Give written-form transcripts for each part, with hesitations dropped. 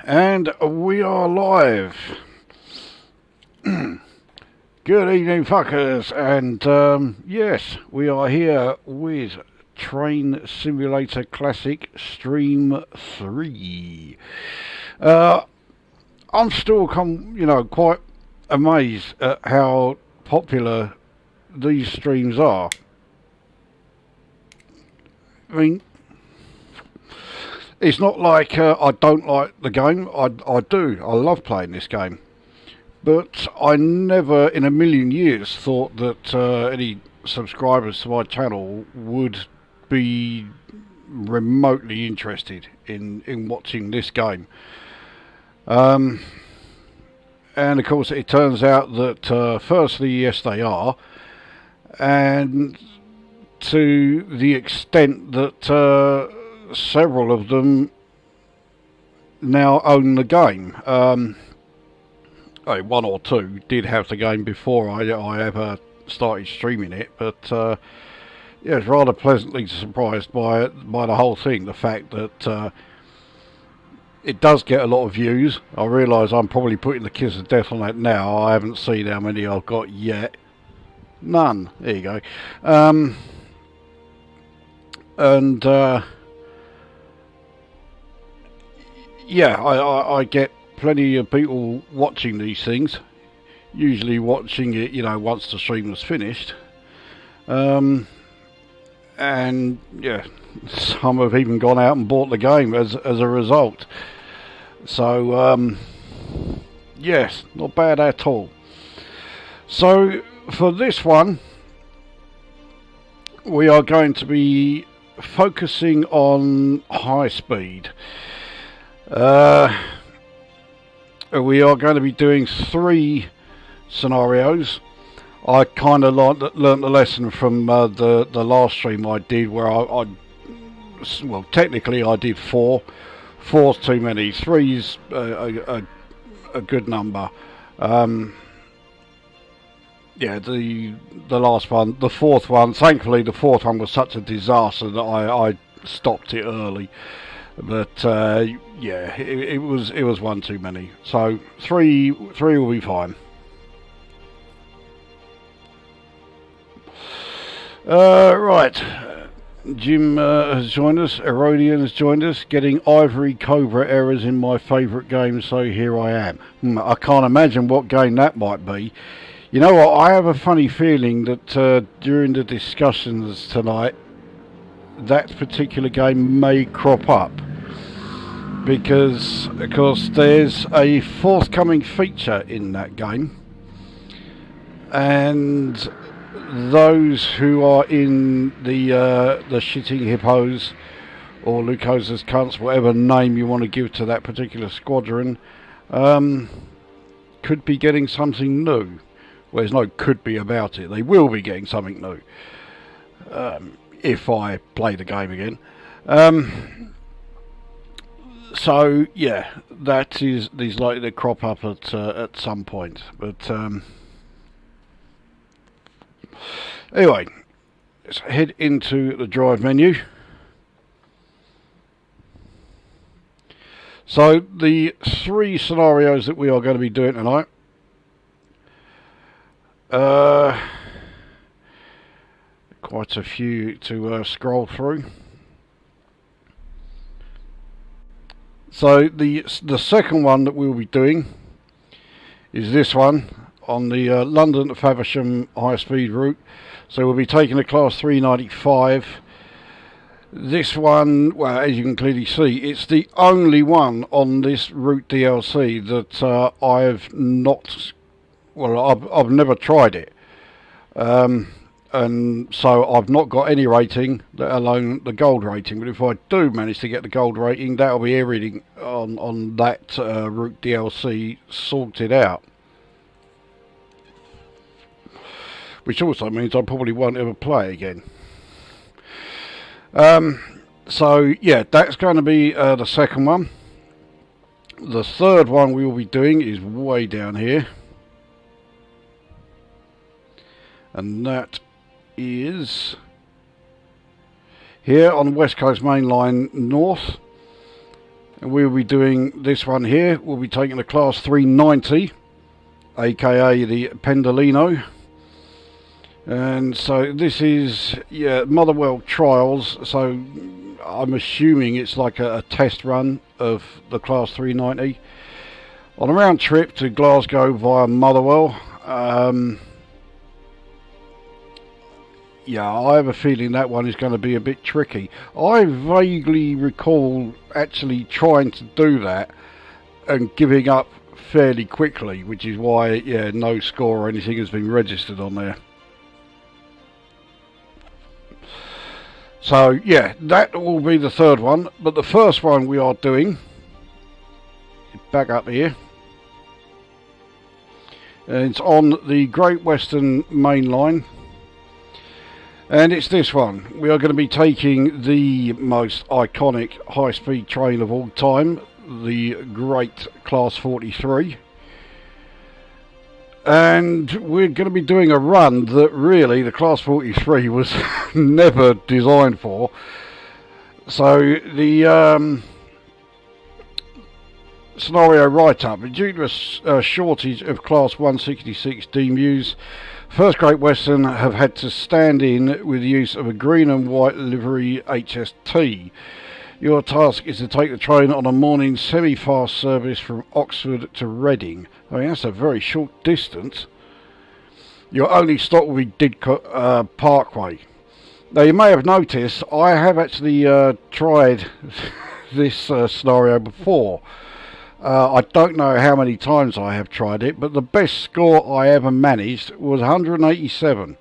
And we are live. Good evening, fuckers. And yes, we are here with Train Simulator Classic Stream 3. I'm still quite amazed at how popular these streams are. I mean, it's not like I don't like the game. I do. I love playing this game. But I never in a million years thought that any subscribers to my channel would be remotely interested in watching this game. And of course it turns out that firstly, yes, they are. And to the extent that several of them now own the game. One or two did have the game before I ever started streaming it, but yeah, I was rather pleasantly surprised by the whole thing. The fact that it does get a lot of views. I realise I'm probably putting the kiss of death on that now. I haven't seen how many I've got yet. None. There you go. Yeah, I get plenty of people watching these things, usually watching it, once the stream was finished. And yeah, some have even gone out and bought the game as a result. So yes, not bad at all. So for this one, we are going to be focusing on high speed. We are going to be doing 3 scenarios. I kind of learnt the lesson from the last stream I did, where well, technically I did 4. 4's too many. 3's a good number. Yeah, the last one, the 4th one. Thankfully, the 4th one was such a disaster that I stopped it early. But yeah, it was one too many. So 3 will be fine. Right, Jim has joined us. Erodian has joined us. Getting Ivory Cobra errors in my favourite game, so here I am. I can't imagine what game that might be. You know what? I have a funny feeling that during the discussions tonight, that particular game may crop up, because of course there's a forthcoming feature in that game, and those who are in the shitting hippos or Lukozer's cunts, whatever name you want to give to that particular squadron, could be getting something new. Well, there's no could be about it. They will be getting something new. If I play the game again. So yeah, that is likely to crop up at some point. But anyway, let's head into the drive menu. So the 3 scenarios that we are going to be doing tonight. Quite a few to scroll through. So the second one that we'll be doing is this one on the London to Faversham high speed route. So we'll be taking a class 395. This one, well, as you can clearly see, it's the only one on this route DLC that I've not, well, I've never tried it. And so I've not got any rating, let alone the gold rating. But if I do manage to get the gold rating, that'll be everything on that route DLC sorted out. Which also means I probably won't ever play again. So yeah, that's going to be the second one. The third one we will be doing is way down here. And that is here on the West Coast Main Line North. And we'll be doing this one here. We'll be taking the Class 390, aka the Pendolino. And so this is, yeah, Motherwell Trials, so I'm assuming it's like a test run of the Class 390 on a round trip to Glasgow via Motherwell. Yeah, I have a feeling that one is going to be a bit tricky. I vaguely recall actually trying to do that and giving up fairly quickly, which is why, yeah, no score or anything has been registered on there. So, yeah, that will be the third one. But the first one we are doing, back up here, and it's on the Great Western Main Line. And it's this one. We are going to be taking the most iconic high-speed train of all time, the Great Class 43. And we're going to be doing a run that really the Class 43 was never designed for. So the scenario write-up: due to a shortage of Class 166 DMUs, First Great Western have had to stand in with the use of a green and white livery HST. Your task is to take the train on a morning semi-fast service from Oxford to Reading. I mean, that's a very short distance. Your only stop will be Didcot Parkway. Now, you may have noticed I have actually tried this scenario before. I don't know how many times I have tried it, but the best score I ever managed was 187,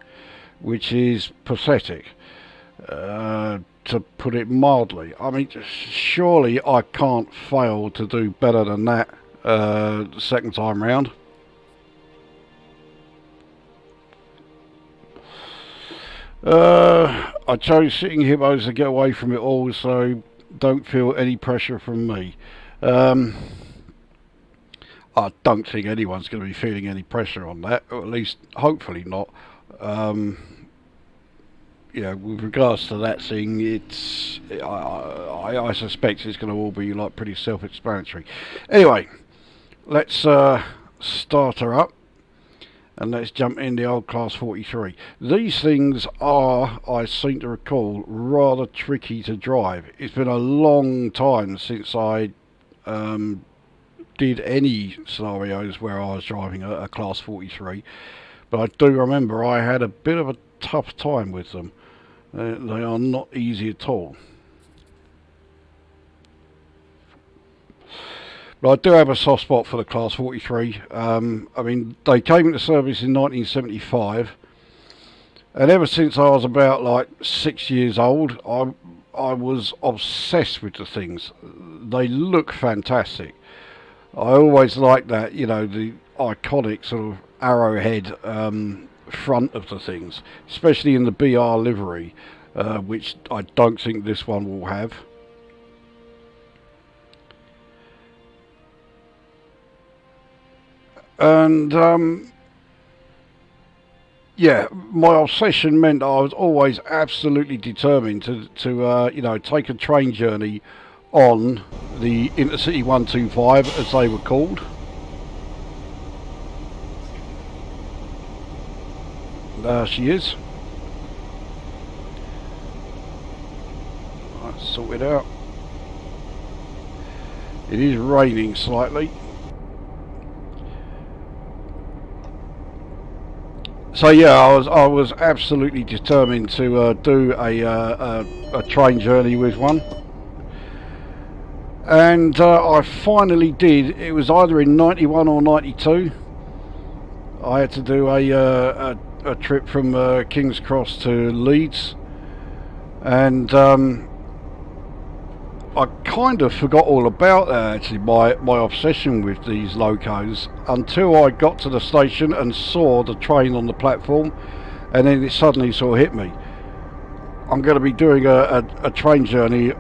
which is pathetic, to put it mildly. I mean, surely I can't fail to do better than that the second time round. I chose Sitting Hippos to get away from it all, so don't feel any pressure from me. I don't think anyone's going to be feeling any pressure on that, or at least hopefully not. Yeah, with regards to that thing, it's I suspect it's going to all be like pretty self-explanatory. Anyway, let's start her up and let's jump in the old Class 43. These things are, I seem to recall, rather tricky to drive. It's been a long time since I did any scenarios where I was driving a Class 43, but I do remember I had a bit of a tough time with them. They are not easy at all. But I do have a soft spot for the Class 43. I mean, they came into service in 1975, and ever since I was about like 6 years old, I was obsessed with the things. They look fantastic. I always liked that, you know, the iconic sort of arrowhead front of the things, especially in the BR livery, which I don't think this one will have. And yeah, my obsession meant I was always absolutely determined to you know, take a train journey on the InterCity 125, as they were called. There she is. Let's sort it out. It is raining slightly. So yeah, I was absolutely determined to do a train journey with one. And I finally did. It was either in 91 or 92. I had to do a trip from King's Cross to Leeds, and I kind of forgot all about that, actually, my obsession with these locos, until I got to the station and saw the train on the platform, and then it suddenly sort of hit me. I'm going to be doing a train journey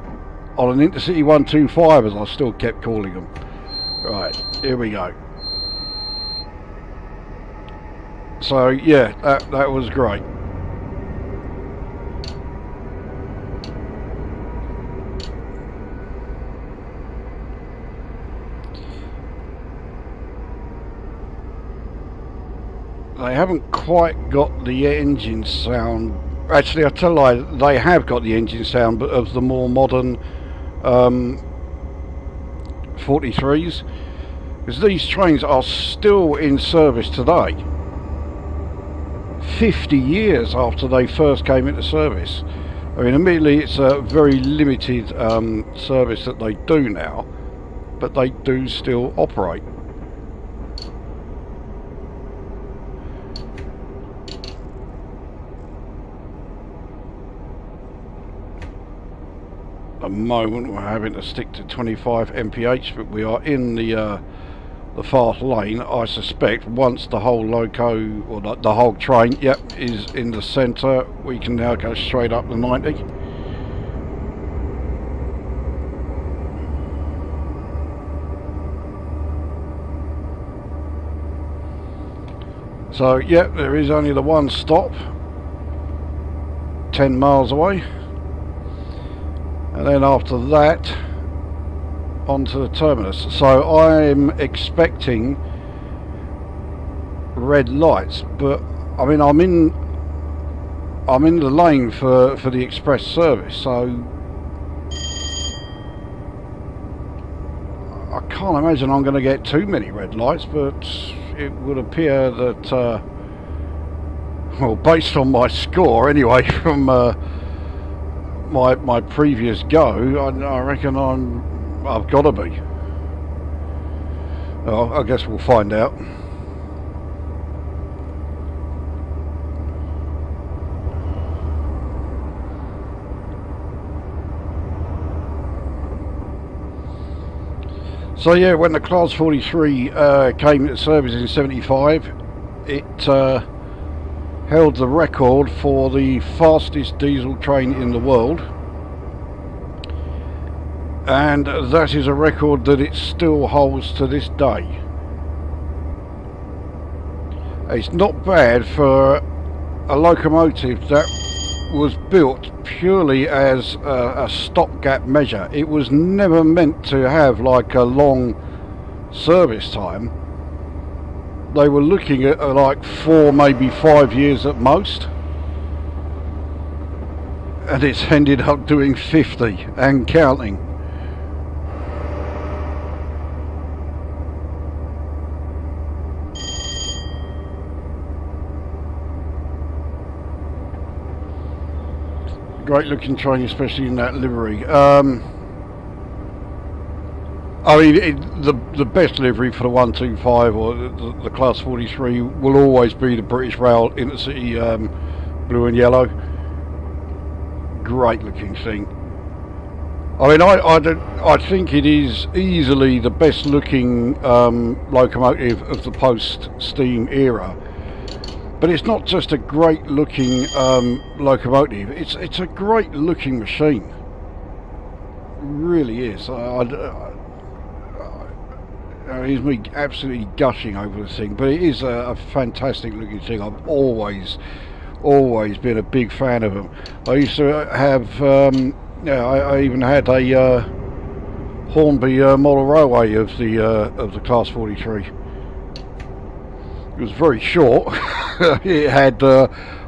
on an InterCity 125, as I still kept calling them. Right, here we go. So yeah, that was great. they haven't quite got the engine sound. Actually, I tell a lie, they have got the engine sound, but of the more modern 43s, because these trains are still in service today, 50 years after they first came into service. I mean, admittedly, it's a very limited service that they do now, but they do still operate. At the moment we're having to stick to 25 mph, but we are in the fast lane. I suspect once the whole loco, or the whole train, yep, is in the centre, we can now go straight up to 90. So yep, there is only the one stop, 10 miles away. And then after that, onto the terminus. So I'm expecting red lights, but I mean I'm in the lane for the express service, so I can't imagine I'm going to get too many red lights. But it would appear that, well, based on my score anyway from my previous go, I reckon I've got to be. Well, I guess we'll find out. So yeah, when the Class 43 came into service in 75, it held the record for the fastest diesel train in the world, and that is a record that it still holds to this day. It's not bad for a locomotive that was built purely as a stopgap measure. It was never meant to have like a long service time. They were looking at like 4, maybe 5 years at most, and it's ended up doing 50 and counting. Great looking train, especially in that livery. I mean, the best livery for the 125 or the Class 43 will always be the British Rail InterCity blue and yellow. Great looking thing. I mean, I think it is easily the best looking locomotive of the post-steam era. But it's not just a great looking locomotive, it's a great looking machine. It really is. It's me absolutely gushing over the thing, but it is a fantastic looking thing. I've always been a big fan of them. I used to have, I even had a Hornby model railway of the Class 43. It was very short. It had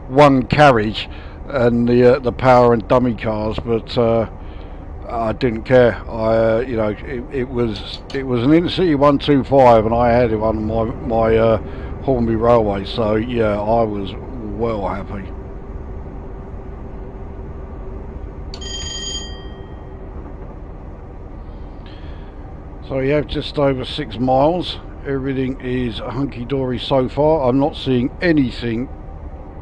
one carriage and the power and dummy cars, but I didn't care. You know, it was an InterCity 125, and I had it on my Hornby railway. So yeah, I was well happy. So you have just over 6 miles. Everything is hunky-dory so far. I'm not seeing anything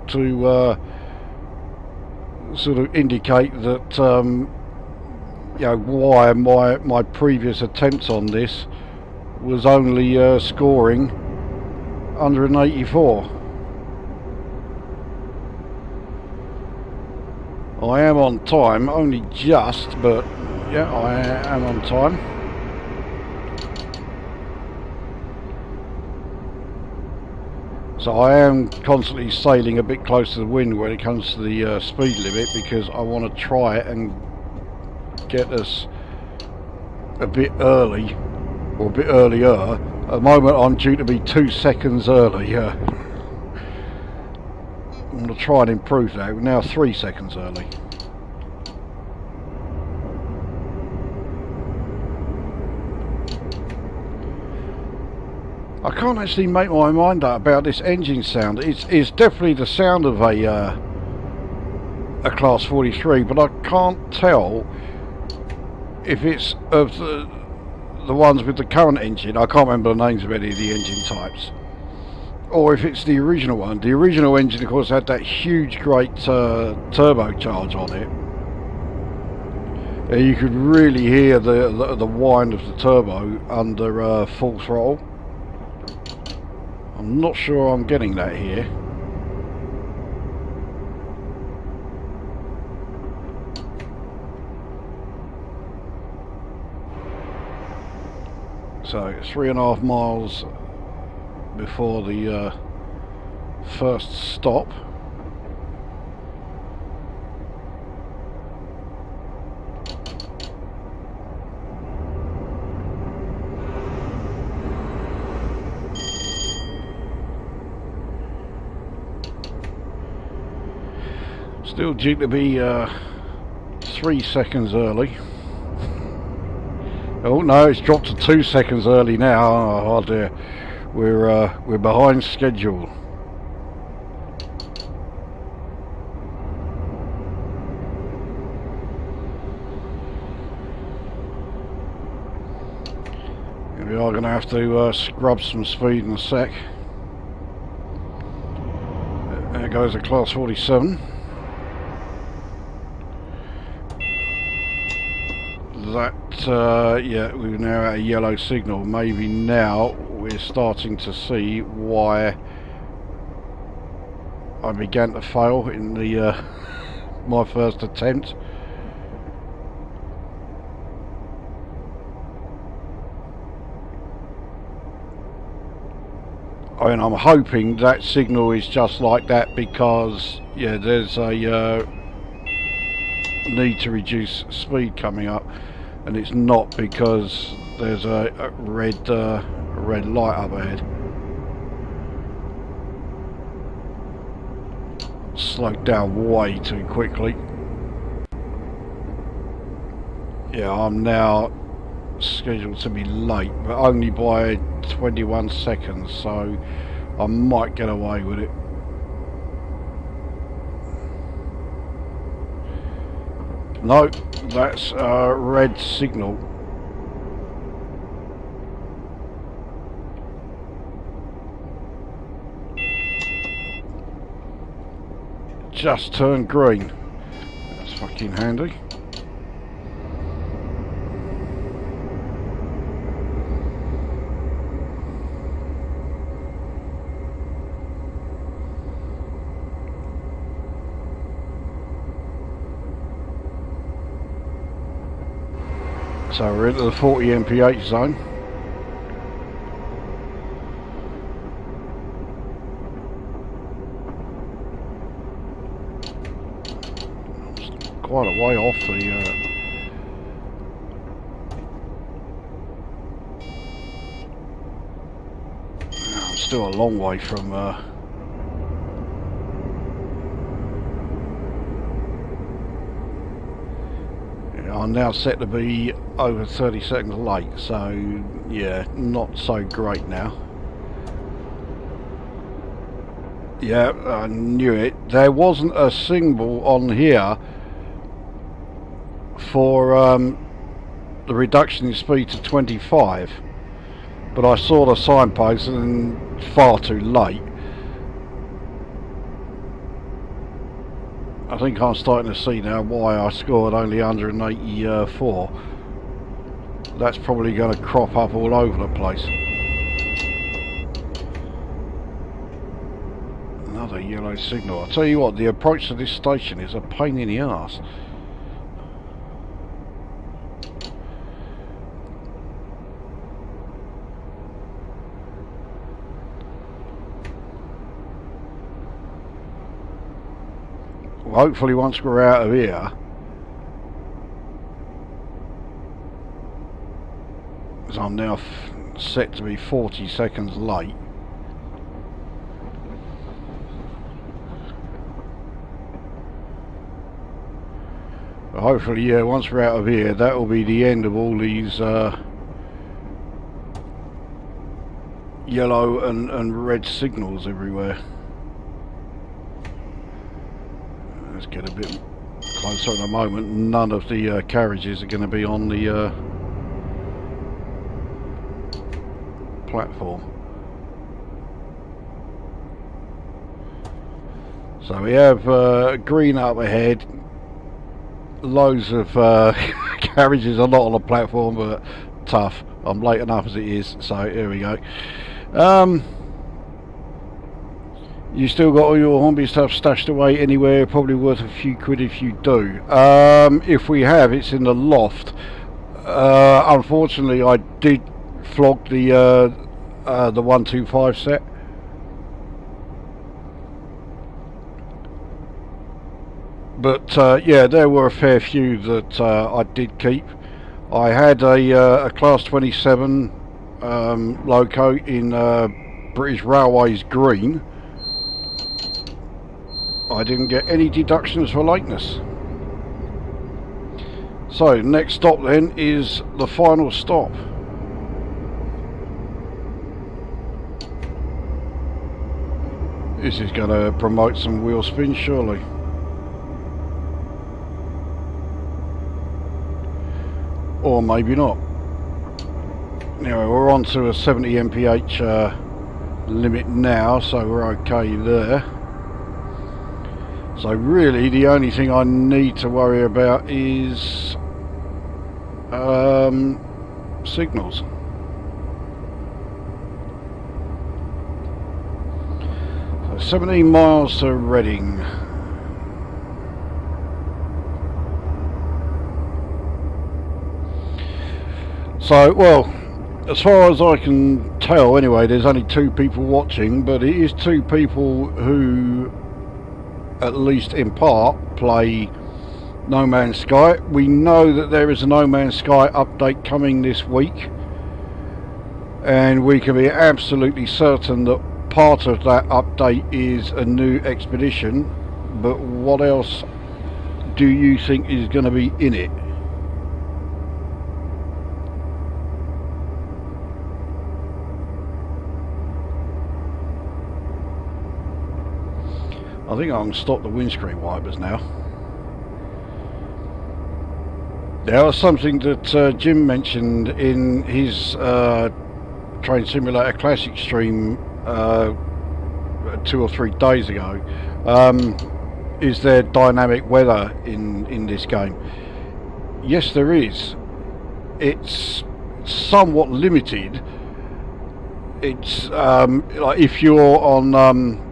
to sort of indicate that you know, why my previous attempts on this was only scoring 184. I am on time, only just, but yeah, I am on time. So I am constantly sailing a bit close to the wind when it comes to the speed limit, because I want to try it and get us a bit early, or a bit earlier. At the moment I'm due to be 2 seconds early. I'm going to try and improve that. We're now 3 seconds early. I can't actually make my mind up about this engine sound. It's definitely the sound of a Class 43, but I can't tell if it's of the ones with the current engine. I can't remember the names of any of the engine types, or if it's the original one. The original engine, of course, had that huge, great turbocharge on it. And you could really hear the whine of the turbo under full throttle. I'm not sure I'm getting that here. So 3.5 miles before the first stop. Still due to be 3 seconds early. Oh no, it's dropped to 2 seconds early now. Oh dear, we're behind schedule. We are going to have to scrub some speed in a sec. There goes a Class 47. That, yeah, we're now at a yellow signal. Maybe now we're starting to see why I began to fail in the my first attempt. I mean, I'm hoping that signal is just like that because, yeah, there's a need to reduce speed coming up, and it's not because there's a red light up ahead. Slowed down way too quickly. Yeah, I'm now scheduled to be late, but only by 21 seconds, so I might get away with it. No, that's a red signal. Just turned green. That's fucking handy. So we're into the 40 mph zone. Quite a way off the I'm still a long way from I'm now set to be over 30 seconds late, so yeah, not so great now. Yeah, I knew it. There wasn't a symbol on here for the reduction in speed to 25, but I saw the signpost and far too late. I think I'm starting to see now why I scored only 184. That's probably going to crop up all over the place. Another yellow signal. I'll tell you what, the approach to this station is a pain in the arse. Well, hopefully once we're out of here, because I'm now set to be 40 seconds late. Hopefully, yeah, once we're out of here, that will be the end of all these yellow and red signals everywhere. Let's get a bit closer. At the moment, none of the carriages are going to be on the platform. So we have green up ahead, loads of carriages are not on the platform, but tough. I'm late enough as it is, so here we go. You still got all your Hornby stuff stashed away anywhere? Probably worth a few quid if you do. If we have, it's in the loft. Unfortunately, I did flog the 125 set. But yeah, there were a fair few that I did keep. I had a Class 27 loco in British Railways green. I didn't get any deductions for lateness. So next stop then is the final stop. This is going to promote some wheel spin surely. Or maybe not. Anyway, we're on to a 70 mph limit now, so we're okay there. So really the only thing I need to worry about is signals. So 17 miles to Reading. So, well, as far as I can tell anyway, there's only 2 people watching, but it is 2 people who, at least in part, play No Man's Sky. We know that there is a No Man's Sky update coming this week, and we can be absolutely certain that part of that update is a new expedition, but what else do you think is going to be in it? I think I can stop the windscreen wipers now. There was something that Jim mentioned in his Train Simulator Classic stream 2 or 3 days ago. Is there dynamic weather in this game? Yes, there is. It's somewhat limited. It's like if you're on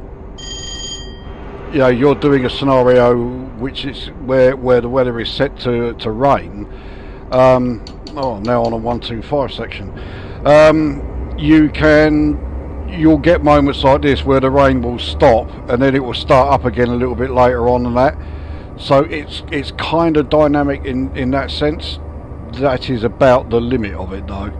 you know, you're doing a scenario which is where the weather is set to rain. Oh, now on a 125 section. You'll get moments like this where the rain will stop and then it will start up again a little bit later on than that. So it's kind of dynamic in that sense. That is about the limit of it though.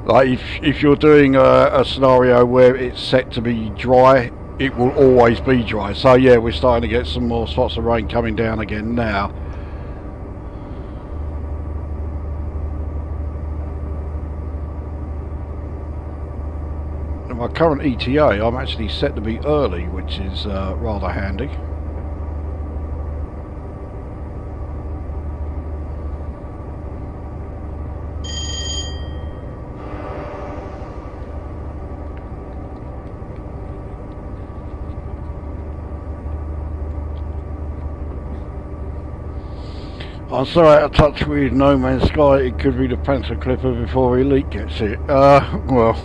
Like if you're doing a scenario where it's set to be dry, it will always be dry. So yeah, we're starting to get some more spots of rain coming down again now. In my current ETA, I'm actually set to be early, which is rather handy. I'm so out of touch with No Man's Sky, it could be the Panther Clipper before Elite gets it. Well.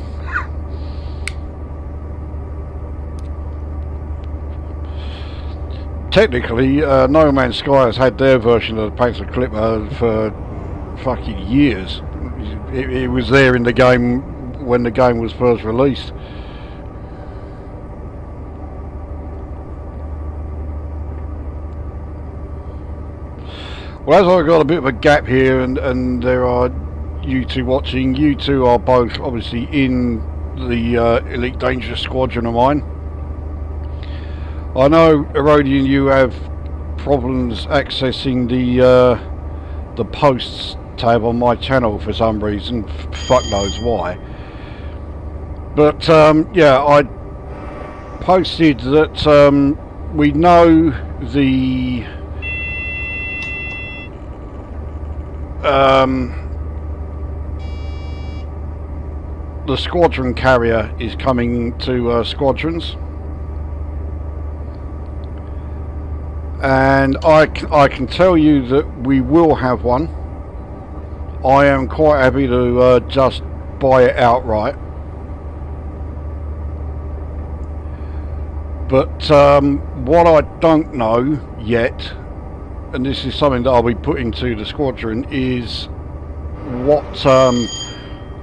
Technically, No Man's Sky has had their version of the Panther Clipper for fucking years. It was there in the game when the game was first released. Well, as I've got a bit of a gap here and there are you two watching, you two are both obviously in the Elite Dangerous Squadron of mine. I know, Erodian, you have problems accessing the posts tab on my channel for some reason. Fuck knows why. But yeah, I posted that we know the squadron carrier is coming to squadrons, and I can tell you that we will have one. I am quite happy to just buy it outright, but what I don't know yet, and this is something that I'll be putting to the squadron, is what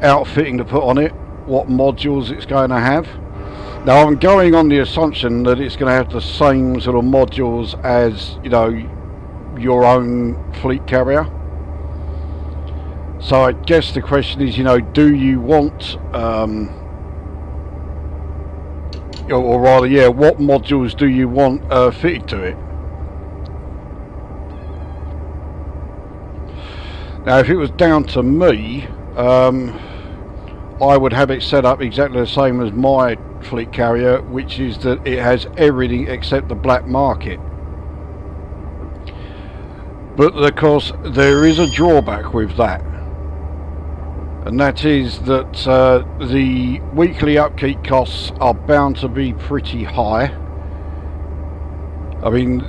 outfitting to put on it, what modules it's going to have. Now I'm going on the assumption that it's going to have the same sort of modules as, you know, your own fleet carrier. So I guess the question is, you know, do you want or rather, yeah, what modules do you want fitted to it? Now if it was down to me, I would have it set up exactly the same as my fleet carrier, which is that it has everything except the black market. But of course there is a drawback with that, and that is that the weekly upkeep costs are bound to be pretty high. I mean,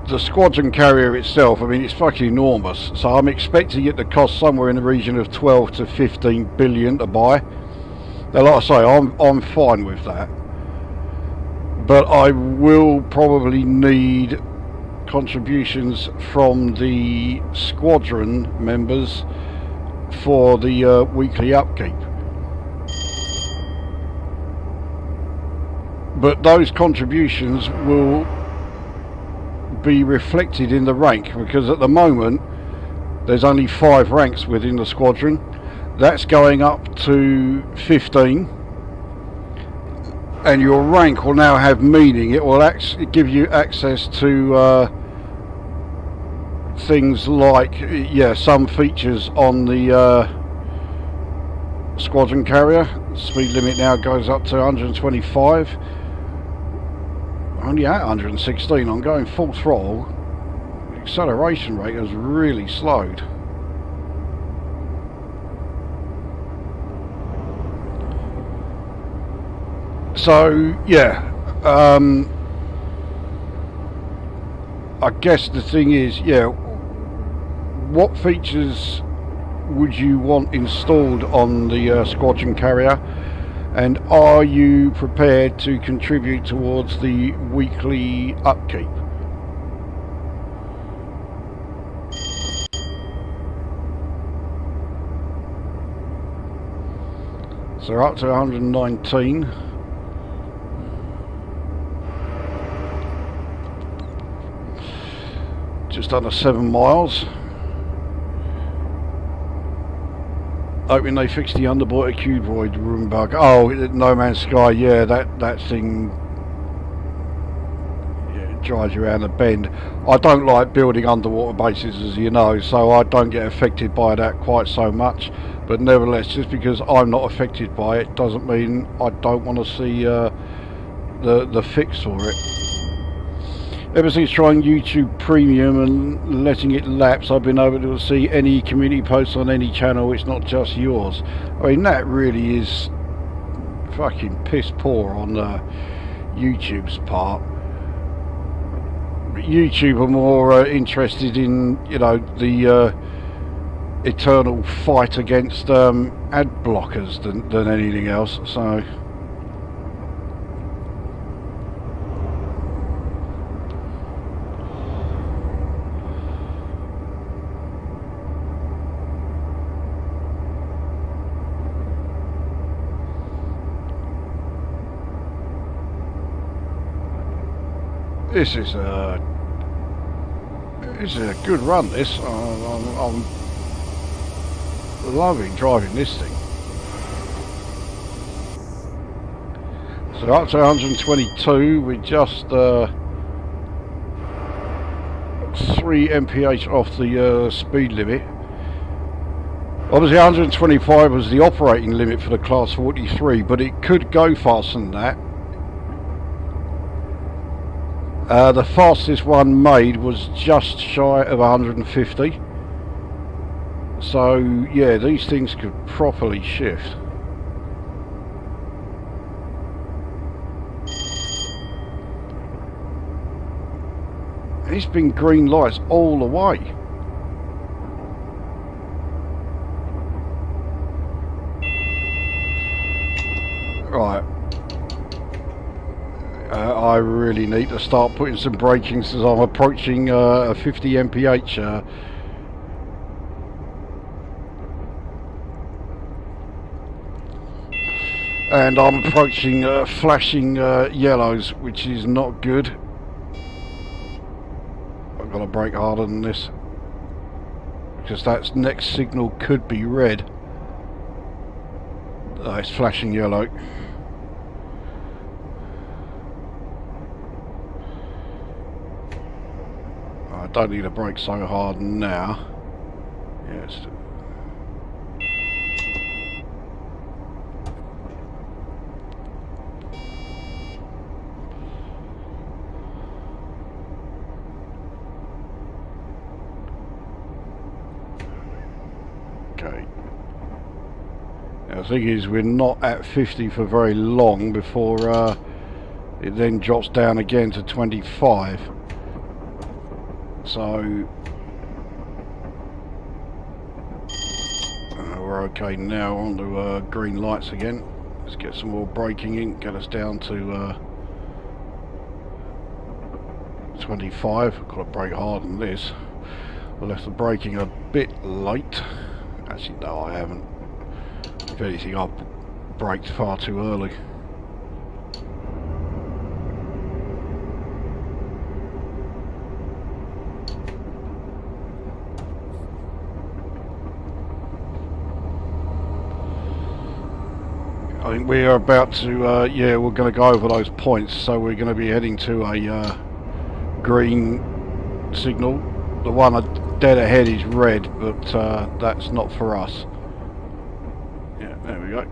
the squadron carrier itself, I mean, it's fucking enormous, so I'm expecting it to cost somewhere in the region of 12 to 15 billion to buy. Now like I say, I'm fine with that, but I will probably need contributions from the squadron members for the weekly upkeep. But those contributions will be reflected in the rank, because at the moment there's only 5 ranks within the squadron. That's going up to 15, and your rank will now have meaning. It will give you access to things like, yeah, some features on the squadron carrier. Speed limit now goes up to 125. Only at 116. I'm going full throttle. The acceleration rate has really slowed. So yeah, I guess the thing is, yeah, what features would you want installed on the squadron carrier, and are you prepared to contribute towards the weekly upkeep? So we're up to 119. Just under 7 miles. Hoping they fixed the underwater cuboid room bug. Oh, No Man's Sky, yeah, that thing, yeah, it drives you around the bend. I don't like building underwater bases, as you know, so I don't get affected by that quite so much. But nevertheless, just because I'm not affected by it doesn't mean I don't want to see the fix for it. Ever since trying YouTube Premium and letting it lapse, I've been able to see any community posts on any channel. It's not just yours. I mean, that really is fucking piss poor on YouTube's part. YouTube are more interested in, you know, the eternal fight against ad blockers than anything else. So this is a good run, this. I'm loving driving this thing. So up to 122, we're just 3 mph off the speed limit. Obviously 125 was the operating limit for the Class 43, but it could go faster than that. The fastest one made was just shy of 150. So yeah, these things could properly shift. It's been green lights all the way. Right. I really need to start putting some braking as I'm approaching a 50 mph. And I'm approaching flashing yellows, which is not good. I've got to brake harder than this, because that next signal could be red. Oh, it's flashing yellow. I don't need to brake so hard now. Yes. Okay. Now, the thing is, we're not at 50 for very long before it then drops down again to 25. So we're okay now. On to green lights again. Let's get some more braking in, get us down to 25. I've got to brake hard on this. I left the braking a bit late. Actually, no, I haven't. If anything, I've braked far too early. I think we are about to, yeah, we're going to go over those points, so we're going to be heading to a green signal. The one dead ahead is red, but that's not for us. Yeah, there we go.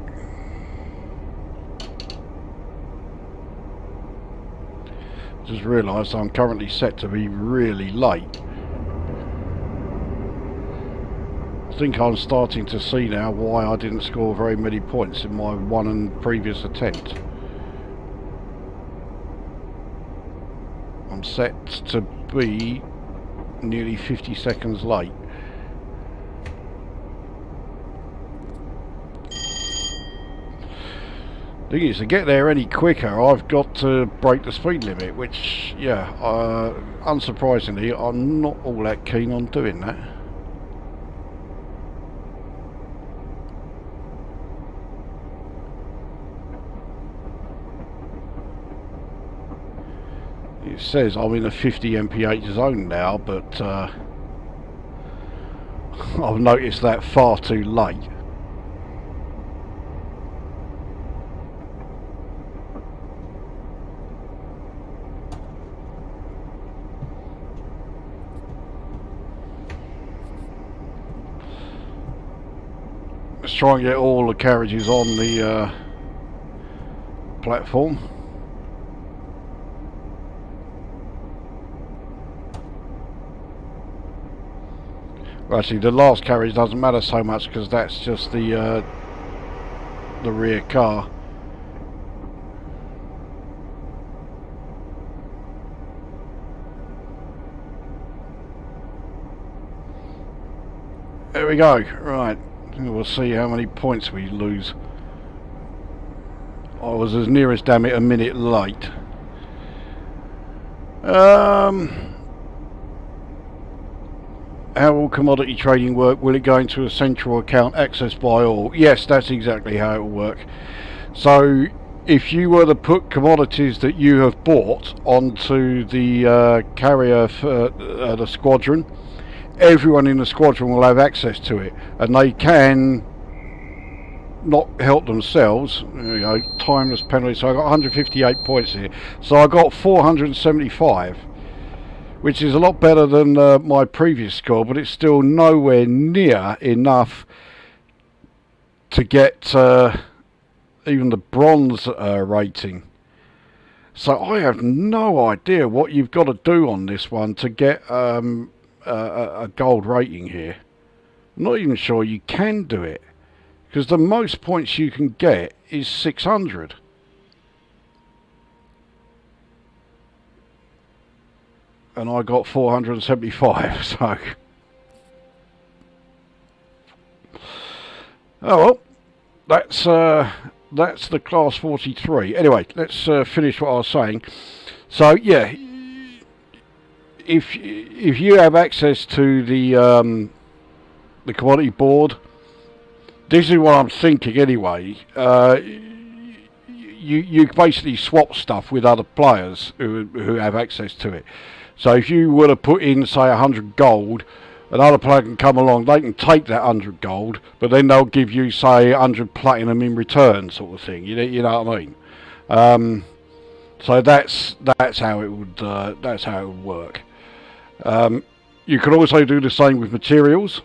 Just realised I'm currently set to be really late. I think I'm starting to see now why I didn't score very many points in my one and previous attempt. I'm set to be nearly 50 seconds late. The thing is, to get there any quicker, I've got to break the speed limit, which, yeah, unsurprisingly, I'm not all that keen on doing that. It says I'm in a 50 mph zone now, but I've noticed that far too late. Let's try and get all the carriages on the platform. Well, actually, the last carriage doesn't matter so much because that's just the rear car. There we go. Right, we'll see how many points we lose. I was as near as damn it a minute late. How will commodity trading work? Will it go into a central account accessed by all? Yes, that's exactly how it will work. So if you were to put commodities that you have bought onto the carrier for the squadron, everyone in the squadron will have access to it, and they can not help themselves. You know, timeless penalty. So I got 158 points here. So I got 475. which is a lot better than my previous score, but it's still nowhere near enough to get even the bronze rating. So I have no idea what you've got to do on this one to get a gold rating here. I'm not even sure you can do it, because the most points you can get is 600. And I got 475, so... Oh well, that's the Class 43. Anyway, let's finish what I was saying. So yeah, if you have access to the commodity board, this is what I'm thinking anyway. You basically swap stuff with other players who have access to it. So if you were to put in, say, 100 gold, another player can come along, they can take that 100 gold, but then they'll give you, say, 100 platinum in return, sort of thing. You know what I mean? So that's how it would work. You could also do the same with materials,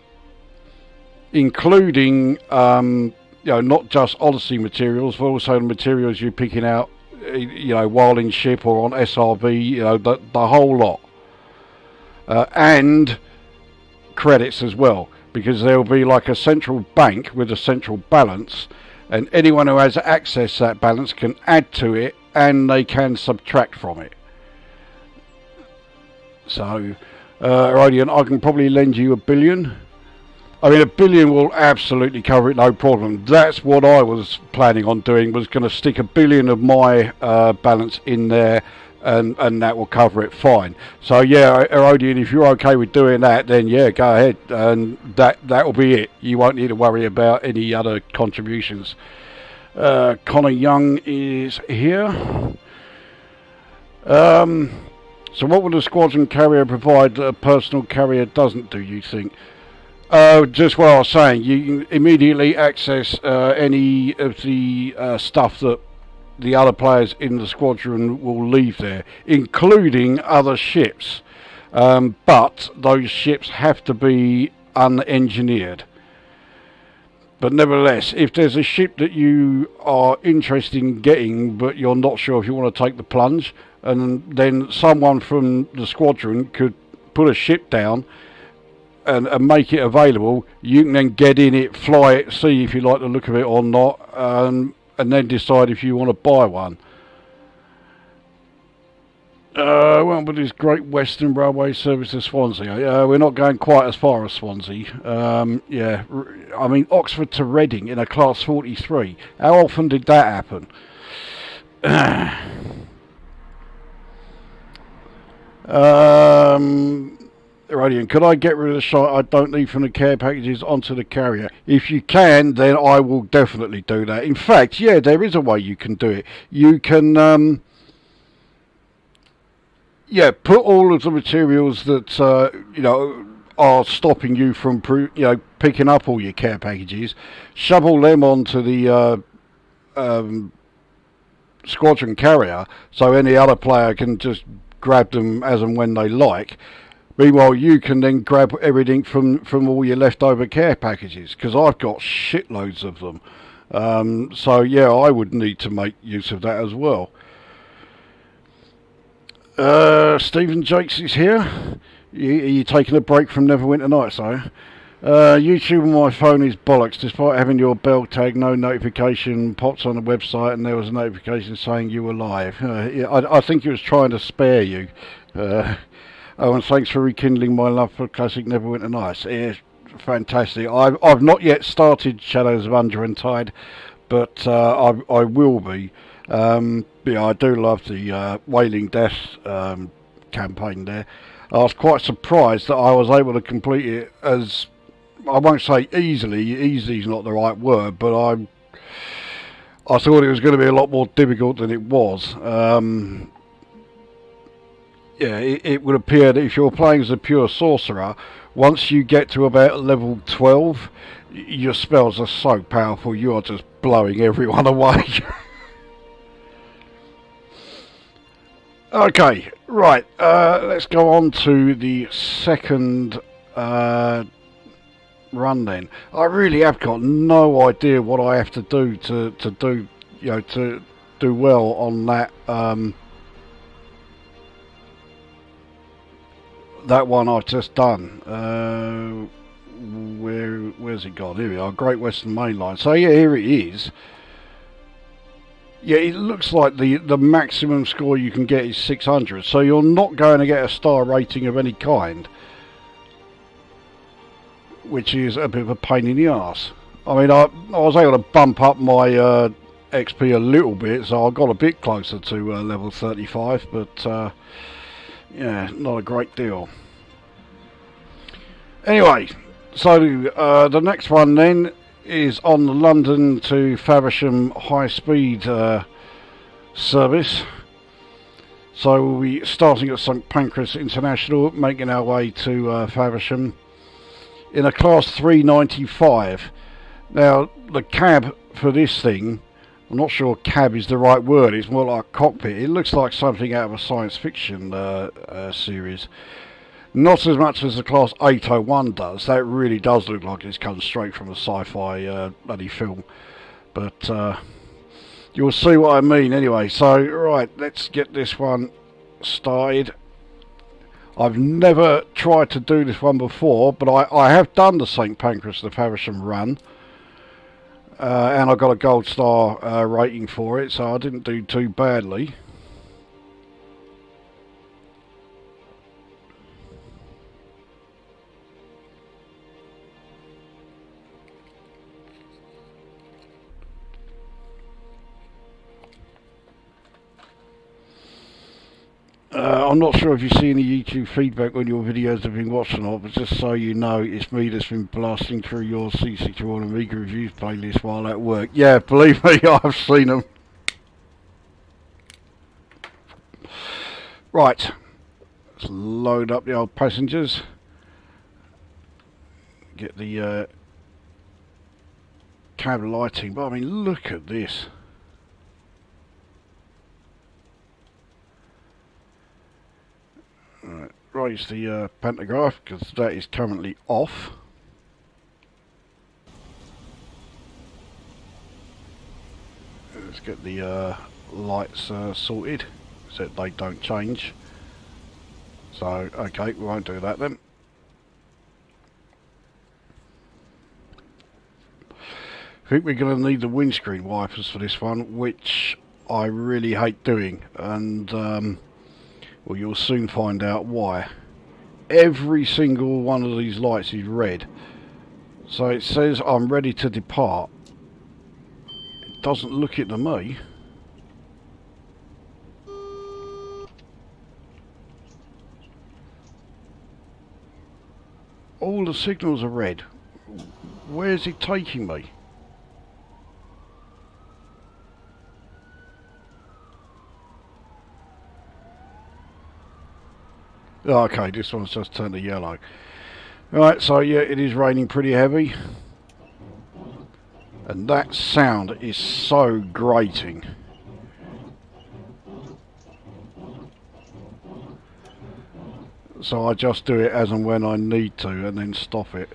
including not just Odyssey materials, but also the materials you're picking out, while in ship or on SRV, the whole lot, and credits as well, because there will be like a central bank with a central balance, and anyone who has access to that balance can add to it and they can subtract from it. So Rodian, I can probably lend you 1 billion. I mean, 1 billion will absolutely cover it, no problem. That's what I was planning on doing, was going to stick 1 billion of my balance in there, and that will cover it fine. So yeah, Erodian, if you're okay with doing that, then yeah, go ahead, and that will be it. You won't need to worry about any other contributions. Connor Young is here. So what will the squadron carrier provide that a personal carrier doesn't do, you think? Just what I was saying, you can immediately access any of the stuff that the other players in the squadron will leave there, including other ships. But those ships have to be unengineered. But nevertheless, if there's a ship that you are interested in getting, but you're not sure if you want to take the plunge, and then someone from the squadron could put a ship down and make it available, you can then get in it, fly it, see if you like the look of it or not, and then decide if you want to buy one. What with this Great Western Railway service to Swansea? We're not going quite as far as Swansea. Yeah, I mean, Oxford to Reading in a Class 43. How often did that happen? Radiant, could I get rid of the shite I don't need from the care packages onto the carrier? If you can, then I will definitely do that. In fact, yeah, there is a way you can do it. You can, yeah, put all of the materials that, are stopping you from, picking up all your care packages, shovel them onto the squadron carrier, so any other player can just grab them as and when they like. Meanwhile, you can then grab everything from all your leftover care packages, because I've got shitloads of them. So yeah, I would need to make use of that as well. Stephen Jakes is here. Are you taking a break from Neverwinter Nights, though? YouTube on my phone is bollocks. Despite having your bell tag, no notification pops on the website, and there was a notification saying you were live. Yeah, I think he was trying to spare you. Oh, and thanks for rekindling my love for classic Neverwinter Nights. It's fantastic. I've not yet started Shadows of Underentide, but I will be. Yeah, I do love the Wailing Death campaign there. I was quite surprised that I was able to complete it as, I won't say easily, easy is not the right word, but I thought it was going to be a lot more difficult than it was. Yeah, it would appear that if you're playing as a pure sorcerer, once you get to about level 12, your spells are so powerful, you are just blowing everyone away. Okay, right, let's go on to the second run then. I really have got no idea what I have to do to do, you know, to do well on that that one I've just done. Where's it gone? Here we are, Great Western Main Line. So yeah, here it is. Yeah, it looks like the maximum score you can get is 600. So you're not going to get a star rating of any kind, which is a bit of a pain in the arse. I mean, I was able to bump up my XP a little bit, so I got a bit closer to level 35, but yeah, not a great deal. Anyway, so the next one then is on the London to Faversham high speed service. So we'll be starting at St Pancras International, making our way to Faversham in a class 395. Now the cab for this thing, I'm not sure cab is the right word, it's more like cockpit. It looks like something out of a science fiction series. Not as much as the Class 801 does. That really does look like it's come straight from a sci-fi bloody film. But you'll see what I mean anyway. So, right, let's get this one started. I've never tried to do this one before, but I have done the St Pancras to Faversham run. And I got a gold star rating for it, so I didn't do too badly. I'm not sure if you see any YouTube feedback on your videos have been watched or not, but just so you know, it's me that's been blasting through your C61 Amiga Reviews playlist while at work. Yeah, believe me, I've seen them. Right, let's load up the old passengers. Get the cab lighting, but I mean, look at this. Right, raise the pantograph because that is currently off. Let's get the lights sorted so that they don't change. So, okay, we won't do that then. I think we're going to need the windscreen wipers for this one, which I really hate doing, and well, you'll soon find out why. Every single one of these lights is red, so it says I'm ready to depart. It doesn't look it to me. All the signals are red. Where's it taking me? Oh, okay, this one's just turned to yellow. Right, so yeah, it is raining pretty heavy. And that sound is so grating. So I just do it as and when I need to and then stop it.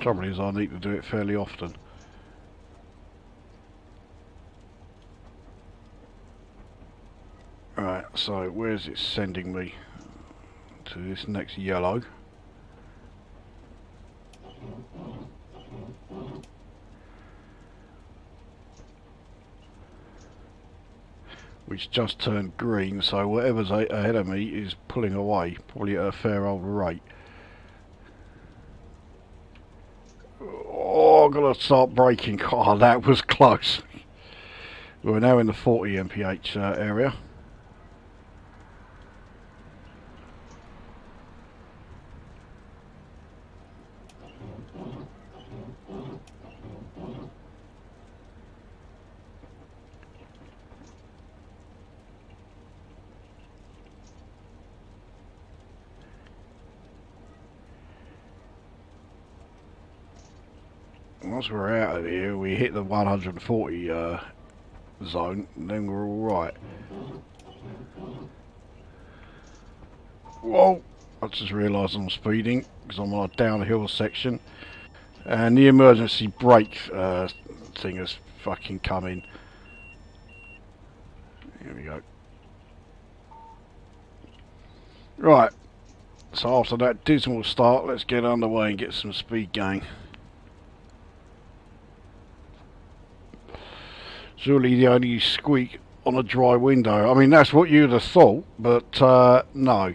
Trouble is I need to do it fairly often. Right, so where's it sending me? To this next yellow. Which just turned green, so whatever's ahead of me is pulling away, probably at a fair old rate. Oh, I've got to start braking. Oh, that was close. We're now in the 40 mph area. once we're out of here, we hit the 140 zone, and then we're all right. Whoa! I just realised I'm speeding because I'm on a downhill section, and the emergency brake thing has fucking come in. Here we go. Right. So after that dismal start, let's get underway and get some speed going. Surely the only squeak on a dry window. I mean, that's what you'd have thought, but no.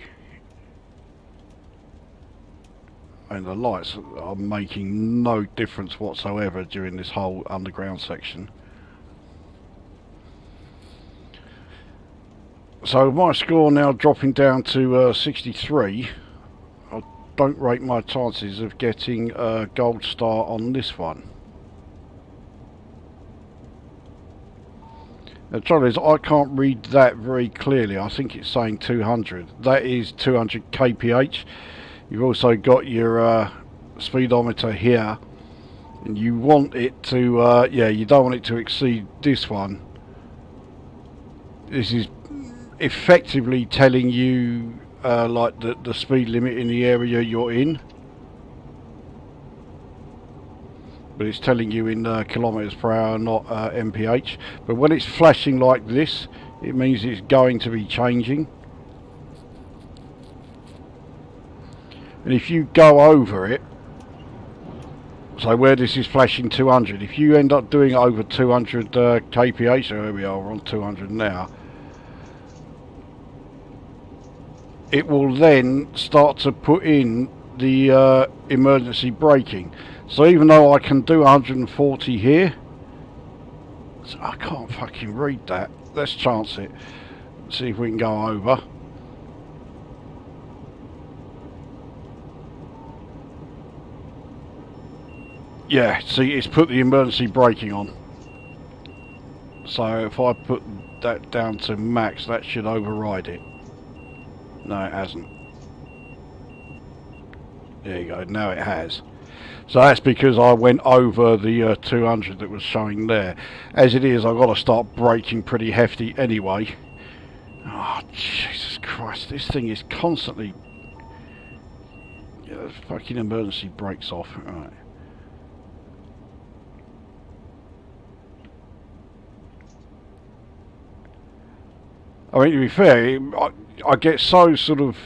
And the lights are making no difference whatsoever during this whole underground section. So my score now dropping down to 63. I don't rate my chances of getting a gold star on this one. The trouble is, I can't read that very clearly. I think it's saying 200. That is 200 kph. You've also got your speedometer here, and you want it to, yeah, you don't want it to exceed this one. This is effectively telling you like the speed limit in the area you're in. But it's telling you in kilometers per hour, not mph. But when it's flashing like this, it means it's going to be changing. And if you go over it, so where this is flashing 200, if you end up doing it over 200 kph, so here we are, we're on 200 now, it will then start to put in the emergency braking. So even though I can do 140 here, so I can't fucking read that. Let's chance it. See if we can go over. Yeah, see, it's put the emergency braking on. So if I put that down to max, that should override it. No, it hasn't. There you go, now it has. So that's because I went over the 200 that was showing there. As it is, I've got to start braking pretty hefty anyway. Oh, Jesus Christ, this thing is constantly... Yeah, the fucking emergency brakes off. Alright. I mean, to be fair, I get so sort of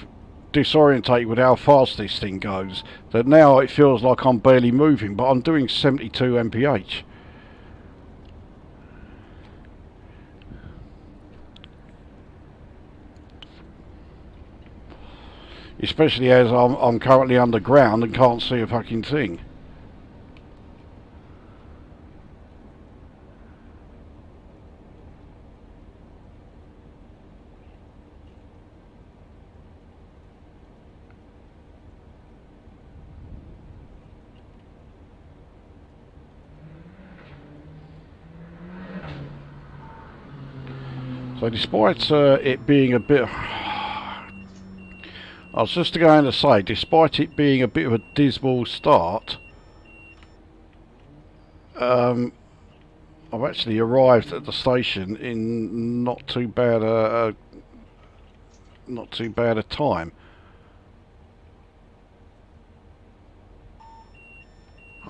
disorientated with how fast this thing goes that now it feels like I'm barely moving, but I'm doing 72 mph. Especially as I'm currently underground and can't see a fucking thing. So despite it being a bit... I was just going to say, despite it being a bit of a dismal start, I've actually arrived at the station in not too bad a time.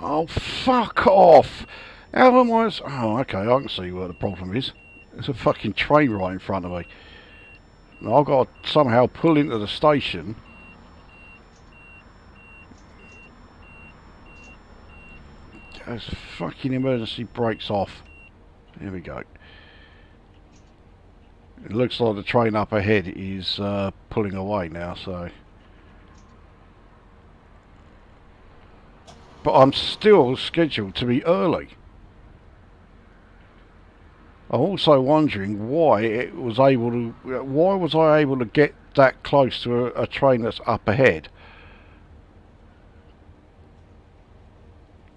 Oh, fuck off! How am I... Oh, okay, I can see what the problem is. There's a fucking train right in front of me. Now I've got to somehow pull into the station. Those fucking emergency brakes off. Here we go. It looks like the train up ahead is pulling away now, so... But I'm still scheduled to be early. I'm also wondering why it was able to... Why was I able to get that close to a train that's up ahead?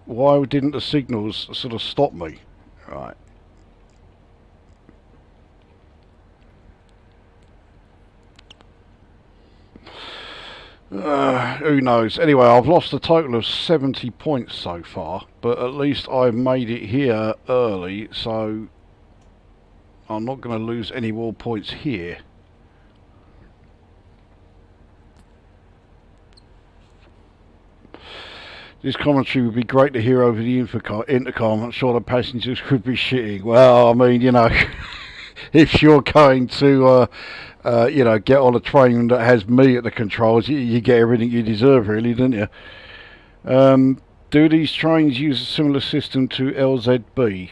Why didn't the signals sort of stop me? Right. Who knows? Anyway, I've lost a total of 70 points so far, but at least I've made it here early, so I'm not going to lose any more points here. This commentary would be great to hear over the intercom. I'm sure the passengers could be shitting. Well, I mean, you know, if you're going to, you know, get on a train that has me at the controls, you get everything you deserve, really, don't you? Do these trains use a similar system to LZB?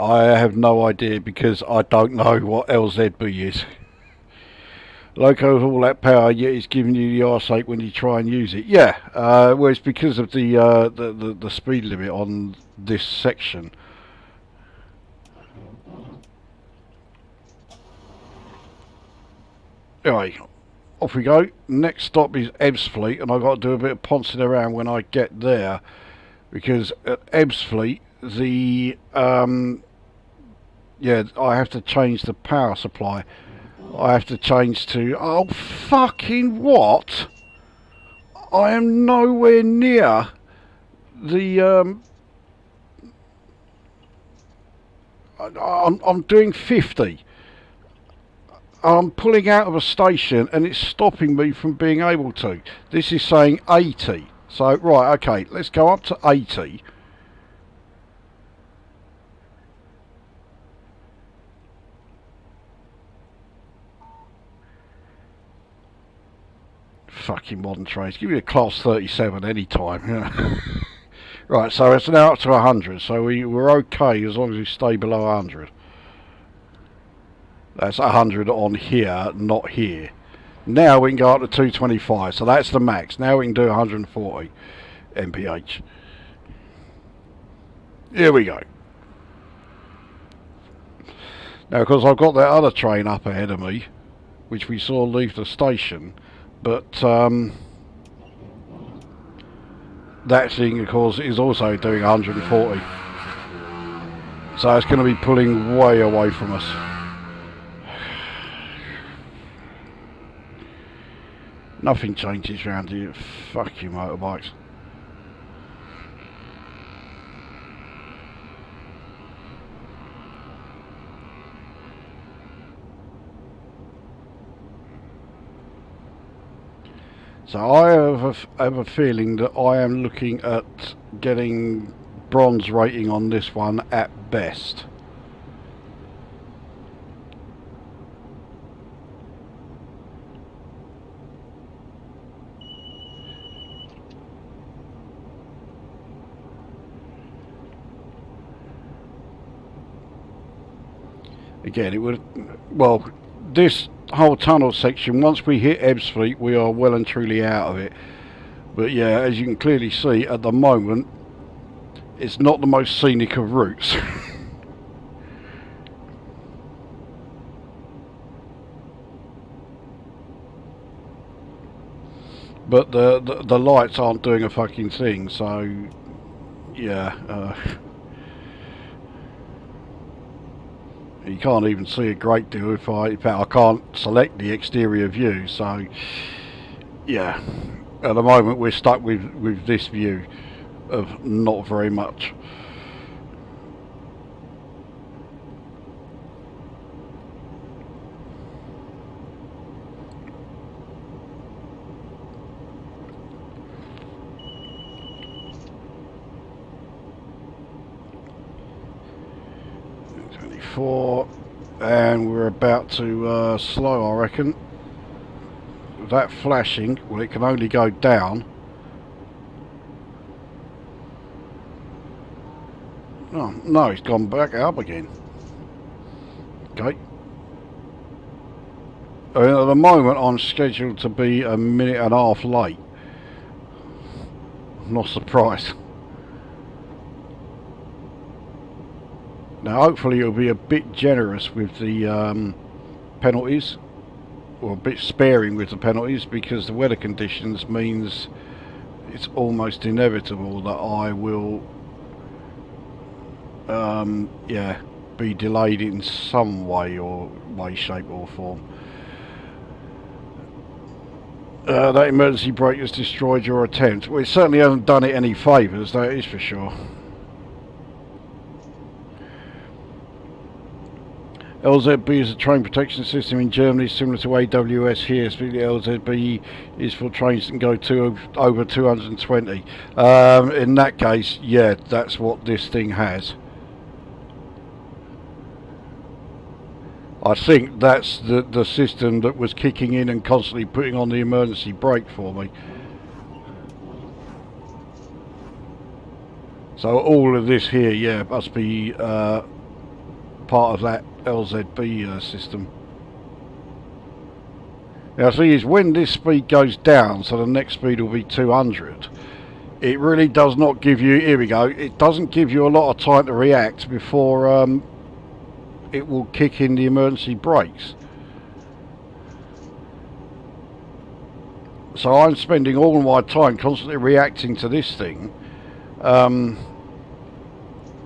I have no idea because I don't know what LZB is. Loco's all that power, yet it's giving you the arse ache when you try and use it. Yeah, well, it's because of the speed limit on this section. Anyway, off we go. Next stop is Ebbsfleet, and I've got to do a bit of poncing around when I get there, because at Ebbsfleet, yeah, I have to change the power supply. I have to change to... Oh, fucking what? I am nowhere near the... I'm doing 50. I'm pulling out of a station and it's stopping me from being able to. This is saying 80. So, right, okay, let's go up to 80. Fucking modern trains. Give me a class 37 any time. Yeah. Right, so it's now up to 100. So we're okay as long as we stay below 100. That's 100 on here, not here. Now we can go up to 225. So that's the max. Now we can do 140 mph. Here we go. Now, because I've got that other train up ahead of me, which we saw leave the station, but that thing, of course, is also doing 140. So it's going to be pulling way away from us. Nothing changes around here. Fuck you, motorbikes. So I have a feeling that I am looking at getting bronze rating on this one at best. Again, it would, well, this whole tunnel section, once we hit Ebbsfleet, we are well and truly out of it. But yeah, as you can clearly see at the moment, it's not the most scenic of routes. But the lights aren't doing a fucking thing, so yeah. You can't even see a great deal in fact I can't select the exterior view, so yeah, at the moment we're stuck with this view of not very much. And we're about to slow, I reckon. That flashing, well, it can only go down. Oh no, it's gone back up again. Okay. At the moment I'm scheduled to be a minute and a half late. I'm not surprised. Now hopefully it'll be a bit generous with the penalties, or a bit sparing with the penalties, because the weather conditions means it's almost inevitable that I will yeah, be delayed in some way, shape or form. That emergency brake has destroyed your attempt. Well, it certainly hasn't done it any favours, that is for sure. LZB is a train protection system in Germany similar to AWS here. The LZB is for trains that can go to over 220. In that case, yeah, that's what this thing has. I think that's the system that was kicking in and constantly putting on the emergency brake for me. So all of this here, yeah, must be part of that LZB system. Now the thing is, when this speed goes down, so the next speed will be 200, it really does not give you, here we go, it doesn't give you a lot of time to react before it will kick in the emergency brakes. So I'm spending all my time constantly reacting to this thing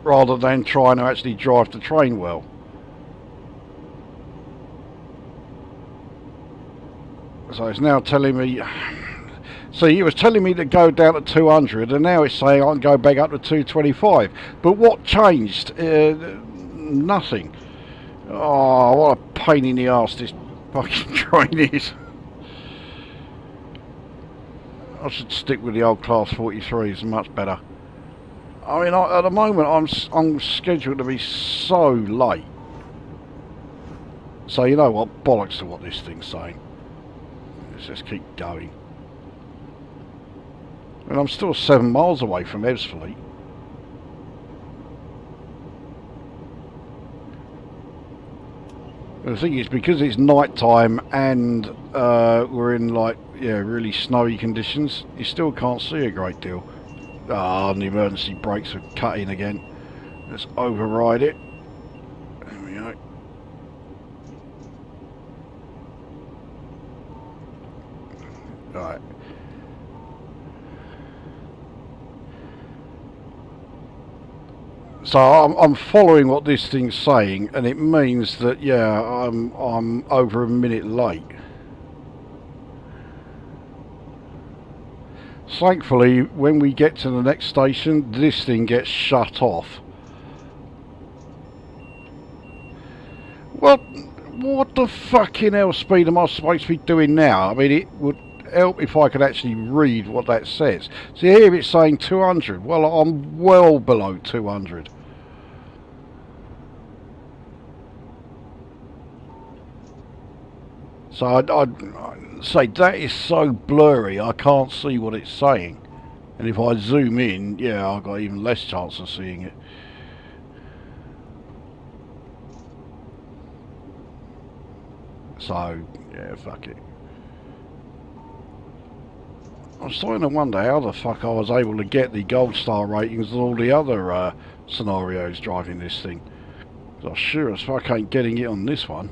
rather than trying to actually drive the train well. So it's now telling me, see, it was telling me to go down to 200 and now it's saying I can go back up to 225. But what changed? Nothing. Oh, what a pain in the arse this fucking train is. I should stick with the old Class 43, it's much better. I mean, at the moment I'm scheduled to be so late. So you know what, bollocks to what this thing's saying. Let's just keep going. And I'm still 7 miles away from Ebbsfleet. The thing is, because it's night time and we're in like, yeah, really snowy conditions, you still can't see a great deal. Ah, and the emergency brakes are cutting again. Let's override it. There we go. Right. So I'm following what this thing's saying, and it means that, yeah, I'm over a minute late. Thankfully, when we get to the next station, this thing gets shut off. What the fucking hell speed am I supposed to be doing now? I mean, it would help if I could actually read what that says. See, here it's saying 200. Well, I'm well below 200. So I'd say that is so blurry I can't see what it's saying. And if I zoom in, yeah, I've got even less chance of seeing it. So, yeah, fuck it. I'm starting to wonder how the fuck I was able to get the gold star ratings and all the other scenarios driving this thing. Because I sure as fuck ain't getting it on this one.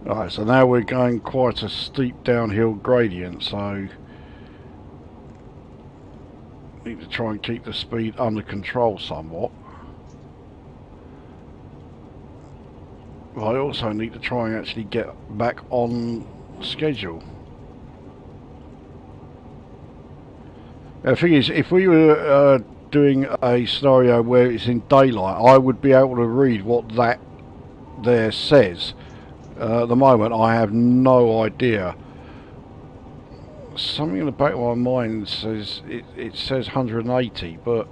Alright, so now we're going quite a steep downhill gradient, so need to try and keep the speed under control somewhat. But I also need to try and actually get back on schedule. Now, the thing is, if we were doing a scenario where it's in daylight, I would be able to read what that there says. At the moment I have no idea. Something in the back of my mind says it says 180, but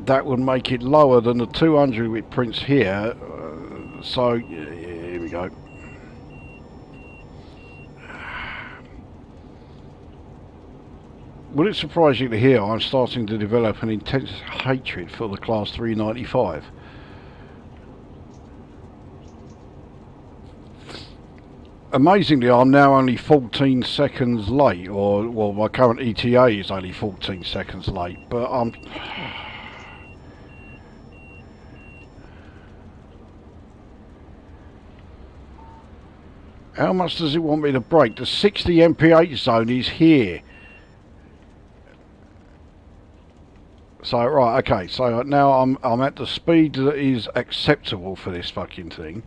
that would make it lower than the 200 it prints here. So here we go. Would it surprise you to hear I'm starting to develop an intense hatred for the Class 395? Amazingly, I'm now only 14 seconds late, or well, my current ETA is only 14 seconds late, but I'm... How much does it want me to brake? The 60 mph zone is here. So right, okay, so now I'm at the speed that is acceptable for this fucking thing.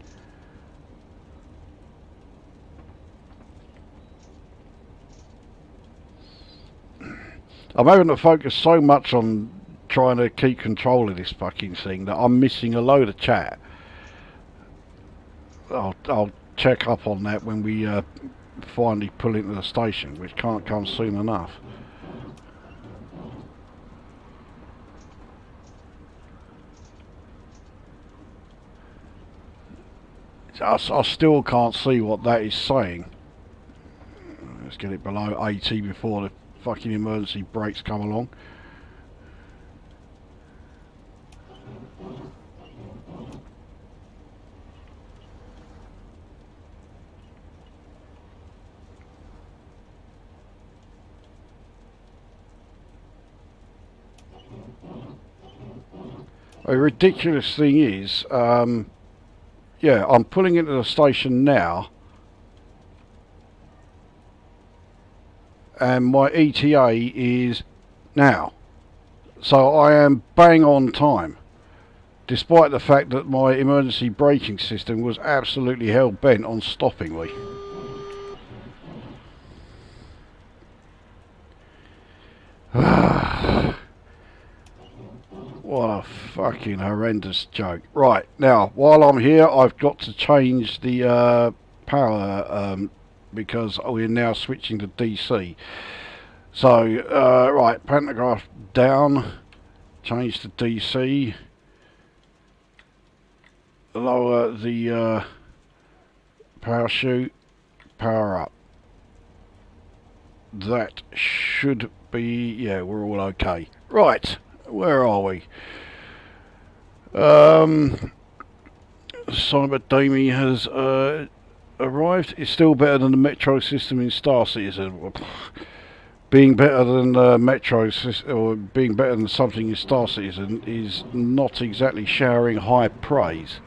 I'm having to focus so much on trying to keep control of this fucking thing that I'm missing a load of chat. I'll check up on that when we finally pull into the station, which can't come soon enough. I still can't see what that is saying. Let's get it below 80 before the fucking emergency brakes come along. A ridiculous thing is, yeah, I'm pulling into the station now, and my ETA is now, so I am bang on time, despite the fact that my emergency braking system was absolutely hell-bent on stopping me. What a fucking horrendous joke. Right, now, while I'm here, I've got to change the power, because we're now switching to DC. So, right, pantograph down, change to DC, lower the power chute, power up. That should be, yeah, we're all okay. Right. Where are we? Cyberdemy has arrived. It's still better than the Metro system in Star Citizen. Being better than Metro or being better than something in Star Citizen is not exactly showering high praise.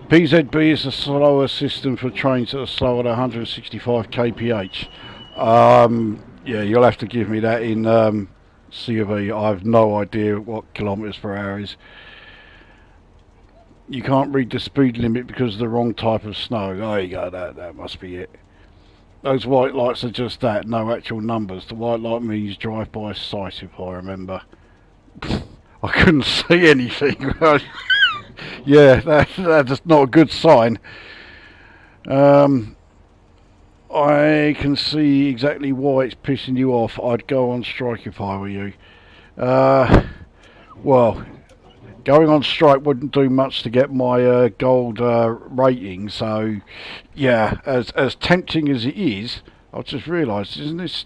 PZB is a slower system for trains that are slower than 165 kph. Yeah, you'll have to give me that in C of E. I have no idea what kilometres per hour is. You can't read the speed limit because of the wrong type of snow. There you go, that must be it. Those white lights are just that, no actual numbers. The white light means drive by sight, if I remember. I couldn't see anything. Yeah, that's not a good sign. I can see exactly why it's pissing you off. I'd go on strike if I were you. Well, going on strike wouldn't do much to get my gold rating, so yeah, as tempting as it is, I've just realised, isn't this...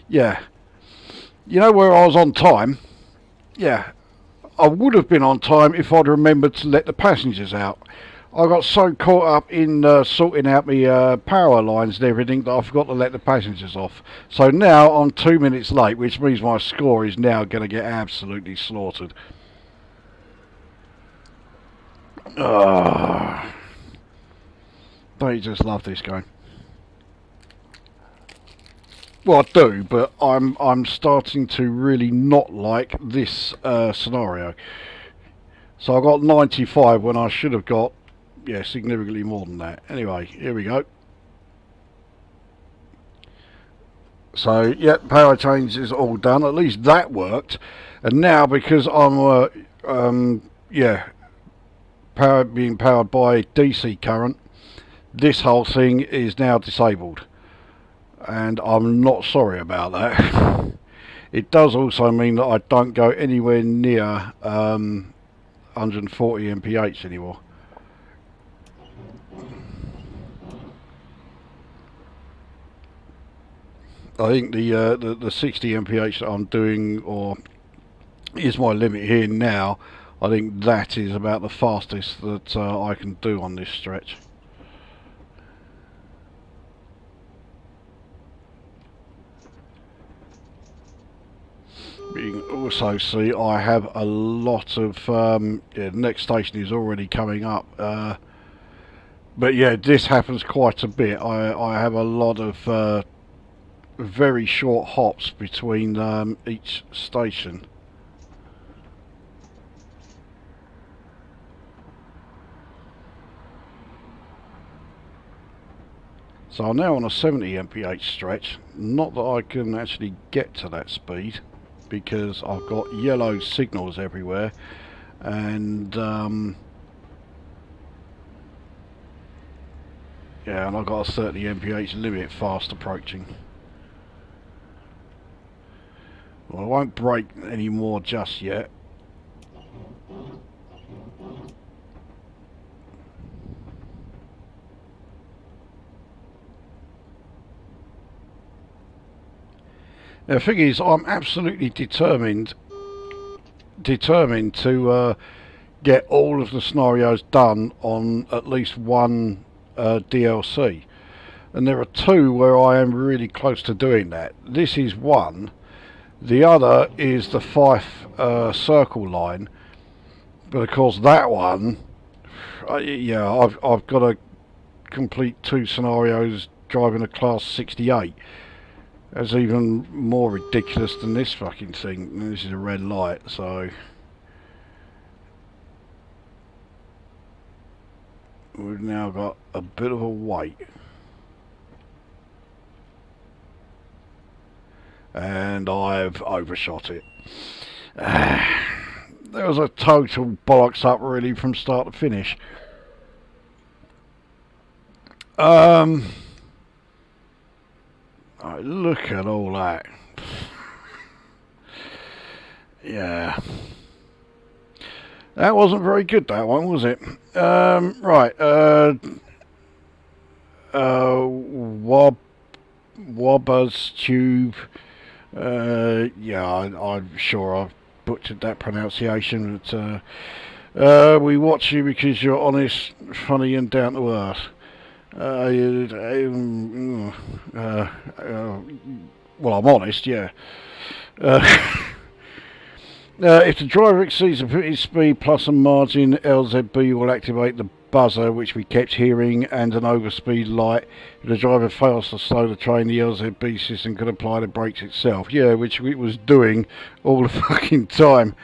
Yeah. You know where I was on time? Yeah. I would have been on time if I'd remembered to let the passengers out. I got so caught up in sorting out my power lines and everything that I forgot to let the passengers off. So now I'm 2 minutes late, which means my score is now going to get absolutely slaughtered. Don't you just love this game? Well, I do, but I'm starting to really not like this scenario. So I got 95 when I should have got, yeah, significantly more than that. Anyway, here we go. So, yeah, power change is all done. At least that worked. And now, because I'm, yeah, being powered by DC current, this whole thing is now disabled. And I'm not sorry about that. It does also mean that I don't go anywhere near 140 mph anymore. I think the 60 mph that I'm doing, or is my limit here now, I think that is about the fastest that I can do on this stretch. You can also see I have a lot of, yeah, the next station is already coming up. But yeah, this happens quite a bit. I have a lot of very short hops between each station. So I'm now on a 70 mph stretch. Not that I can actually get to that speed because I've got yellow signals everywhere, and yeah, and I've got a 30 mph limit fast approaching. Well, I won't brake anymore just yet. Now, the thing is, I'm absolutely determined to get all of the scenarios done on at least one DLC, and there are two where I am really close to doing that. This is one. The other is the Fife Circle line, but of course that one, yeah, I've got to complete 2 scenarios driving a Class 68. That's even more ridiculous than this fucking thing. This is a red light, so we've now got a bit of a wait. And I've overshot it. There was a total bollocks up really from start to finish. Oh, look at all that. Yeah. That wasn't very good, that one, was it? Right. Wobbers Tube. Yeah, I'm sure I've butchered that pronunciation, but we watch you because you're honest, funny and down to earth. Well, I'm honest, yeah. If the driver exceeds the permitted speed plus a margin, LZB will activate the buzzer, which we kept hearing, and an overspeed light. If the driver fails to slow the train, the LZB system can apply the brakes itself. Yeah, which it was doing all the fucking time.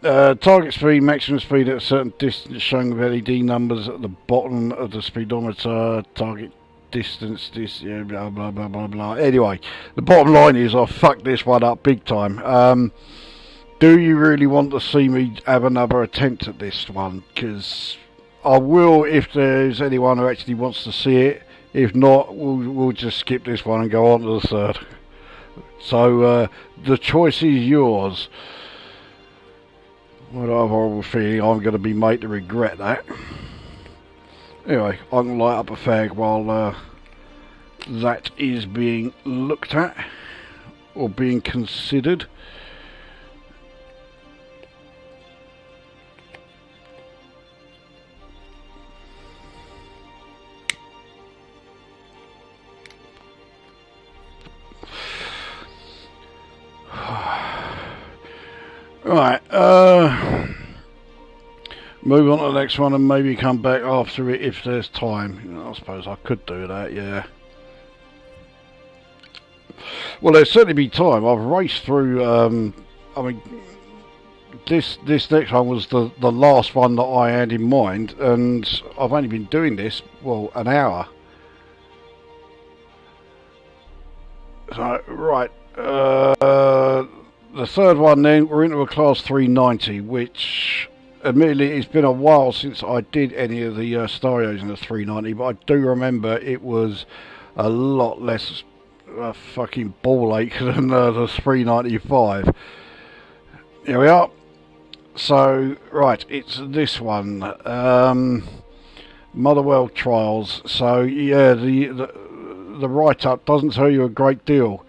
Target speed, maximum speed at a certain distance, shown with LED numbers at the bottom of the speedometer. Target distance, this, yeah, blah blah blah blah blah. Anyway, the bottom line is I fucked this one up big time. Do you really want to see me have another attempt at this one? Because I will if there's anyone who actually wants to see it. If not, we'll just skip this one and go on to the third. So the choice is yours. What a horrible feeling I'm going to be made to regret that. Anyway, I can light up a fag while that is being looked at or being considered. Right, move on to the next one and maybe come back after it if there's time. You know, I suppose I could do that, yeah. Well, there'll certainly be time. I've raced through, I mean, this next one was the last one that I had in mind, and I've only been doing this, well, an hour. So, right, the third one then, we're into a Class 390, which admittedly it's been a while since I did any of the scenarios in the 390, but I do remember it was a lot less fucking ball ache than the 395. Here we are. So, right, it's this one. Motherwell Trials. So, yeah, the write-up doesn't tell you a great deal.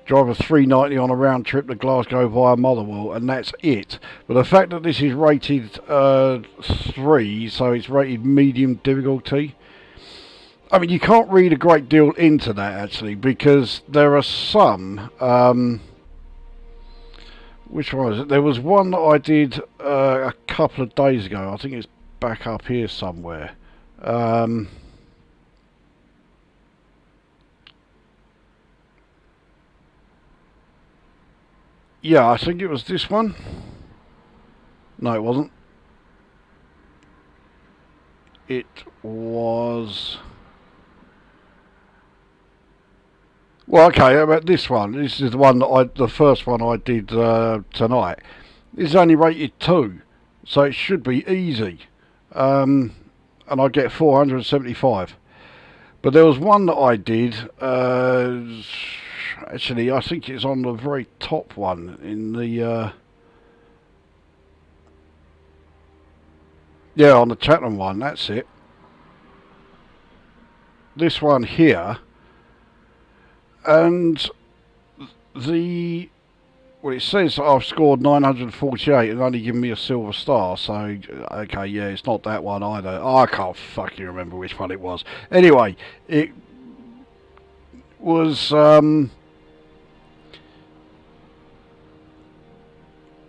Drive a 390 on a round trip to Glasgow via Motherwell, and that's it. But the fact that this is rated 3, so it's rated medium difficulty, I mean, you can't read a great deal into that, actually, because there are some... which one was it? There was one that I did a couple of days ago. I think it's back up here somewhere. Yeah, I think it was this one. No, it wasn't. It was... Well, okay, about this one. This is the one that the first one I did tonight. It's only rated 2, so it should be easy. And I get 475. But there was one that I did, actually I think it's on the very top one in the, yeah, on the Chatham one, that's it. This one here, and well, it says I've scored 948 and only given me a silver star, so okay, yeah, it's not that one either. Oh, I can't fucking remember which one it was. Anyway, it was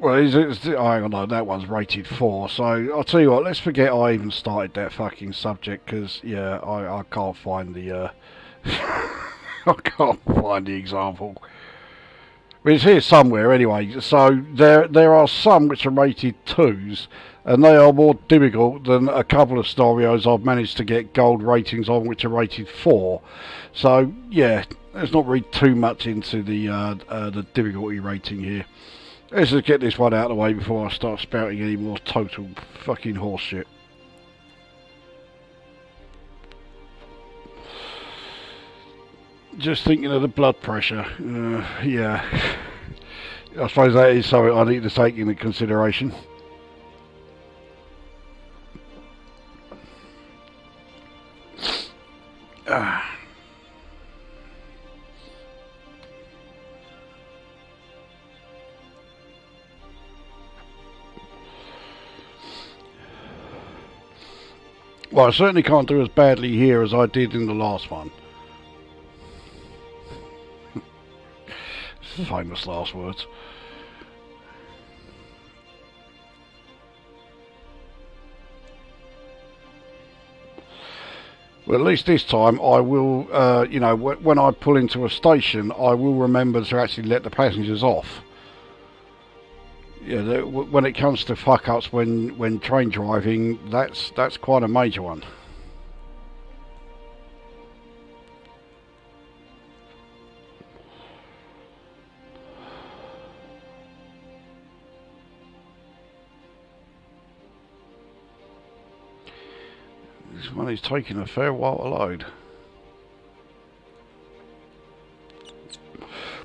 well, hang on, no, that one's rated 4, so I'll tell you what, let's forget I even started that fucking subject, because yeah, I can't find the I can't find the example. But it's here somewhere anyway. So there are some which are rated 2s, and they are more difficult than a couple of scenarios I've managed to get gold ratings on which are rated 4. So yeah, let's not read too much into the difficulty rating here. Let's just get this one out of the way before I start spouting any more total fucking horseshit. Just thinking of the blood pressure. Yeah. I suppose that is something I need to take into consideration. Well, I certainly can't do as badly here as I did in the last one. Famous last words. Well, at least this time I will, you know, when I pull into a station, I will remember to actually let the passengers off. Yeah, when it comes to fuck-ups when train driving, that's quite a major one. This one is taking a fair while to load.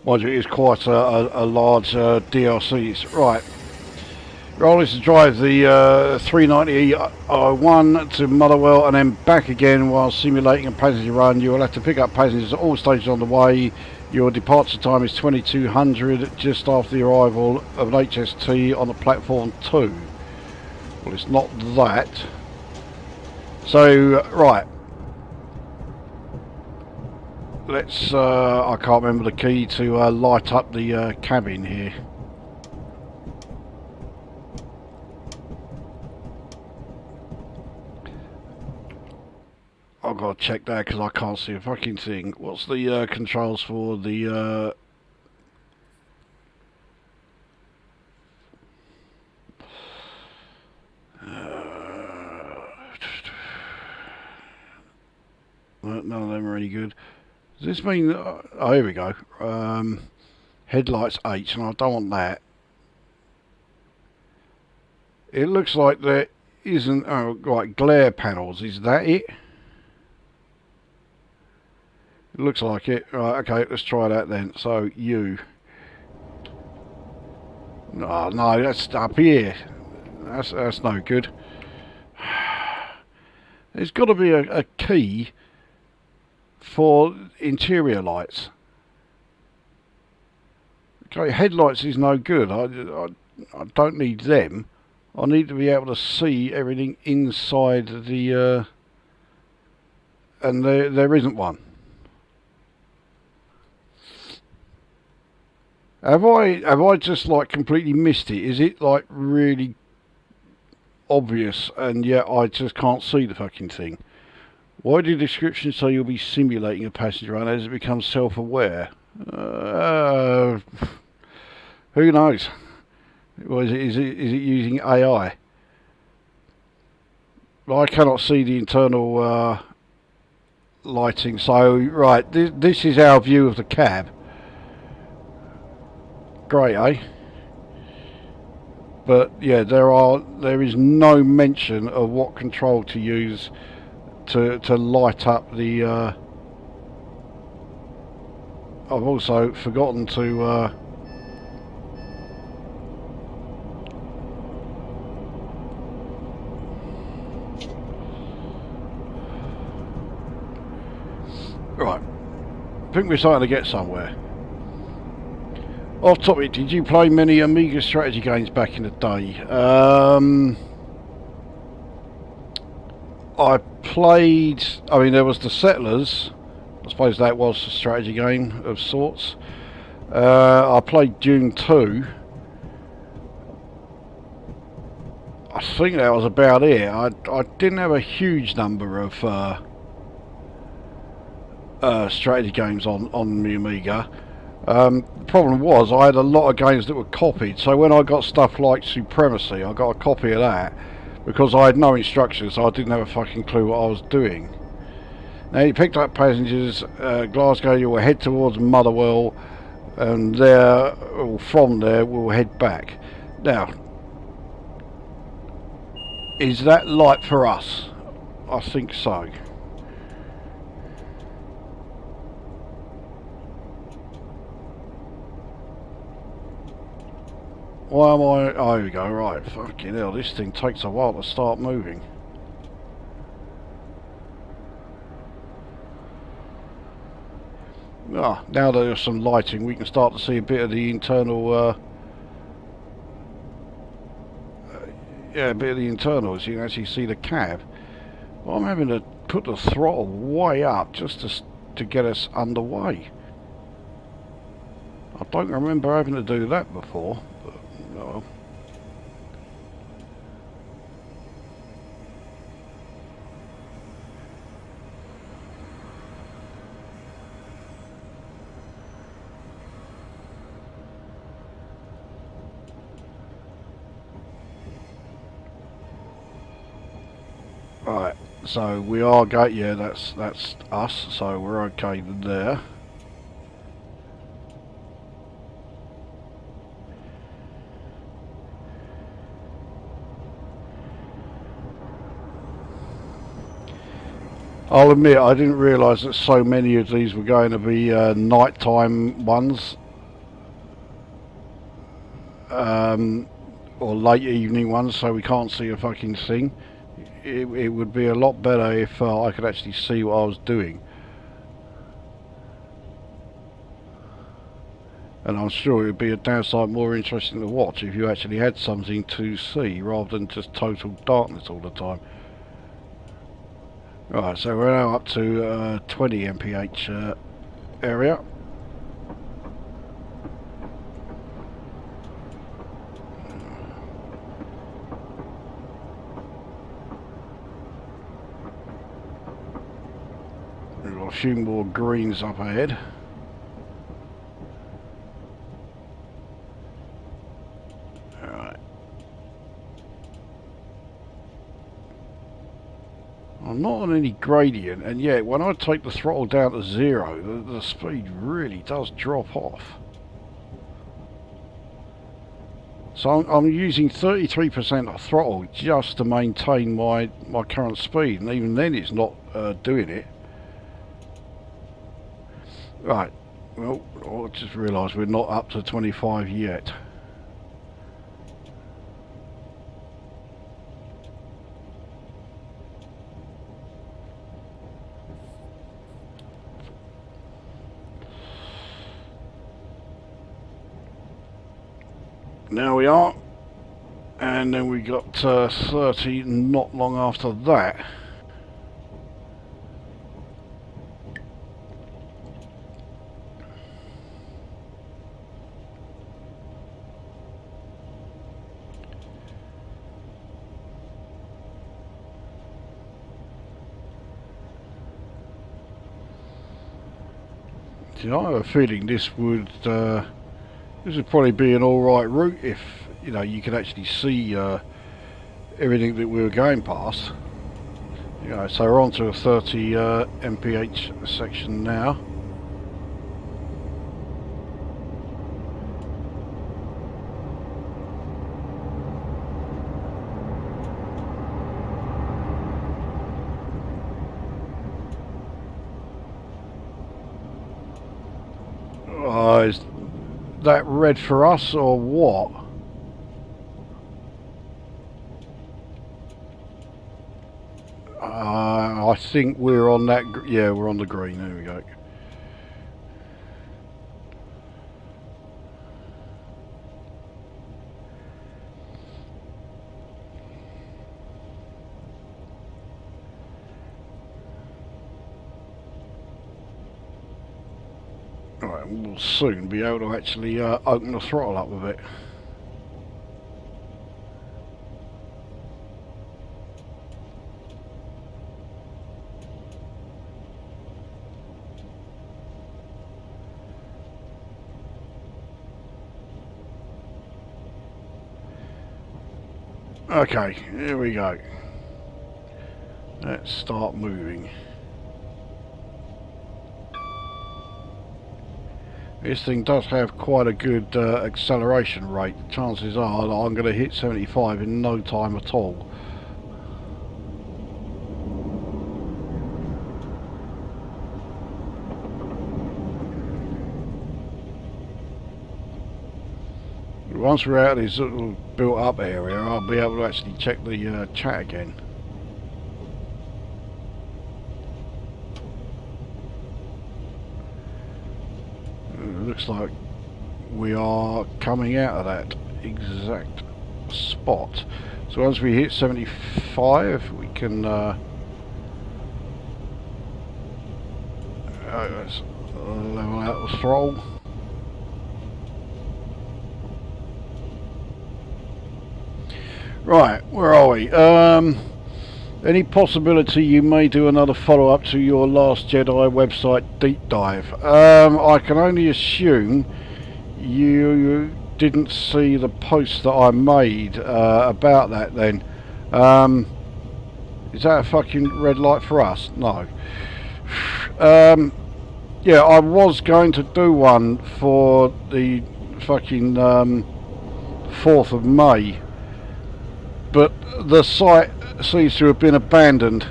Mind you, it is quite a large DLC. Right. Roll is to drive the 390E01 to Motherwell and then back again while simulating a passenger run. You will have to pick up passengers at all stages on the way. Your departure time is 2200, just after the arrival of an HST on the platform 2. Well, it's not that. So, right. Let's, I can't remember the key to light up the cabin here. I've got to check that because I can't see a fucking thing. What's the controls for the... None of them are any good. Does this mean... oh, here we go. Headlights H, and I don't want that. It looks like there isn't... oh, right, glare panels. Is that it? It looks like it. Right, okay, let's try that then. So, U. Oh, no, that's up here. That's no good. There's got to be a key for interior lights. Okay, headlights is no good. I don't need them. I need to be able to see everything inside the... and there isn't one. Have I just like completely missed it? Is it like really obvious and yet I just can't see the fucking thing? Why do descriptions say you'll be simulating a passenger run as it becomes self-aware? Who knows? Or is it using AI? I cannot see the internal lighting. So right, this is our view of the cab. Great, eh? But yeah, there is no mention of what control to use to light up the. I've also forgotten to. Right, I think we're starting to get somewhere. Off topic, did you play many Amiga strategy games back in the day? I played, I mean, there was the Settlers. I suppose that was a strategy game of sorts. I played Dune 2. I think that was about it. I didn't have a huge number of strategy games on the Amiga. The problem was I had a lot of games that were copied, so when I got stuff like Supremacy, I got a copy of that because I had no instructions, so I didn't have a fucking clue what I was doing. Now you picked up passengers, Glasgow, you will head towards Motherwell, and there, or from there, we'll head back. Now, is that light for us? I think so. Why am I... Oh, here we go, right. Fucking hell, this thing takes a while to start moving. Ah, now there's some lighting, we can start to see a bit of the internal... yeah, a bit of the internals. You can actually see the cab. Well, I'm having to put the throttle way up just to get us underway. I don't remember having to do that before. No. Right, so we are going. Yeah, that's us. So we're okay there. I'll admit I didn't realise that so many of these were going to be nighttime ones, or late evening ones, so we can't see a fucking thing. It would be a lot better if I could actually see what I was doing. And I'm sure it would be a downside more interesting to watch if you actually had something to see rather than just total darkness all the time. Right, so we're now up to 20 mph area. We've got a few more greens up ahead. Alright. I'm not on any gradient, and yet when I take the throttle down to 0, the speed really does drop off. So I'm using 33% of throttle just to maintain my current speed, and even then it's not doing it. Right, well, I just realised we're not up to 25 yet. Now we are, and then we got 30 not long after that. You know, I have a feeling this would probably be an alright route if, you know, you could actually see everything that we were going past. You know, so we're on to a 30 mph section now. Is that red for us or what? I think we're on that. Yeah, we're on the green. There we go. Right, we'll soon be able to actually open the throttle up a bit. Okay, here we go. Let's start moving. This thing does have quite a good acceleration rate. The chances are that I'm going to hit 75 in no time at all. Once we're out of this little built up area, I'll be able to actually check the chat again. Looks like we are coming out of that exact spot. So once we hit 75, we can let's level out the throttle. Right, where are we? Any possibility you may do another follow-up to your Last Jedi website deep dive? I can only assume you didn't see the post that I made about that then. Is that a fucking red light for us? No. Yeah, I was going to do one for the fucking 4th of May, but the site seems to have been abandoned.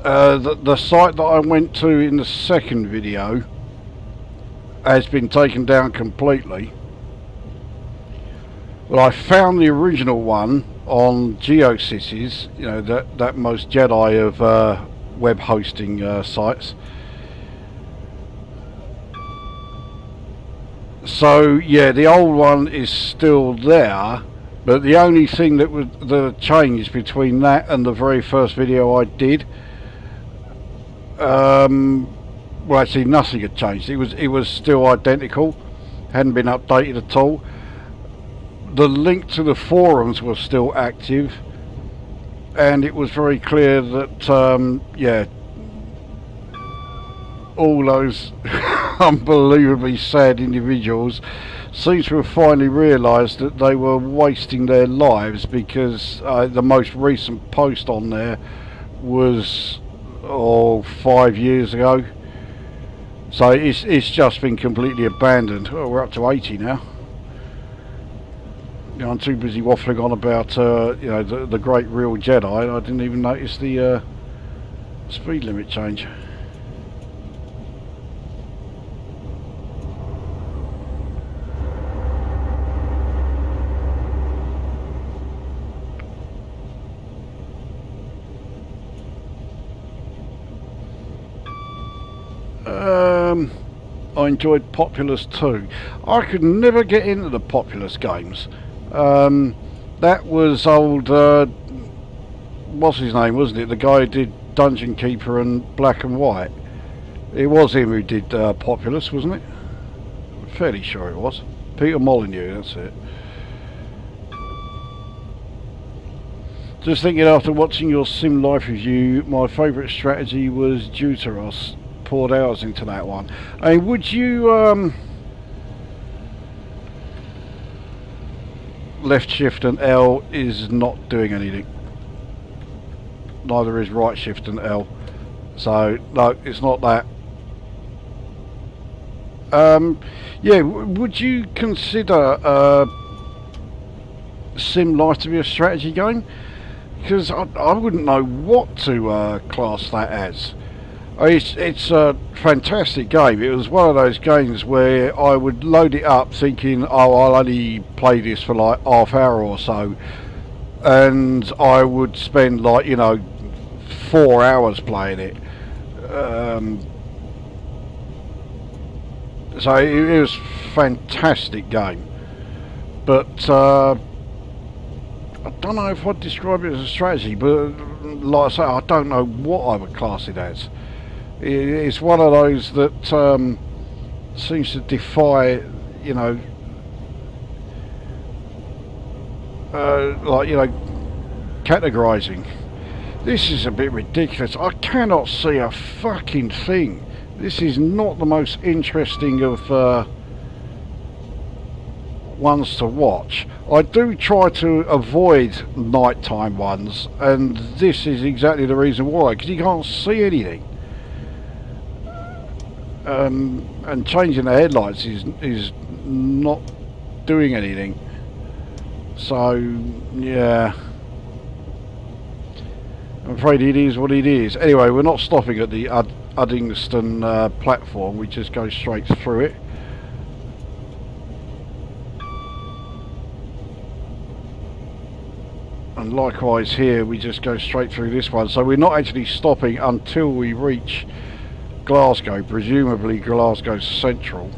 The site that I went to in the second video has been taken down completely. Well, I found the original one on GeoCities, you know, that most Jedi of web hosting sites. So yeah, the old one is still there, but the only thing that was the change between that and the very first video I did, well, actually nothing had changed. It was still identical, hadn't been updated at all. The link to the forums was still active, and it was very clear that yeah, all those unbelievably sad individuals seem to have finally realised that they were wasting their lives, because the most recent post on there was 5 years ago. So it's just been completely abandoned. Oh, we're up to 80 now. You know, I'm too busy waffling on about you know, the great real Jedi. I didn't even notice the speed limit change. I enjoyed Populous too. I could never get into the Populous games. That was old, what's his name, wasn't it? The guy who did Dungeon Keeper and Black and White. It was him who did Populous, wasn't it? I'm fairly sure it was. Peter Molyneux, that's it. Just thinking, after watching your Sim Life review, my favourite strategy was Deuteros. Poured hours into that one. I mean, would you left shift and L is not doing anything. Neither is right shift and L. So no, it's not that. Yeah, would you consider Sim Life to be a strategy game? Because I wouldn't know what to class that as. It's a fantastic game. It was one of those games where I would load it up thinking, oh, I'll only play this for like half hour or so, and I would spend like, you know, 4 hours playing it. So it was a fantastic game, but I don't know if I'd describe it as a strategy, but like I say, I don't know what I would class it as. It's one of those that seems to defy, you know, like, you know, categorising. This is a bit ridiculous. I cannot see a fucking thing. This is not the most interesting of ones to watch. I do try to avoid nighttime ones, and this is exactly the reason why, because you can't see anything. And changing the headlights is not doing anything. So yeah, I'm afraid it is what it is. Anyway, we're not stopping at the Uddingston platform. We just go straight through it. And likewise here, we just go straight through this one. So we're not actually stopping until we reach Glasgow, presumably Glasgow Central.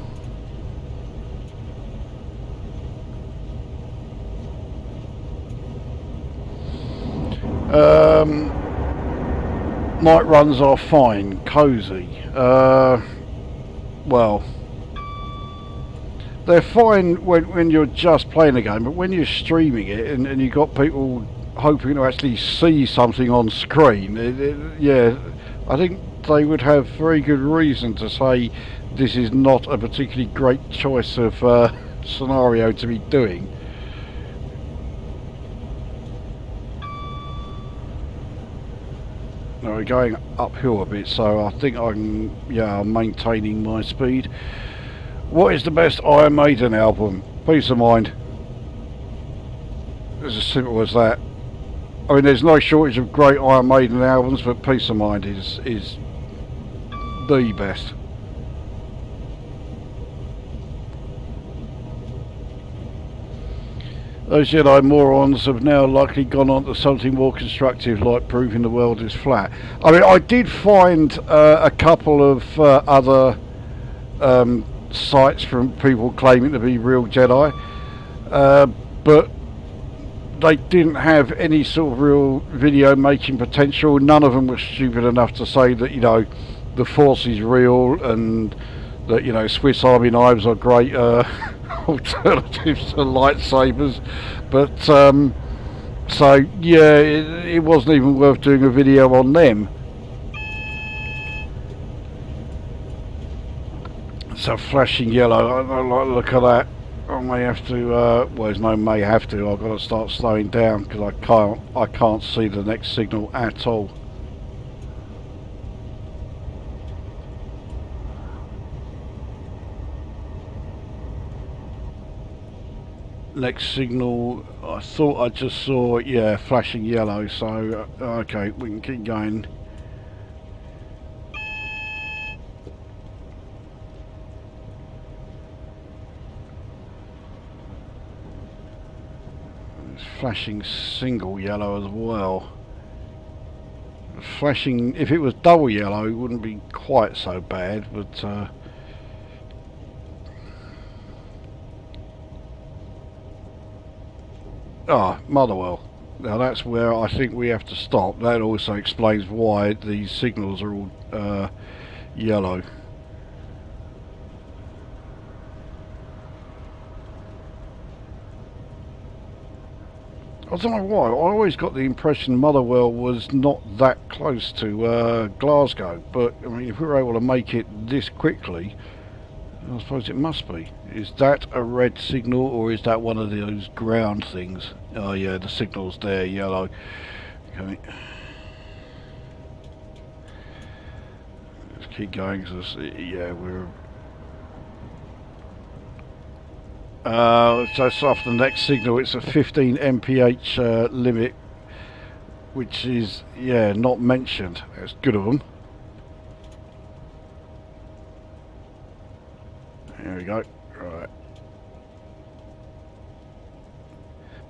Night runs are fine, cosy. Well, they're fine when you're just playing a game, but when you're streaming it and you've got people hoping to actually see something on screen, yeah, I think they would have very good reason to say this is not a particularly great choice of scenario to be doing. Now we're going uphill a bit, so I think I'm maintaining my speed. What is the best Iron Maiden album? Peace of Mind. It's as simple as that. I mean, there's no shortage of great Iron Maiden albums, but Peace of Mind is the best. Those Jedi morons have now likely gone on to something more constructive, like proving the world is flat. I mean, I did find a couple of other sites from people claiming to be real Jedi, but they didn't have any sort of real video making potential. None of them were stupid enough to say that, you know, the Force is real and that, you know, Swiss Army knives are great alternatives to lightsabers. But so yeah, it wasn't even worth doing a video on them. So flashing yellow, I don't like the look of that. I may have to, well, there's no may have to, I've got to start slowing down because I can't see the next signal at all. Next signal, I thought I just saw, yeah, flashing yellow, so okay, we can keep going. It's flashing single yellow as well. Flashing, if it was double yellow, it wouldn't be quite so bad, but Motherwell. Now that's where I think we have to stop. That also explains why these signals are all yellow. I don't know why. I always got the impression Motherwell was not that close to Glasgow, but I mean, if we were able to make it this quickly, I suppose it must be. Is that a red signal, or is that one of those ground things? Oh yeah, the signal's there, yellow. Okay. Let's keep going, because yeah, we're... just after the next signal, it's a 15 mph limit, which is, yeah, not mentioned. That's good of them. There we go. Right.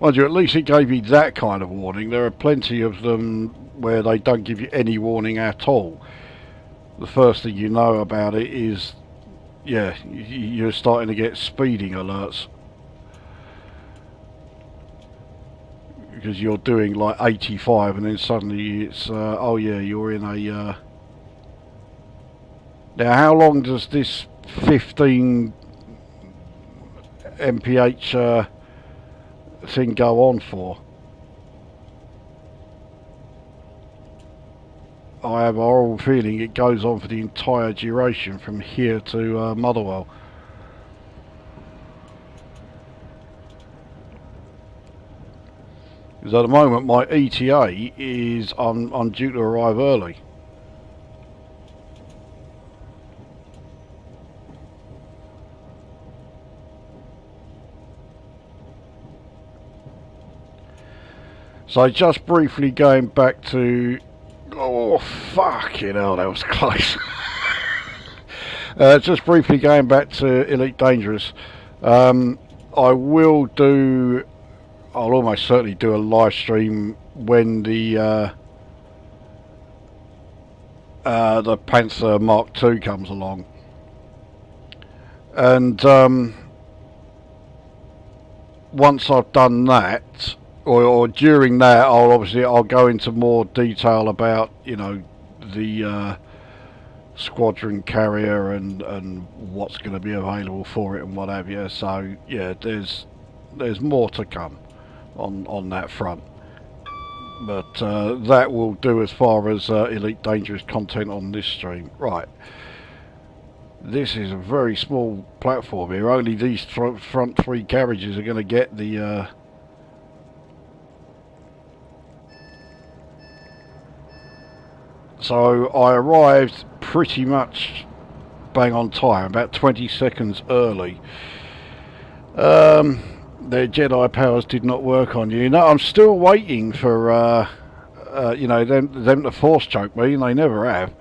Mind you, at least it gave me that kind of warning. There are plenty of them where they don't give you any warning at all. The first thing you know about it is, yeah, you're starting to get speeding alerts. Because you're doing like 85 and then suddenly it's, oh yeah, you're in a... Now how long does this 15 mph thing go on for? I have a horrible feeling it goes on for the entire duration from here to Motherwell. Because at the moment my ETA is I'm due to arrive early. So just briefly going back to... Oh, fucking hell, that was close. Just briefly going back to Elite Dangerous. I will do... I'll almost certainly do a live stream when the Panther Mark II comes along. And once I've done that... Or during that, I'll go into more detail about, you know, the squadron carrier and what's going to be available for it and what have you. So yeah, there's more to come on that front. But that will do as far as Elite Dangerous content on this stream. Right. This is a very small platform here. Only these front three carriages are going to get the... So I arrived pretty much bang on time, about 20 seconds early. Their Jedi powers did not work on you. No, I'm still waiting for you know, them to force choke me, and they never have.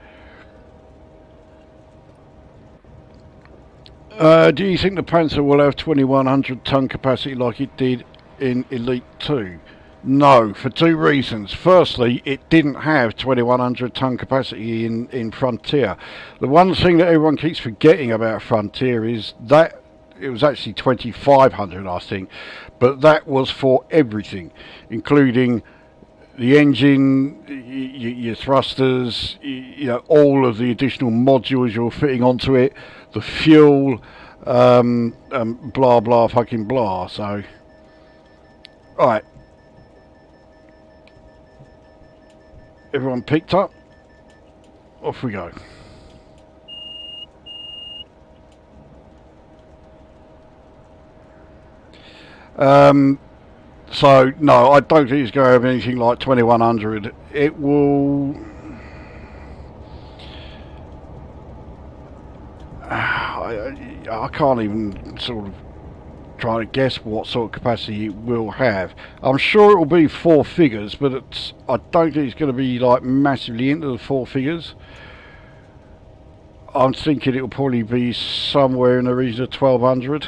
Do you think the Panther will have 2100 ton capacity like it did in Elite 2? No, for two reasons. Firstly, it didn't have 2100 ton capacity in Frontier. The one thing that everyone keeps forgetting about Frontier is that it was actually 2500, I think, but that was for everything, including the engine, your thrusters, you know, all of the additional modules you're fitting onto it, the fuel, blah blah fucking blah. So, right. Everyone picked up, off we go. So no, I don't think it's going to have anything like 2100. It will... I can't even sort of try to guess what sort of capacity it will have. I'm sure it will be four figures, but I don't think it's going to be like massively into the four figures. I'm thinking it will probably be somewhere in the region of 1200.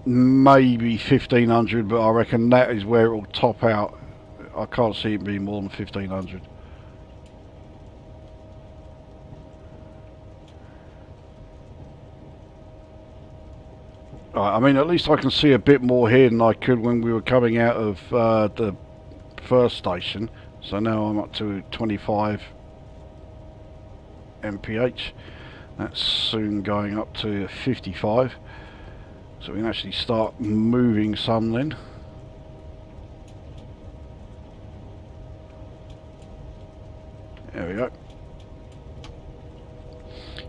Maybe 1500, but I reckon that is where it will top out. I can't see it being more than 1500. I mean, at least I can see a bit more here than I could when we were coming out of the first station. So now I'm up to 25 mph. That's soon going up to 55. So we can actually start moving some then. There we go.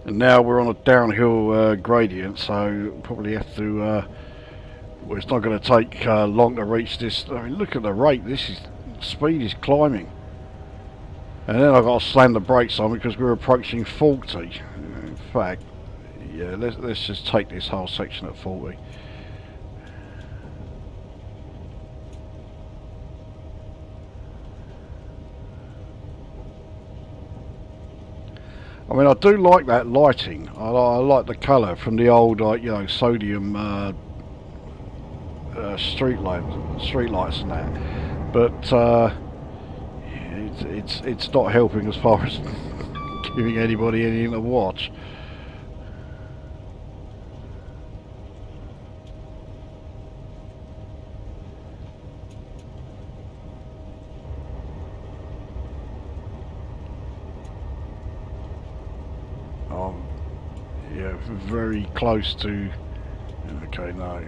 And now we're on a downhill gradient, so probably have to, well, it's not going to take long to reach this. I mean, look at the rate, speed is climbing. And then I've got to slam the brakes on because we're approaching 40. In fact, yeah, let's just take this whole section at 40. I mean, I do like that lighting. I like the colour from the old, you know, sodium street lights and that. But it's not helping as far as giving anybody anything to watch. Yeah, very close to. Okay, no.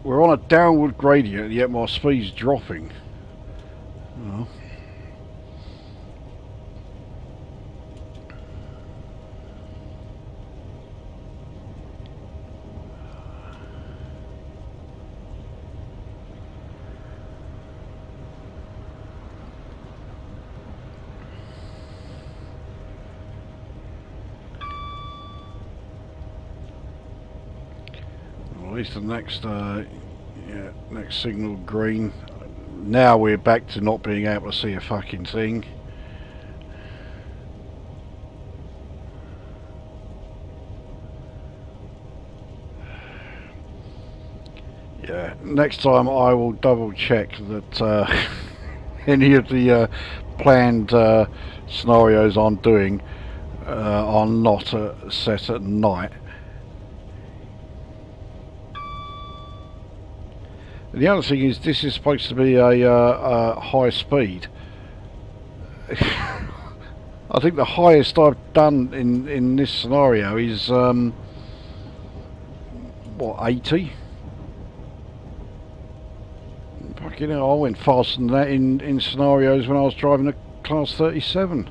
We're on a downward gradient, yet my speed's dropping. Oh. At least the next, next signal green. Now we're back to not being able to see a fucking thing. Yeah, next time I will double check that any of the planned scenarios I'm doing are not set at night. The other thing is, this is supposed to be a high speed. I think the highest I've done in this scenario is what, 80? Fucking hell, I went faster than that in scenarios when I was driving a Class 37.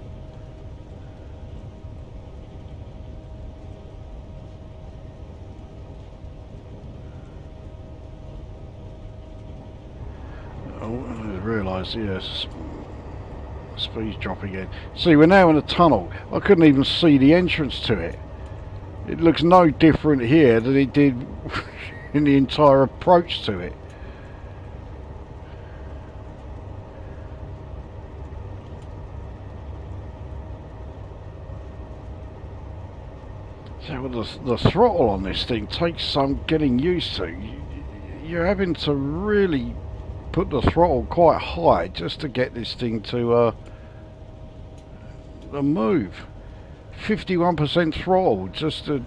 Yes, speed's dropping again. See, we're now in a tunnel. I couldn't even see the entrance to it. It looks no different here than it did in the entire approach to it. So the throttle on this thing takes some getting used to. You're having to really put the throttle quite high just to get this thing to move. 51% throttle just to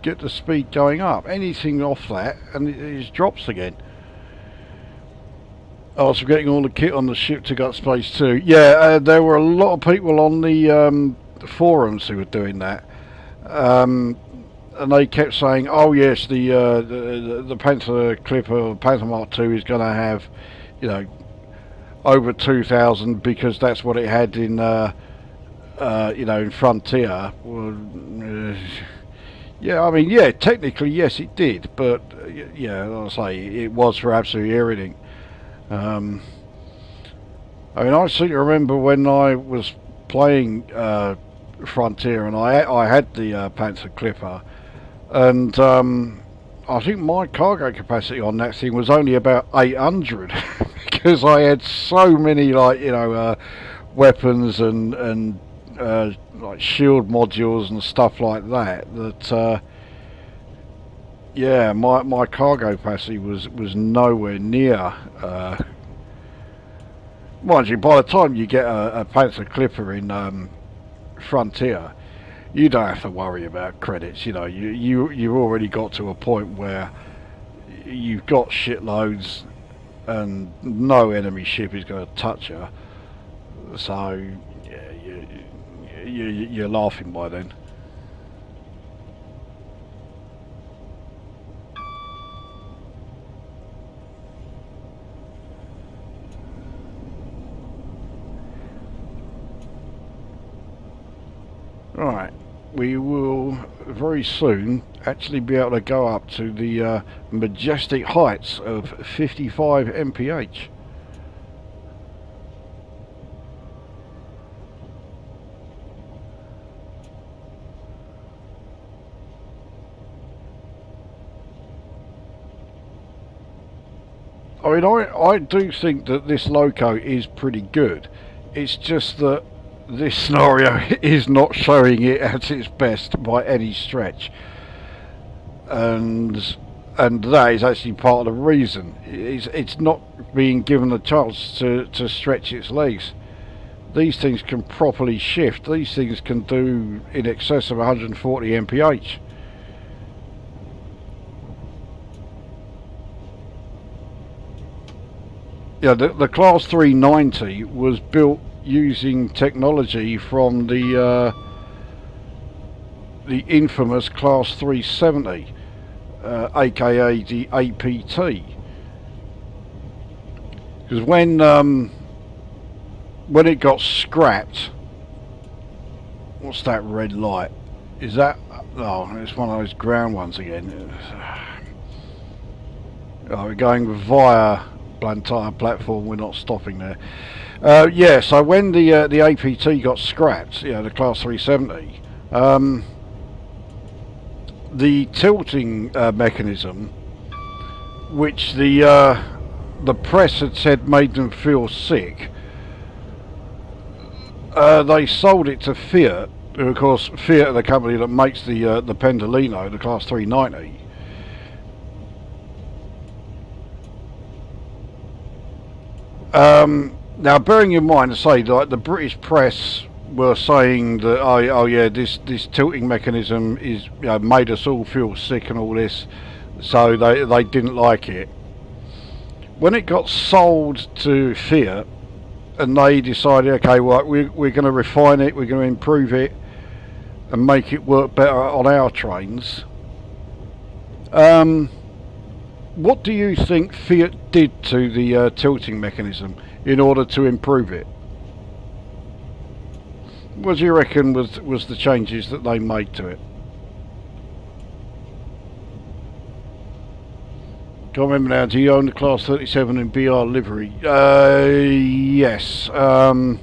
get the speed going up. Anything off that and it just drops again. I was getting all the kit on the ship to gut space too. Yeah, there were a lot of people on the forums who were doing that. And they kept saying, "Oh yes, the Panther Clipper, Panther Mark II is going to have, you know, over 2,000 because that's what it had in, you know, in Frontier." Well, yeah, I mean, yeah, technically yes, it did, but yeah, I'll say it was for absolutely everything. I mean, I seem to remember when I was playing Frontier and I had the Panther Clipper, and I think my cargo capacity on that thing was only about 800 because I had so many, like, you know, weapons and like shield modules and stuff like that, that yeah, my cargo capacity was nowhere near. Mind you, by the time you get a Panther Clipper in Frontier, you don't have to worry about credits. You know, you've already got to a point where you've got shitloads and no enemy ship is going to touch her. So yeah, you're laughing by then. Right, we will very soon actually be able to go up to the majestic heights of 55 mph. I mean, I do think that this loco is pretty good. It's just that this scenario is not showing it at its best by any stretch, and that is actually part of the reason. It's not being given a chance to stretch its legs. These things can properly shift. These things can do in excess of 140 mph. Yeah, the Class 390 was built using technology from the infamous Class 370, aka the APT. Because when it got scrapped, what's that red light? Is that? Oh, it's one of those ground ones again. Oh, we're going via Blantyre platform. We're not stopping there. Yeah, so when the APT got scrapped, the Class 370, the tilting mechanism, which the press had said made them feel sick, they sold it to Fiat, who of course Fiat are the company that makes the Pendolino, the Class 390. Now, bearing in mind to say that the British press were saying that oh yeah, this tilting mechanism is made us all feel sick and all this, so they didn't like it. When it got sold to Fiat, and they decided, okay, well, we're going to refine it, we're going to improve it, and make it work better on our trains. What do you think Fiat did to the tilting mechanism in order to improve it? What do you reckon was the changes that they made to it? Can't remember now. Do you own the Class 37 in BR livery? Yes. Not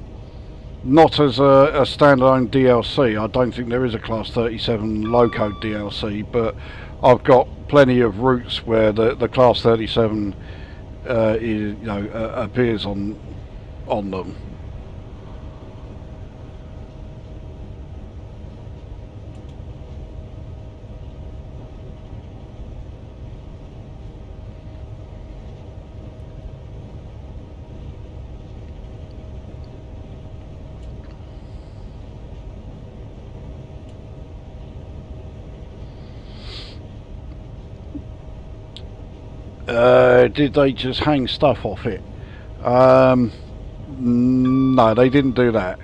as a standalone DLC. I don't think there is a Class 37 loco DLC, but I've got plenty of routes where the Class 37 appears on them. Did they just hang stuff off it? No, they didn't do that.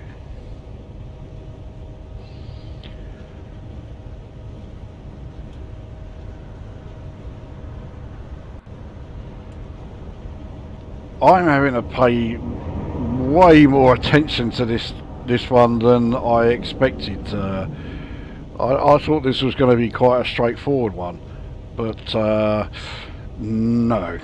I'm having to pay way more attention to this one than I expected. I thought this was going to be quite a straightforward one, but no.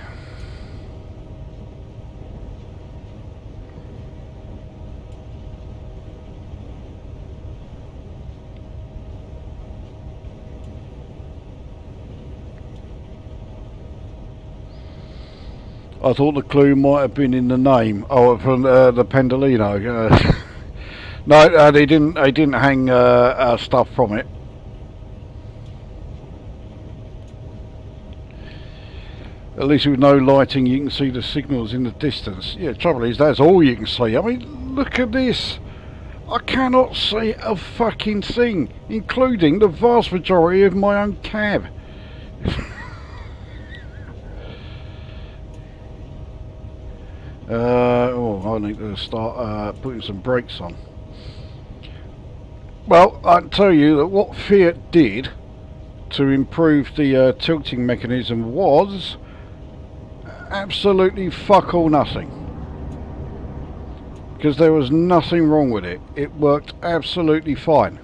I thought the clue might have been in the name. Oh, from the Pendolino. No, they didn't. They didn't hang stuff from it. At least with no lighting, you can see the signals in the distance. Yeah, trouble is that's all you can see. I mean, look at this. I cannot see a fucking thing, including the vast majority of my own cab. Oh, I need to start putting some brakes on. Well, I can tell you that what Fiat did to improve the tilting mechanism was absolutely fuck all nothing. Because there was nothing wrong with it. It worked absolutely fine.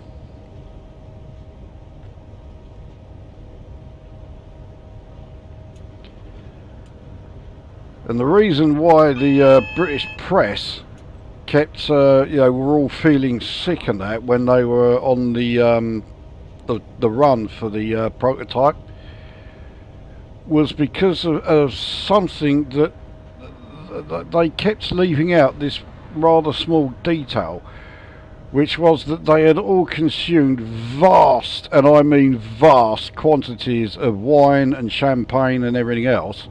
And the reason why the British press kept, you know, were all feeling sick and that when they were on the run for the prototype was because of something that they kept leaving out, this rather small detail, which was that they had all consumed vast, and I mean vast, quantities of wine and champagne and everything else.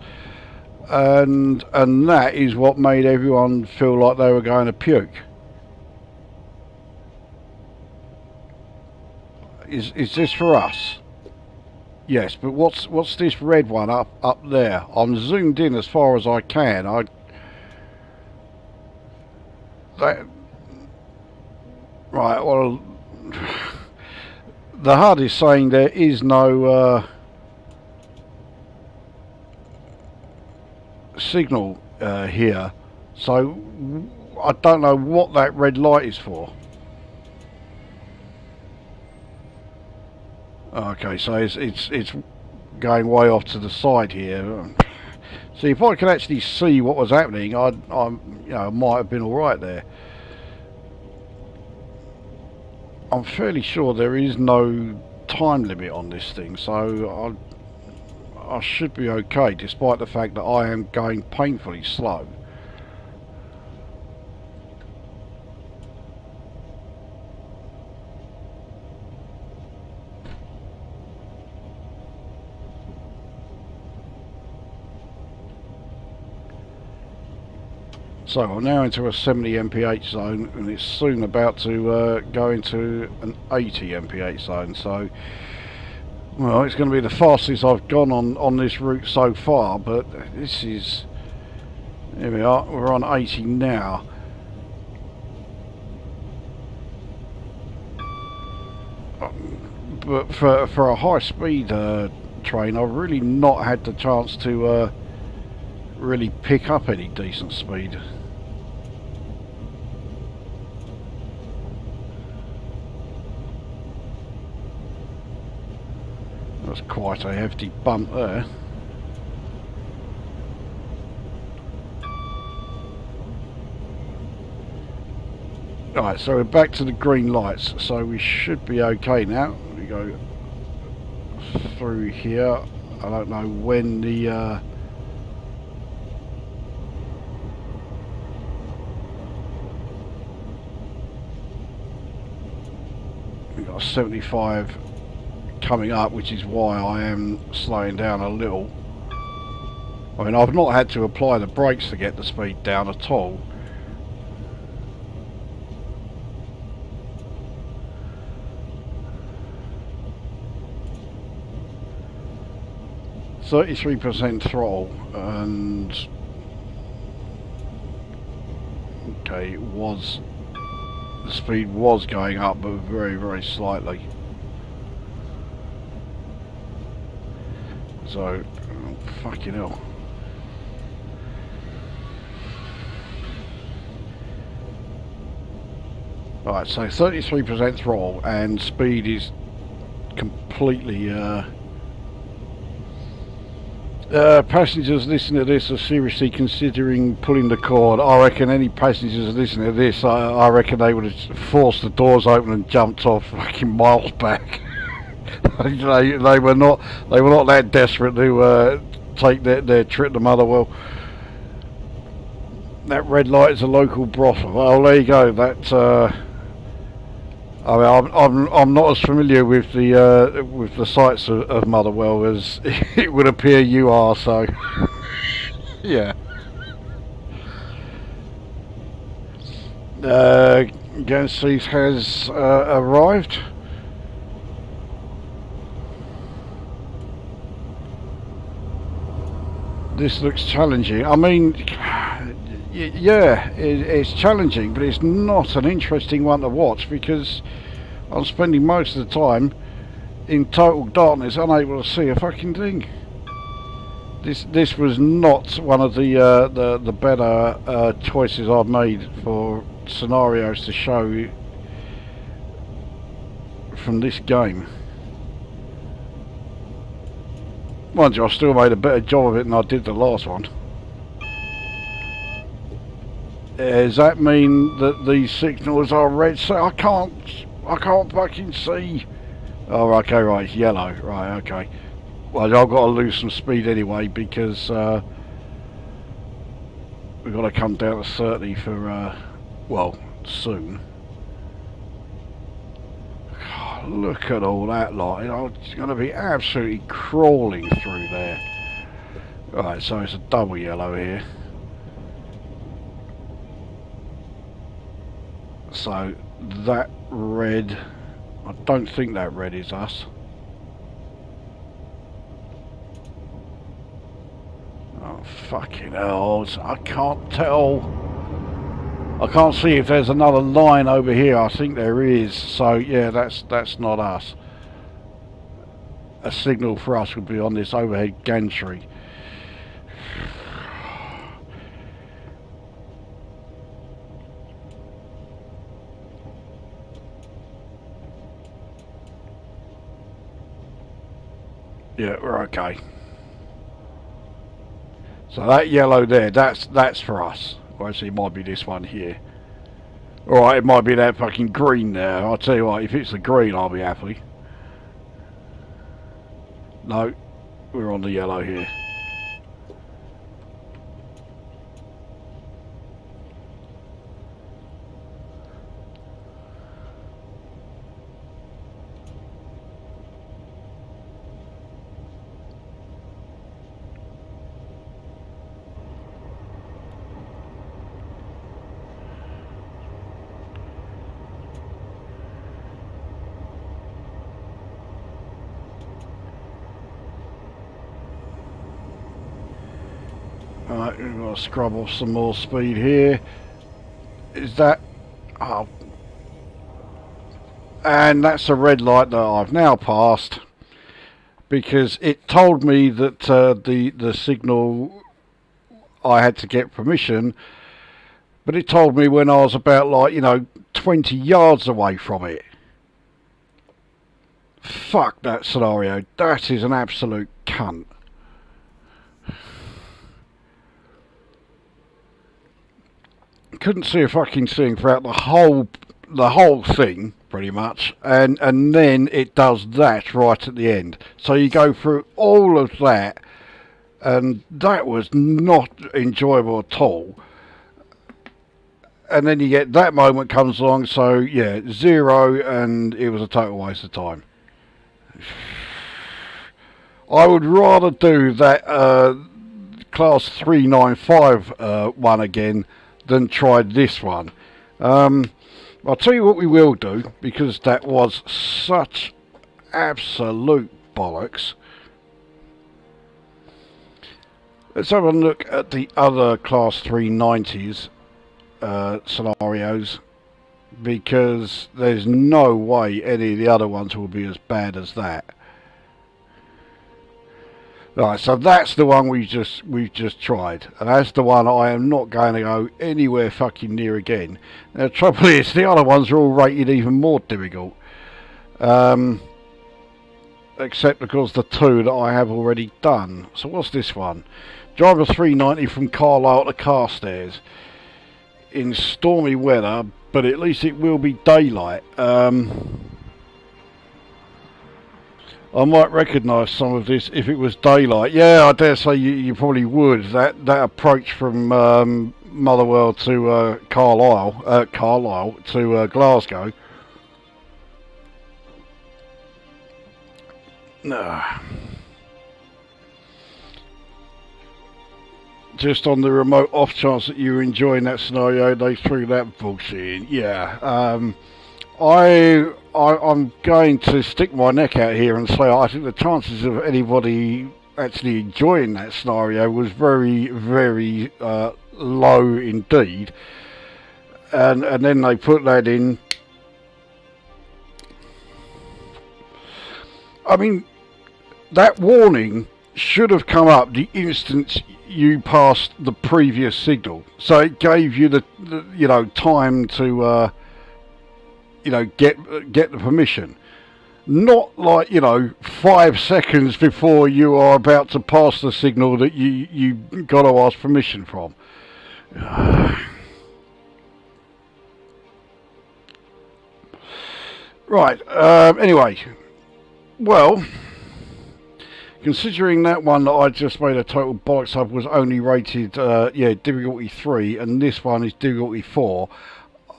And that is what made everyone feel like they were going to puke. Is this for us? Yes, but what's this red one up there? I'm zoomed in as far as I can. Right, well, the HUD is saying there is no signal here, so I don't know what that red light is for. Okay, so it's going way off to the side here. See, if I could actually see what was happening, I might have been all right there. I'm fairly sure there is no time limit on this thing, so I should be okay, despite the fact that I am going painfully slow. So I'm now into a 70 mph zone, and it's soon about to go into an 80 mph zone. So, well, it's going to be the fastest I've gone on this route so far, but this is... Here we are, we're on 80 now. But for a high-speed train, I've really not had the chance to really pick up any decent speed. That's quite a hefty bump there. Right, so we're back to the green lights, so we should be okay now. We go through here. I don't know when the we've got a 75 coming up, which is why I am slowing down a little. I mean, I've not had to apply the brakes to get the speed down at all. %, throttle, and okay, the speed was going up, but very, very slightly. So, oh, fucking hell. Right, so 33% throttle, and speed is completely passengers listening to this are seriously considering pulling the cord. I reckon any passengers listening to this, I reckon they would have forced the doors open and jumped off fucking miles back. they were not that desperate to take their trip to Motherwell. That red light is a local brothel. Well, there you go. That I mean, I'm not as familiar with the sights of Motherwell as it would appear you are. So, yeah. Guernsey has arrived. This looks challenging. I mean, Yeah, it's challenging, but it's not an interesting one to watch because I'm spending most of the time in total darkness, unable to see a fucking thing. This was not one of the better choices I've made for scenarios to show from this game. Mind you, I still made a better job of it than I did the last one. Does that mean that these signals are red? So I can't fucking see. Oh, okay, right, it's yellow. Right, okay. Well, I've got to lose some speed anyway because we've got to come down to 30 for, well, soon. God, look at all that light. It's going to be absolutely crawling through there. Right, so it's a double yellow here. So that red, I don't think that red is us. Oh fucking hell, I can't tell. I can't see if there's another line over here. I think there is. So yeah, that's not us. A signal for us would be on this overhead gantry. Yeah, we're okay. So that yellow there, that's for us. Or actually it might be this one here. Alright, it might be that fucking green there. I'll tell you what, if it's the green I'll be happy. No, we're on the yellow here. Alright, we've got to scrub off some more speed here. Is that... oh. And that's a red light that I've now passed. Because it told me that the signal I had to get permission. But it told me when I was about, like, 20 yards away from it. Fuck that scenario. That is an absolute cunt. Couldn't see a fucking thing throughout the whole thing, pretty much, and then it does that right at the end. So you go through all of that, and that was not enjoyable at all. And then you get that moment comes along, so yeah, 0, and it was a total waste of time. I would rather do that class 395 one again than try this one. I'll tell you what we will do, because that was such absolute bollocks. Let's have a look at the other class 390s scenarios, because there's no way any of the other ones will be as bad as that. Right, so that's the one we've just tried, and that's the one I am not going to go anywhere fucking near again. The trouble is, the other ones are all rated even more difficult, except because the 2 that I have already done. So what's this one? Drive a 390 from Carlisle to Carstairs in stormy weather, but at least it will be daylight. I might recognise some of this if it was daylight. Yeah, I dare say you probably would. That approach from Motherwell to Carlisle to Glasgow. Just on the remote off chance that you were enjoying that scenario, they threw that bullshit in. Yeah. I'm going to stick my neck out here and say I think the chances of anybody actually enjoying that scenario was very, very low indeed. And then they put that in. I mean, that warning should have come up the instant you passed the previous signal, so it gave you the you know, time to you know, get the permission. Not like, you know, 5 seconds before you are about to pass the signal that you got to ask permission from. Right. Anyway, well, considering that one that I just made a total bollocks of was only rated, yeah, difficulty 3, and this one is difficulty 4.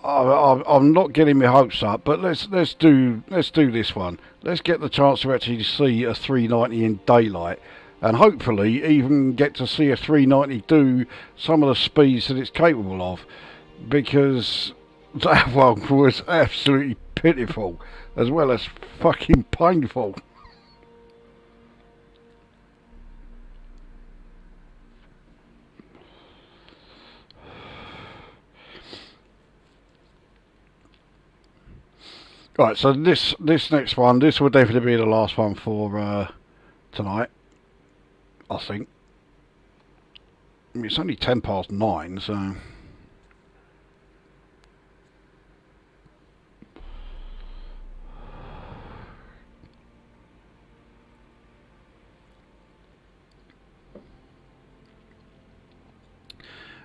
I'm not getting my hopes up, but let's do this one. Let's get the chance to actually see a 390 in daylight, and hopefully even get to see a 390 do some of the speeds that it's capable of, because that one was absolutely pitiful as well as fucking painful. Right, so this next one, this will definitely be the last one for tonight, I think. I mean, it's only 9:10, so...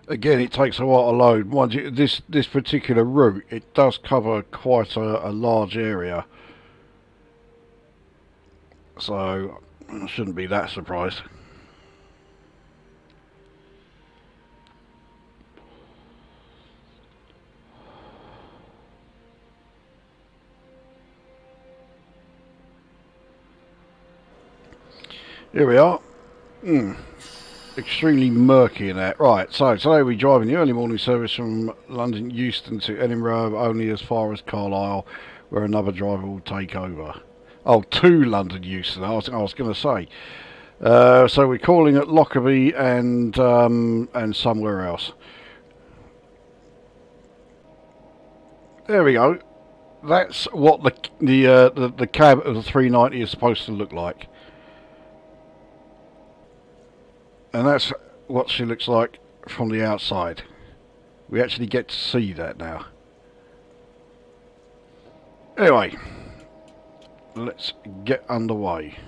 Again, it takes a while to load. Mind you, this particular route, it does cover quite a large area, so I shouldn't be that surprised. Here we are. Extremely murky in that. Right, so today we're driving the early morning service from London Euston to Edinburgh, only as far as Carlisle, where another driver will take over. Oh, to London Euston, I was going to say. So we're calling at Lockerbie and somewhere else. There we go. That's what the cab of the 390 is supposed to look like. And that's what she looks like from the outside. We actually get to see that now. Anyway, let's get underway.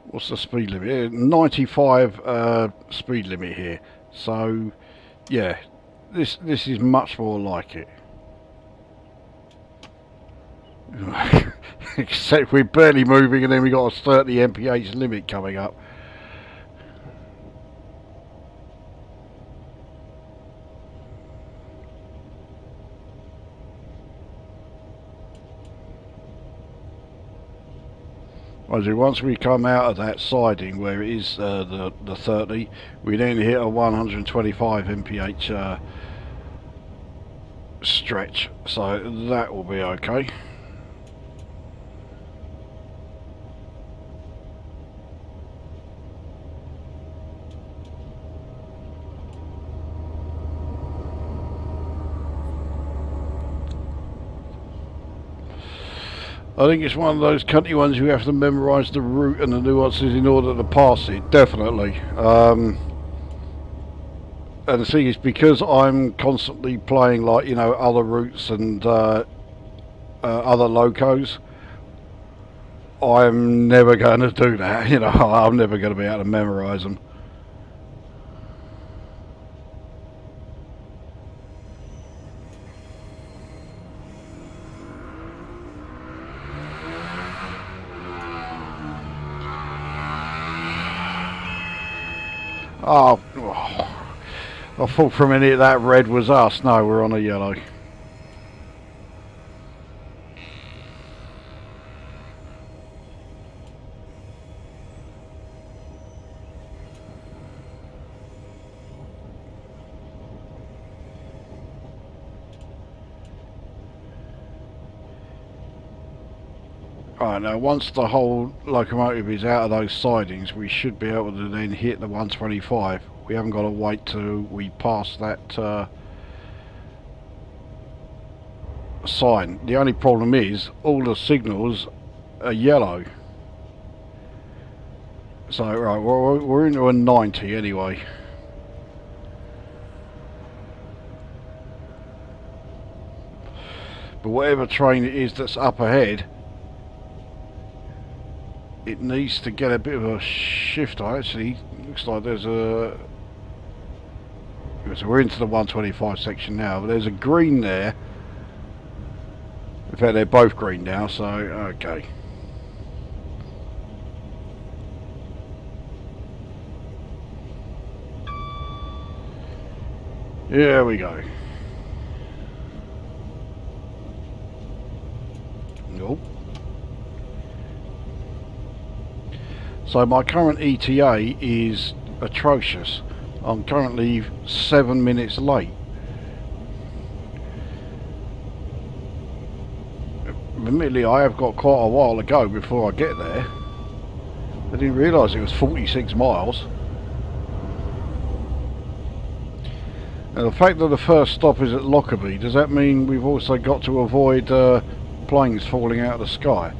What's the speed limit? 95 speed limit here. So, yeah, this is much more like it. Except we're barely moving, and then we got a 30 mph limit coming up. Once we come out of that siding where it is the 30, we then hit a 125 mph stretch, so that will be okay. I think it's one of those country ones you have to memorise the route and the nuances in order to pass it, definitely. And the thing is, because I'm constantly playing, like, you know, other routes and other locos, I'm never going to do that, you know, I'm never going to be able to memorise them. Oh, I thought for a minute that red was us. No, we're on a yellow. Right, now once the whole locomotive is out of those sidings, we should be able to then hit the 125. We haven't got to wait till we pass that sign. The only problem is all the signals are yellow. So right, we're into a 90 anyway. But whatever train it is that's up ahead, it needs to get a bit of a shift. Actually, looks like there's a... So we're into the 125 section now, but there's a green there. In fact, they're both green now, so okay. Here we go. Nope. So my current ETA is atrocious. I'm currently 7 minutes late. Admittedly, I have got quite a while to go before I get there. I didn't realise it was 46 miles. Now the fact that the first stop is at Lockerbie, does that mean we've also got to avoid planes falling out of the sky?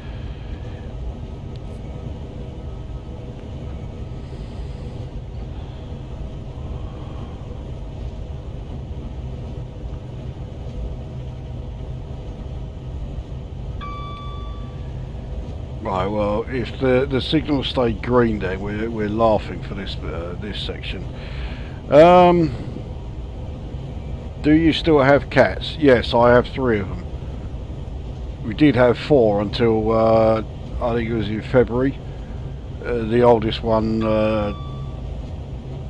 Right, well, if the signals stay green, then we're laughing for this this section. Do you still have cats? Yes, I have 3 of them. We did have 4 until I think it was in February. The oldest one,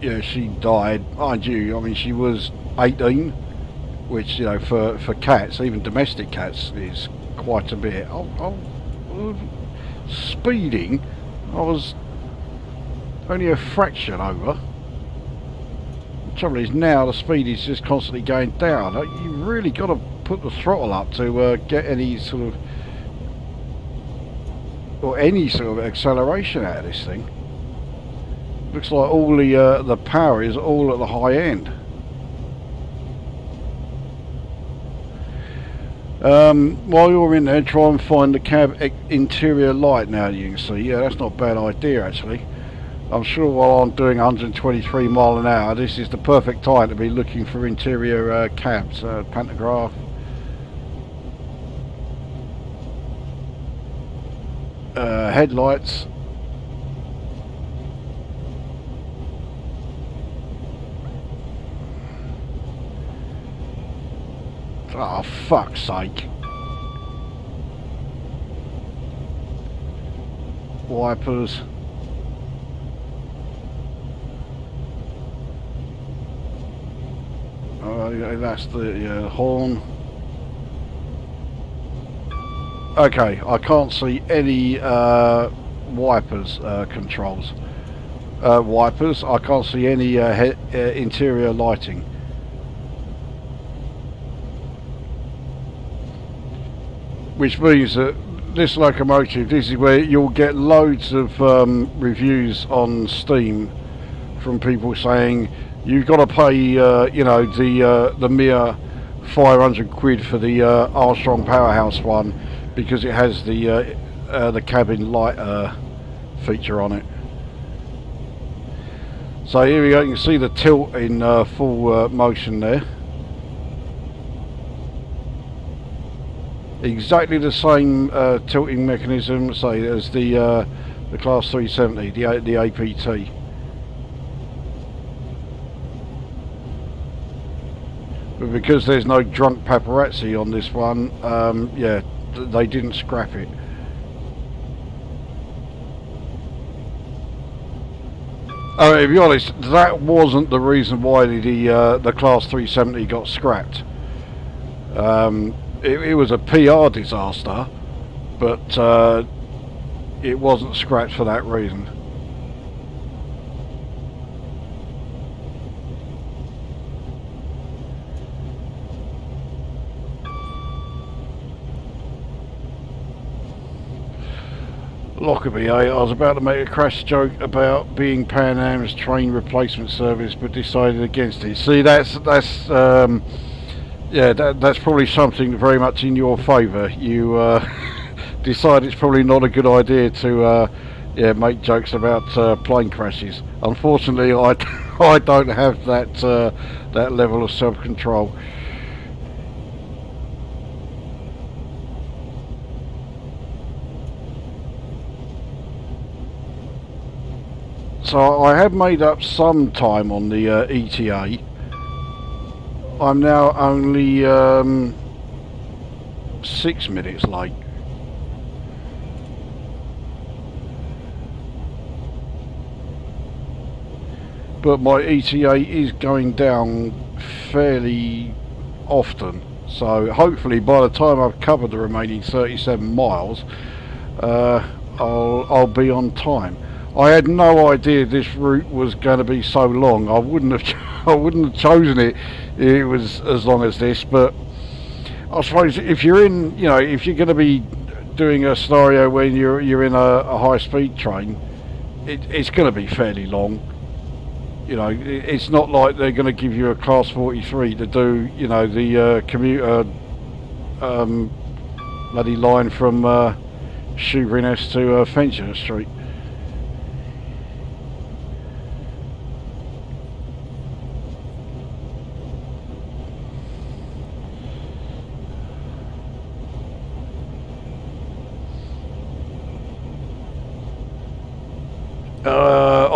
yeah, she died. Mind you, I mean, she was 18, which, you know, for cats, even domestic cats, is quite a bit. Speeding, I was only a fraction over. The trouble is now the speed is just constantly going down. You really got to put the throttle up to get any sort of, or any sort of acceleration out of this thing. Looks like all the power is all at the high end. While you're in there, try and find the cab interior light. Now you can see, yeah, that's not a bad idea actually. I'm sure while I'm doing 123 mile an hour, this is the perfect time to be looking for interior cabs, pantograph. Headlights. Oh, fuck's sake. Wipers. That's the horn. Okay, I can't see any wipers controls. Wipers, I can't see any interior lighting. Which means that this locomotive, this is where you'll get loads of reviews on Steam from people saying you've got to pay, you know, the mere 500 quid for the Armstrong Powerhouse one because it has the cabin light feature on it. So here we go. You can see the tilt in full motion there. Exactly the same tilting mechanism, say, as the Class 370, the APT. But because there's no drunk paparazzi on this one, yeah, they didn't scrap it. To be honest, that wasn't the reason why the Class 370 got scrapped. It was a PR disaster, but it wasn't scrapped for that reason. Lockerbie, I was about to make a crash joke about being Pan Am's train replacement service, but decided against it. See, yeah, that's probably something very much in your favour. You decide it's probably not a good idea to yeah, make jokes about plane crashes. Unfortunately, I don't have that level of self-control. So I have made up some time on the ETA. I'm now only 6 minutes late. But my ETA is going down fairly often, so hopefully by the time I've covered the remaining 37 miles, I'll be on time. I had no idea this route was going to be so long. I wouldn't have I wouldn't have chosen it if it was as long as this. But I suppose if you're in, you know, if you're going to be doing a scenario when you're in a high-speed train, it's going to be fairly long. You know, it's not like they're going to give you a class 43 to do, you know, the commuter bloody line from Shoeburyness to Fenchurch Street.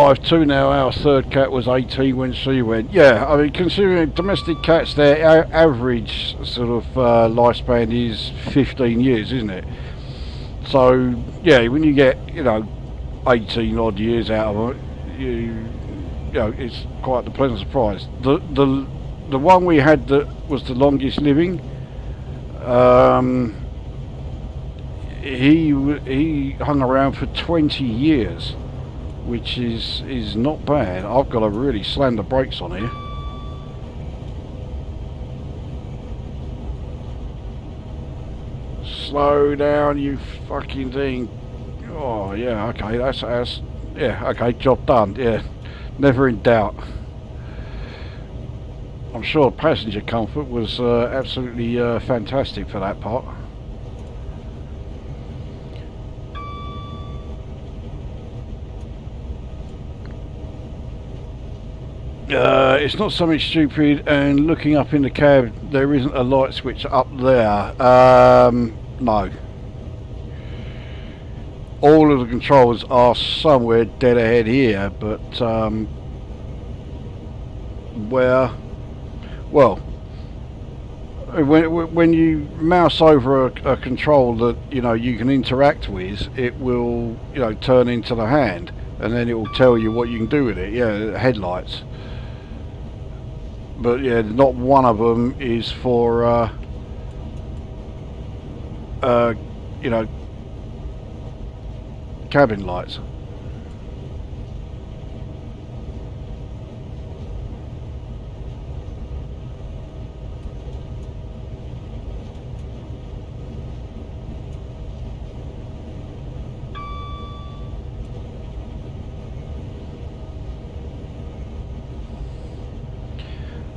I've 2 now. Our third cat was 18 when she went. Yeah, I mean, considering domestic cats, their average sort of lifespan is 15 years, isn't it? So yeah, when you get, you know, 18 odd years out of it, you know, it's quite a pleasant surprise. The one we had that was the longest living, he hung around for 20 years. Which is not bad. I've got to really slam the brakes on here. Slow down, you fucking thing. Oh yeah, okay, that's yeah, okay, job done. Yeah, never in doubt. I'm sure passenger comfort was absolutely fantastic for that part. It's not something stupid, and looking up in the cab, there isn't a light switch up there. No. All of the controls are somewhere dead ahead here, but where? Well, when you mouse over a control that, you know, you can interact with, it will, you know, turn into the hand, and then it will tell you what you can do with it. Yeah, headlights. But yeah, not one of them is for you know, cabin lights.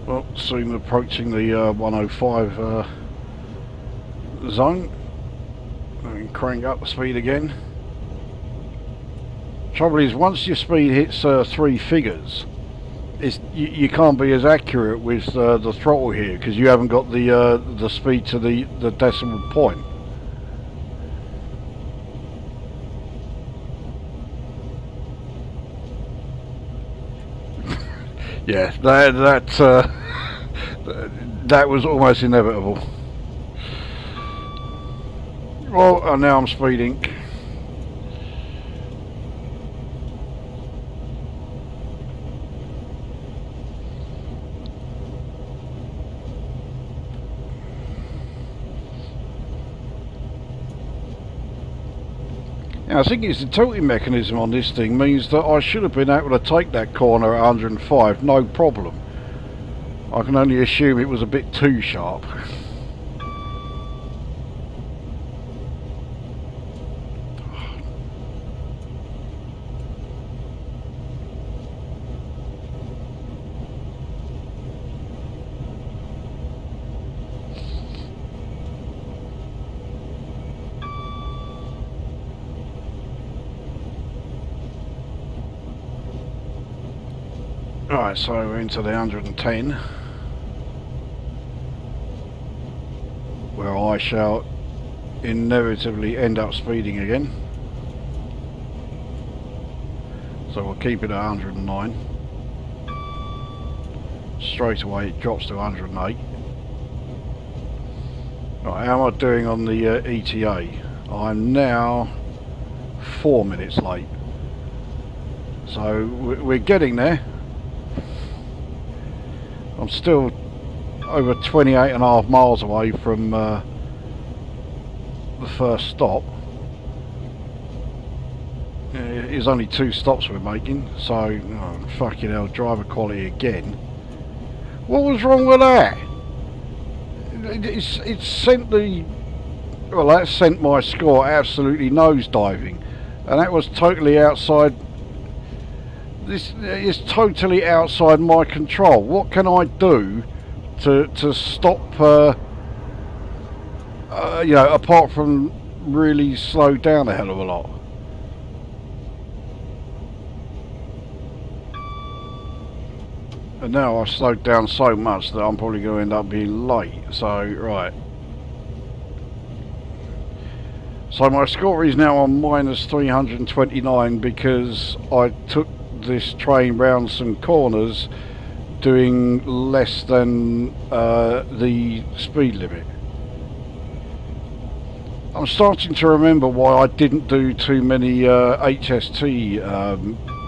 Well, soon approaching the 105 zone. And crank up the speed again. Trouble is, once your speed hits 3 figures, you can't be as accurate with the throttle here because you haven't got the speed to the decimal point. Yeah, that was almost inevitable. Well, and now I'm speeding. Now, I think it's the tilting mechanism on this thing means that I should have been able to take that corner at 105, no problem. I can only assume it was a bit too sharp. Right, so we're into the 110, where I shall inevitably end up speeding again. So we'll keep it at 109. Straight away it drops to 108. Right, how am I doing on the ETA? I'm now 4 minutes late. So we're getting there. I'm still over 28.5 miles away from the first stop. It's only 2 stops we're making, so oh, fucking hell, driver quality again. What was wrong with that? It's sent the... Well, that sent my score absolutely nosediving. And that was totally outside... This is totally outside my control. What can I do to stop... you know, apart from really slow down a hell of a lot? And now I've slowed down so much that I'm probably going to end up being late. So, right. So my score is now on minus 329 because I took this train round some corners doing less than the speed limit. I'm starting to remember why I didn't do too many HST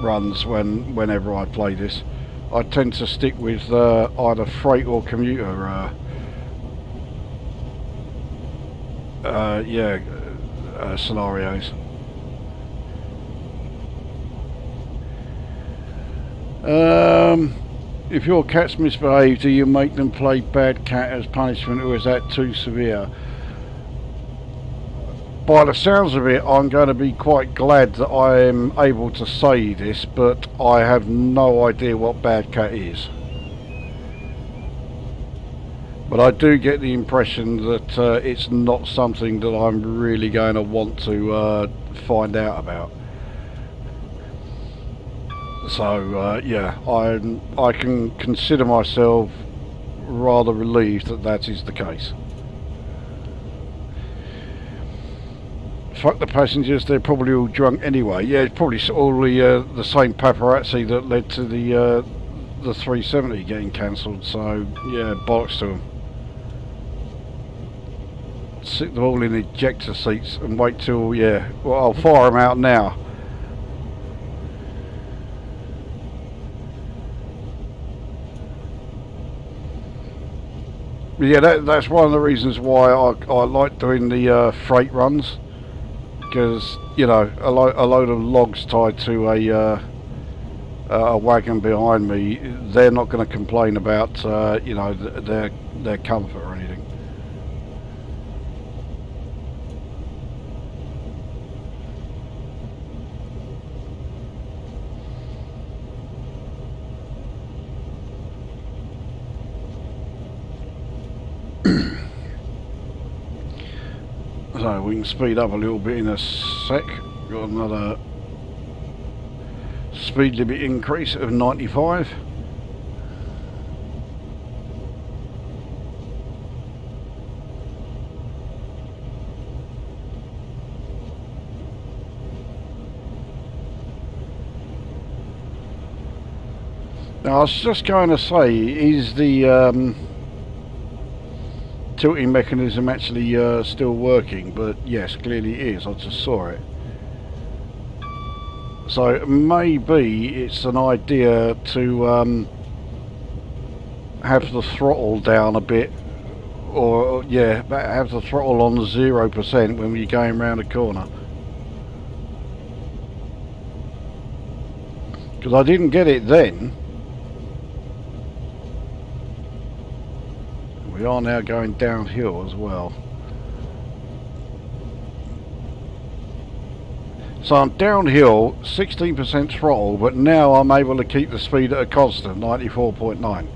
runs whenever I play this. I tend to stick with either freight or commuter scenarios. If your cats misbehave, do you make them play bad cat as punishment, or is that too severe? By the sounds of it, I'm going to be quite glad that I am able to say this, but I have no idea what bad cat is. But I do get the impression that it's not something that I'm really going to want to find out about. So yeah, I can consider myself rather relieved that that is the case. Fuck the passengers, they're probably all drunk anyway. Yeah, it's probably all the same paparazzi that led to the 370 getting cancelled. So yeah, bollocks to them. Sit them all in ejector seats and wait till, yeah, well, I'll fire them out now. Yeah, that's one of the reasons why I like doing the freight runs. Because, you know, a load of logs tied to a wagon behind me, they're not going to complain about you know, their comfort or anything. So we can speed up a little bit in a sec. Got another speed limit increase of 95. Now I was just going to say, is the tilting mechanism actually still working? But yes, clearly it is. I just saw it. So maybe it's an idea to have the throttle down a bit, or yeah, have the throttle on 0% when you're going around a corner. Because I didn't get it then. We are now going downhill as well. So I'm downhill, 16% throttle, but now I'm able to keep the speed at a constant, 94.9.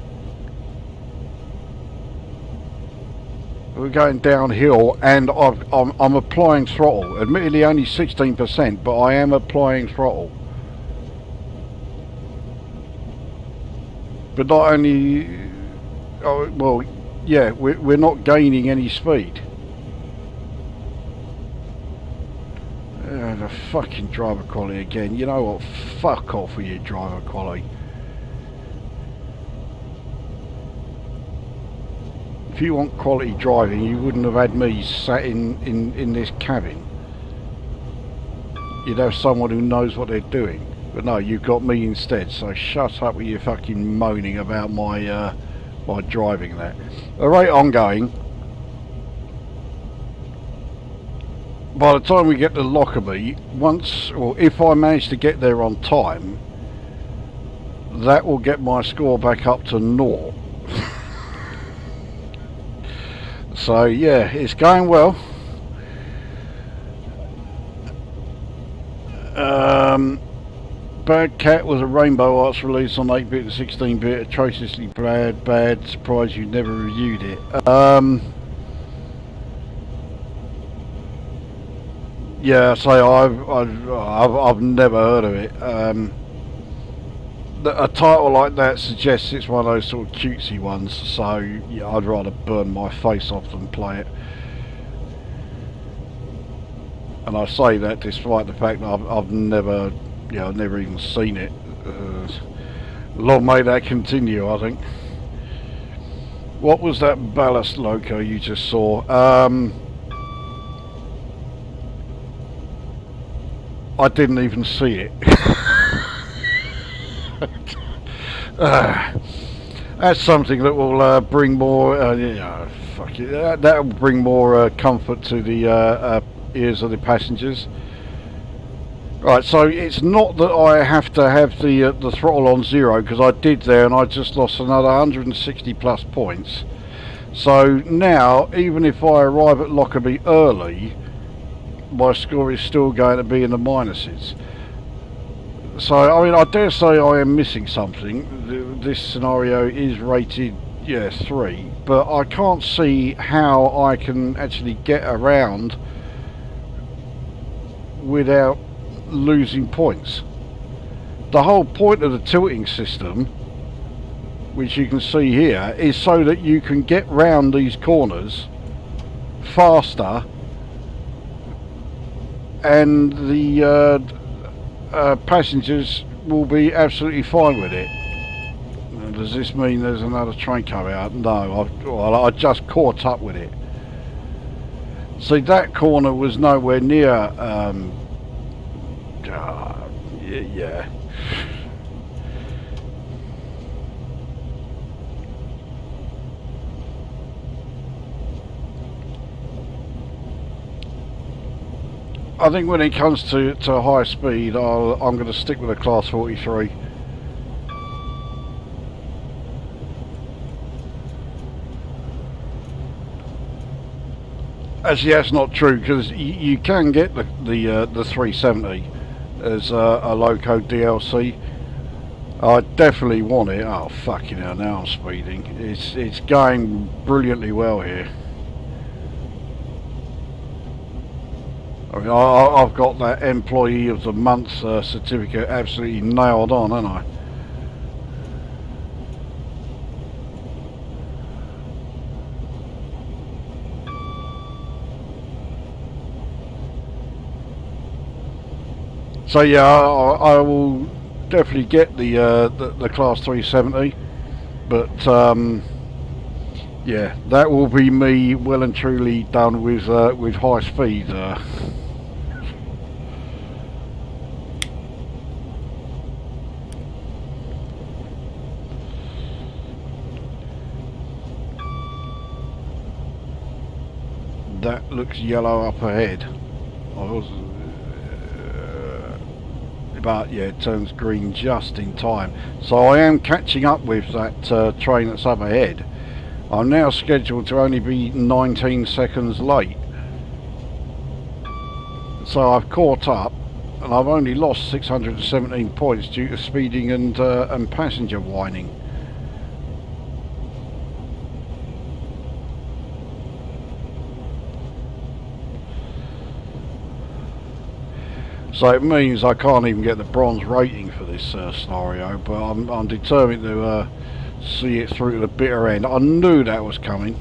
We're going downhill and I'm applying throttle. Admittedly only 16%, but I am applying throttle. But not only, oh, well, yeah, we're not gaining any speed. The fucking driver quality again. You know what? Fuck off with your driver quality. If you want quality driving, you wouldn't have had me sat in this cabin. You'd have someone who knows what they're doing. But no, you've got me instead, so shut up with your fucking moaning about my my driving that. The rate I'm going, by the time we get to Lockerbie, once, or if I manage to get there on time, that will get my score back up to 0. So yeah, it's going well. Bad Cat was a Rainbow Arts release on 8-bit and 16-bit, atrociously bad, surprised you never reviewed it. Yeah, so I've never heard of it. A title like that suggests it's one of those sort of cutesy ones, so yeah, I'd rather burn my face off than play it. And I say that despite the fact that I've never, I've never even seen it. Long may that continue, I think. What was that ballast loco you just saw? I didn't even see it. That's something that will bring more, fuck it. That will bring more comfort to the ears of the passengers. Right, so it's not that I have to have the throttle on 0, because I did there and I just lost another 160 plus points. So now, even if I arrive at Lockerbie early, my score is still going to be in the minuses. So, I mean, I dare say I am missing something. This scenario is rated, 3, but I can't see how I can actually get around without losing points. The whole point of the tilting system, which you can see here, is so that you can get round these corners faster, and the passengers will be absolutely fine with it. Now, does this mean there's another train coming out? No, I just caught up with it. See, that corner was nowhere near yeah. I think when it comes to high speed, I'm going to stick with a class 43. Actually, that's not true, because you can get the 370 as a loco DLC. I definitely want it. Oh fucking hell! Now I'm speeding. It's going brilliantly well here. I mean, I've got that Employee of the Month certificate absolutely nailed on, haven't I? So yeah, I will definitely get the class 370, but yeah, that will be me well and truly done with high speed. That looks yellow up ahead. But yeah, it turns green just in time. So I am catching up with that train that's up ahead. I'm now scheduled to only be 19 seconds late. So I've caught up, and I've only lost 617 points due to speeding and passenger whining. So it means I can't even get the bronze rating for this scenario, but I'm determined see it through to the bitter end. I knew that was coming.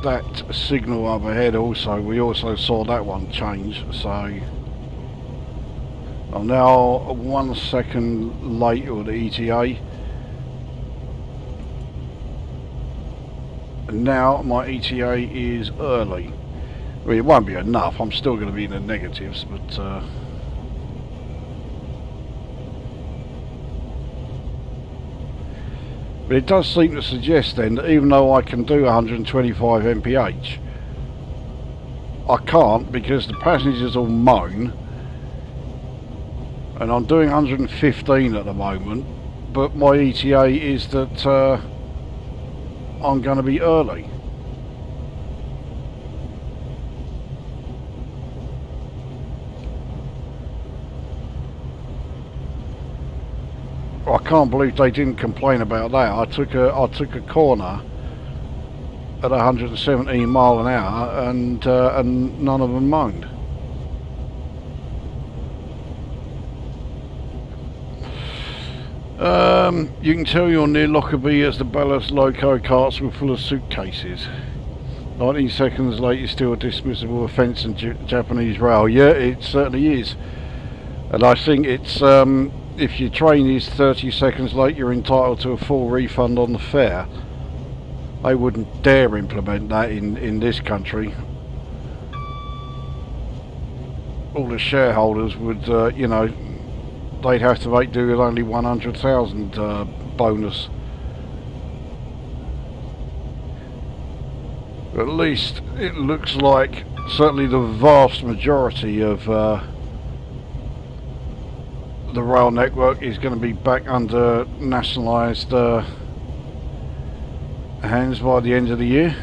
That signal up ahead also, we also saw that one change, so I'm now 1 second late with the ETA, and now my ETA is early. I mean, it won't be enough, I'm still going to be in the negatives, but it does seem to suggest then that even though I can do 125 mph, I can't because the passengers all moan, and I'm doing 115 at the moment, but my ETA is that I'm going to be early. I can't believe they didn't complain about that. I took a corner at 117 mile an hour, and none of them moaned. You can tell you're near Lockerbie as the ballast loco carts were full of suitcases. 19 seconds late is still a dismissible offence in Japanese rail. Yeah, it certainly is, and I think it's if your train is 30 seconds late, you're entitled to a full refund on the fare. They wouldn't dare implement that in this country. All the shareholders would, you know, they'd have to make do with only 100,000 bonus. At least it looks like certainly the vast majority of the rail network is going to be back under nationalised hands by the end of the year.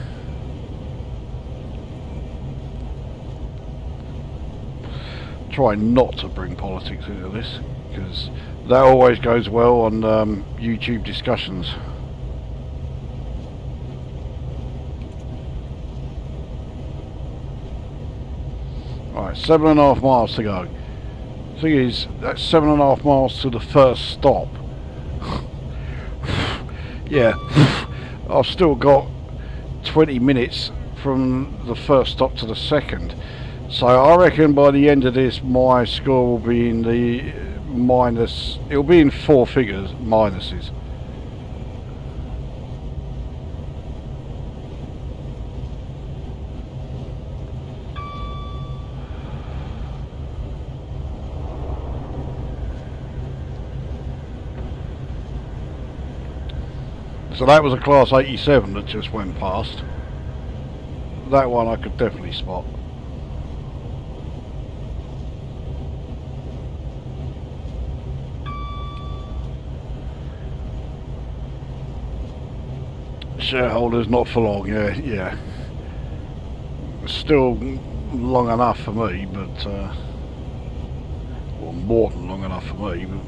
Try not to bring politics into this, because that always goes well on YouTube discussions. Alright, 7.5 miles to go. Thing is, that's 7.5 miles to the first stop. Yeah, I've still got 20 minutes from the first stop to the second, so I reckon by the end of this my score will be in the minus, it'll be in 4 figures minuses. So that was a class 87 that just went past. That one I could definitely spot. Shareholders not for long, yeah. Still long enough for me, but well, more than long enough for me, but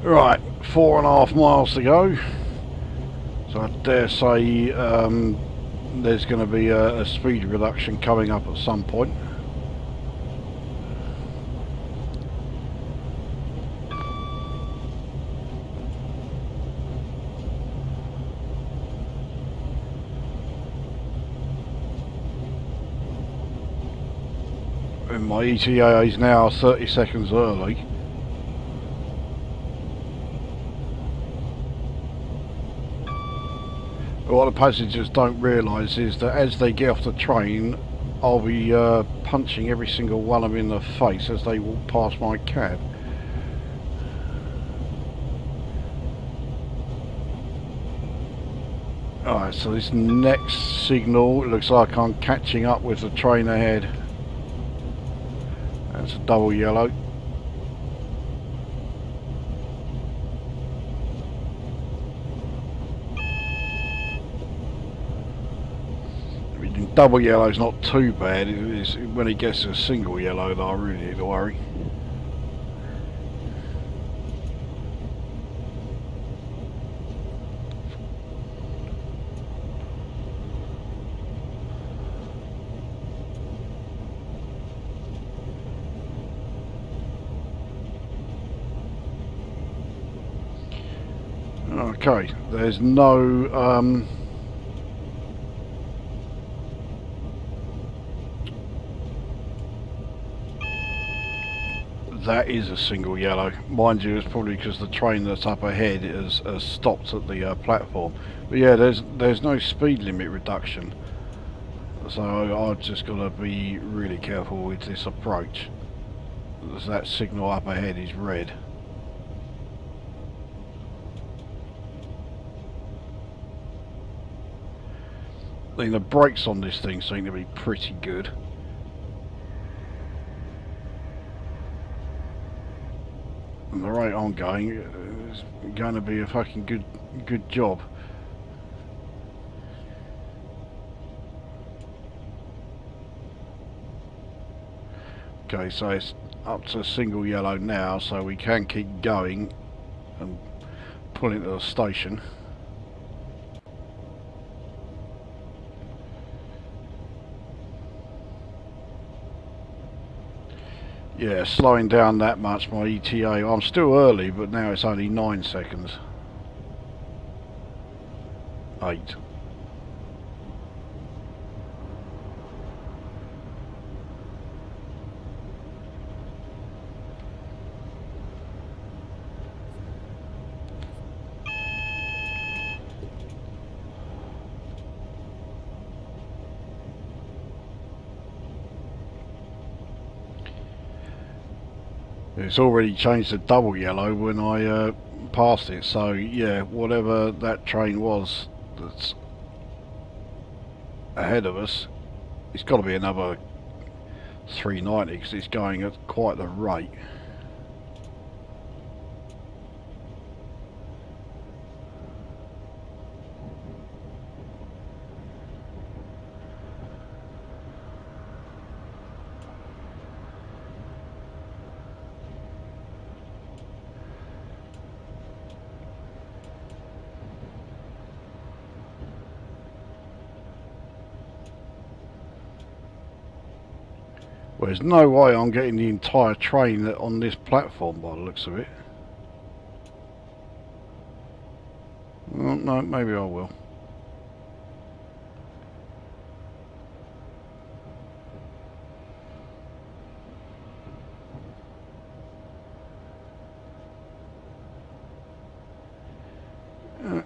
right, 4.5 miles to go, so I dare say there's going to be a speed reduction coming up at some point. And my ETA is now 30 seconds early. What the passengers don't realise is that as they get off the train, I'll be punching every single one of them in the face as they walk past my cab. Alright, so this next signal, it looks like I'm catching up with the train ahead. That's a double yellow. Double yellow's not too bad. It is when it gets to a single yellow that I really need to worry. Okay, there's no that is a single yellow. Mind you, it's probably because the train that's up ahead has stopped at the platform. But yeah, there's no speed limit reduction. So I've just got to be really careful with this approach. As that signal up ahead is red. I think the brakes on this thing seem to be pretty good. And the rate I'm going is going to be a fucking good job. Okay, so it's up to single yellow now, so we can keep going and pull into the station. Yeah, slowing down that much, my ETA. I'm still early, but now it's only 9 seconds. 8. It's already changed to double yellow when I passed it, so yeah, whatever that train was that's ahead of us, it's got to be another 390 because it's going at quite the rate. Well, there's no way I'm getting the entire train on this platform by the looks of it. Well, no, maybe I will.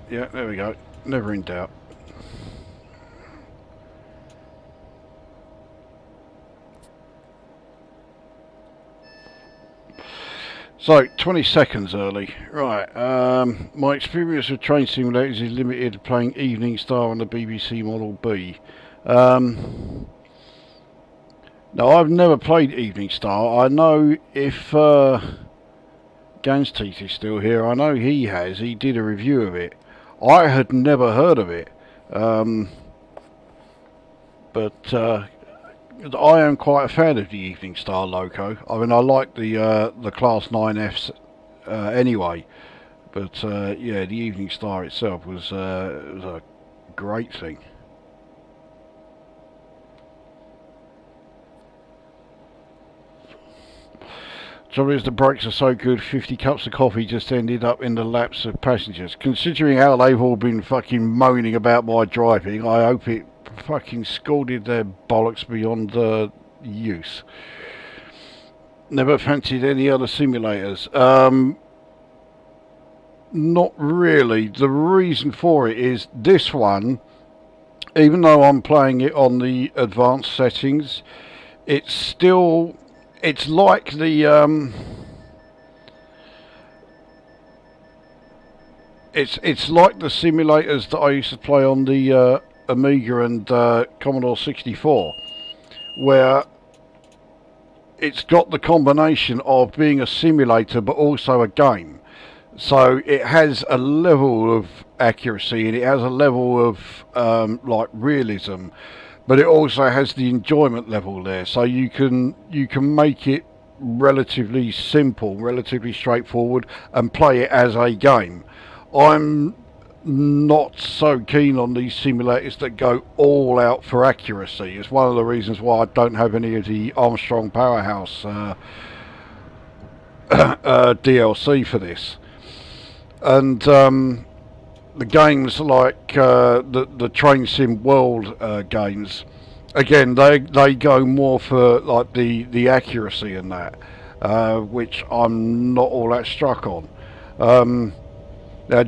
Yeah, there we go. Never in doubt. So, 20 seconds early. Right, my experience with train simulators is limited to playing Evening Star on the BBC Model B. Now, I've never played Evening Star. I know if Gans Teeth is still here, I know he has. He did a review of it. I had never heard of it. But I am quite a fan of the Evening Star Loco. I mean, I like the Class 9Fs anyway, but yeah, the Evening Star itself was a great thing. Trouble is, the brakes are so good, 50 cups of coffee just ended up in the laps of passengers. Considering how they've all been fucking moaning about my driving, I hope it fucking scalded their bollocks beyond use. Never fancied any other simulators. Not really. The reason for it is this one, even though I'm playing it on the advanced settings, it's still, it's like the it's like the simulators that I used to play on the Amiga and Commodore 64, where it's got the combination of being a simulator but also a game. So it has a level of accuracy and it has a level of like realism, but it also has the enjoyment level there. So you can make it relatively simple, relatively straightforward, and play it as a game. I'm not so keen on these simulators that go all out for accuracy. It's one of the reasons why I don't have any of the Armstrong Powerhouse DLC for this. And the games like the Train Sim World games, again, they go more for like the accuracy in that, which I'm not all that struck on.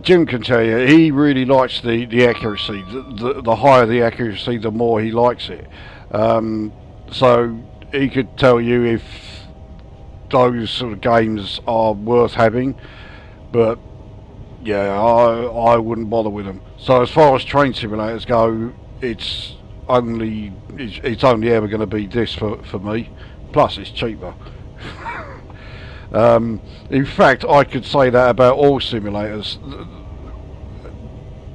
Jim can tell you he really likes the accuracy. The higher the accuracy, the more he likes it. So he could tell you if those sort of games are worth having, but yeah, I wouldn't bother with them. So as far as train simulators go, it's only ever going to be this for me. Plus, it's cheaper. In fact, I could say that about all simulators.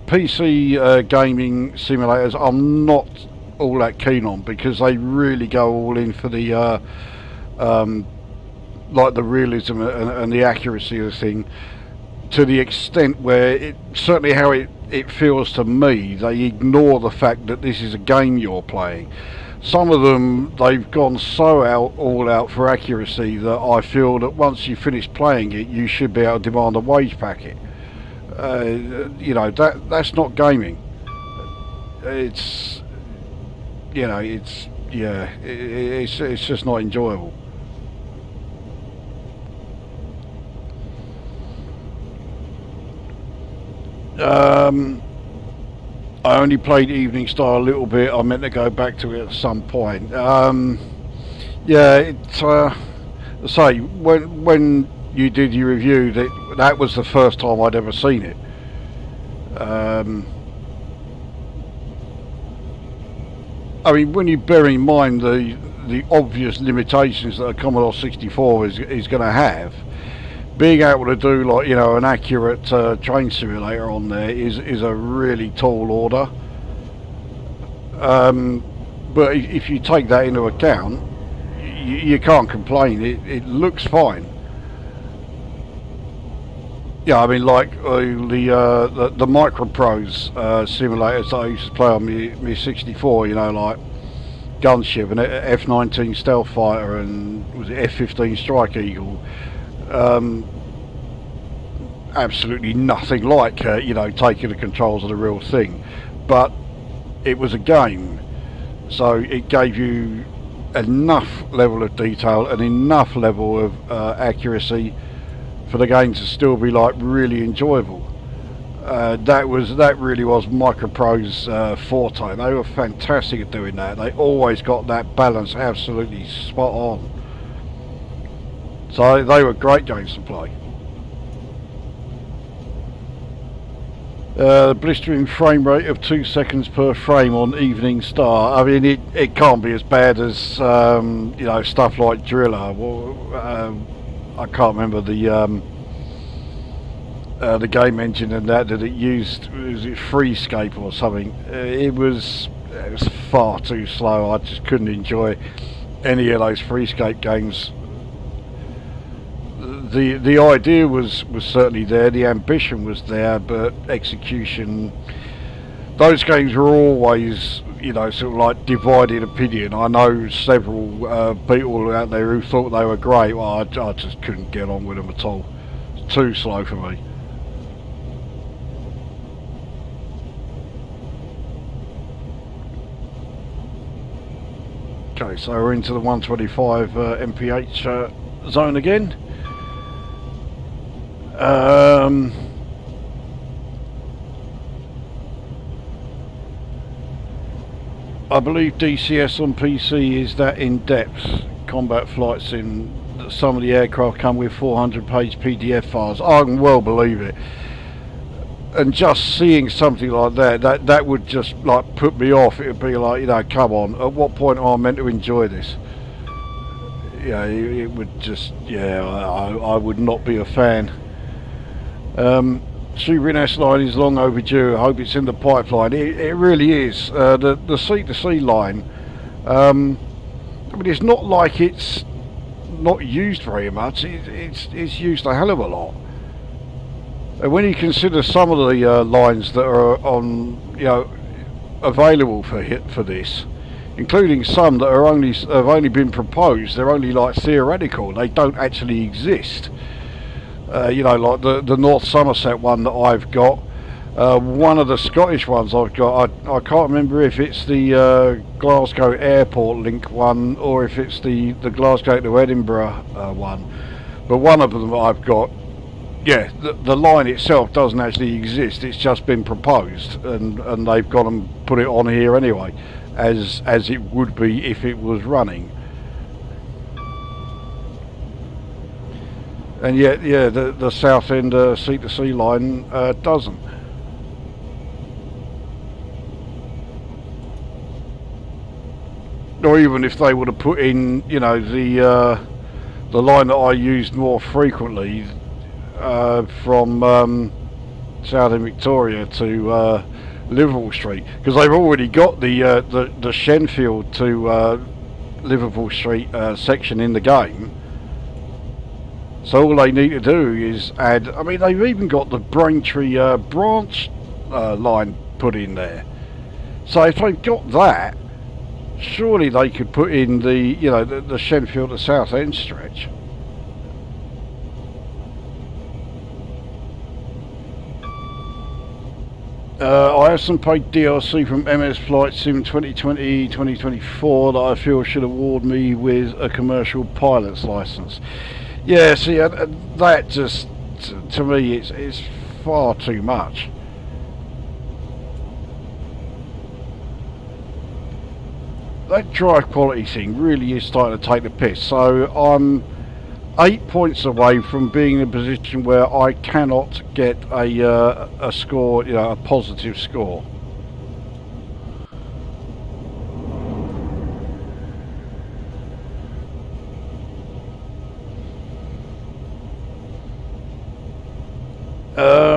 PC gaming simulators I'm not all that keen on, because they really go all in for the like the realism and the accuracy of the thing, to the extent where certainly how it feels to me, they ignore the fact that this is a game you're playing. Some of them, they've gone so all out for accuracy that I feel that once you finish playing it, you should be able to demand a wage packet. You know, that's not gaming. It's, you know, it's just not enjoyable. I only played Evening Star a little bit. I meant to go back to it at some point. Yeah, say when you did your review, that was the first time I'd ever seen it. I mean, when you bear in mind the obvious limitations that a Commodore 64 is going to have, being able to do, like, you know, an accurate train simulator on there is a really tall order. But if you take that into account, you can't complain. It looks fine. Yeah, I mean, like the Microprose simulators that I used to play on my 64, you know, like Gunship and F-19 Stealth Fighter and was it F-15 Strike Eagle. Absolutely nothing like you know, taking the controls of the real thing, but it was a game, so it gave you enough level of detail and enough level of accuracy for the game to still be like really enjoyable. That really was Microprose forte. They were fantastic at doing that. They always got that balance absolutely spot on. So they were great games to play. The blistering frame rate of 2 seconds per frame on Evening Star. I mean, it can't be as bad as you know, stuff like Driller. Well, I can't remember the game engine and that it used. Was it Freescape or something? It was far too slow. I just couldn't enjoy any of those Freescape games. The idea was certainly there, the ambition was there, but execution, those games were always, you know, sort of like divided opinion. I know several people out there who thought they were great. Well, I just couldn't get on with them at all. It's too slow for me. Okay, so we're into the 125 mph zone again. I believe DCS on PC is that in-depth combat flight sim that some of the aircraft come with 400-page PDF files. I can well believe it. and just seeing something like that would just like put me off. It would be like, you know, come on, at what point am I meant to enjoy this? Yeah, it would just, yeah, I would not be a fan. Super S line is long overdue. I hope it's in the pipeline. It really is. The sea-to-sea line, I mean, it's not like it's not used very much. It's used a hell of a lot. And when you consider some of the lines that are on, you know, available for this, including some that have only been proposed, they're only like theoretical. They don't actually exist. You know, like the North Somerset one that I've got, one of the Scottish ones I've got, I can't remember if it's the Glasgow Airport link one or if it's the Glasgow to Edinburgh one, but one of them I've got, yeah, the line itself doesn't actually exist. It's just been proposed, and they've gone and put it on here anyway, as it would be if it was running. And yet, yeah, the Southend sea-to-sea line doesn't. Or even if they would have put in, you know, the line that I used more frequently from Southern Victoria to Liverpool Street, because they've already got the Shenfield to Liverpool Street section in the game. So all they need to do is add, I mean, they've even got the Braintree branch line put in there. So if they've got that, surely they could put in the, you know, the Shenfield to Southend stretch. I have some paid DLC from MS Flight Sim 2020-2024 that I feel should award me with a commercial pilot's license. Yeah, see, that just, to me, it's far too much. That drive quality thing really is starting to take the piss. So I'm 8 points away from being in a position where I cannot get a score, you know, a positive score.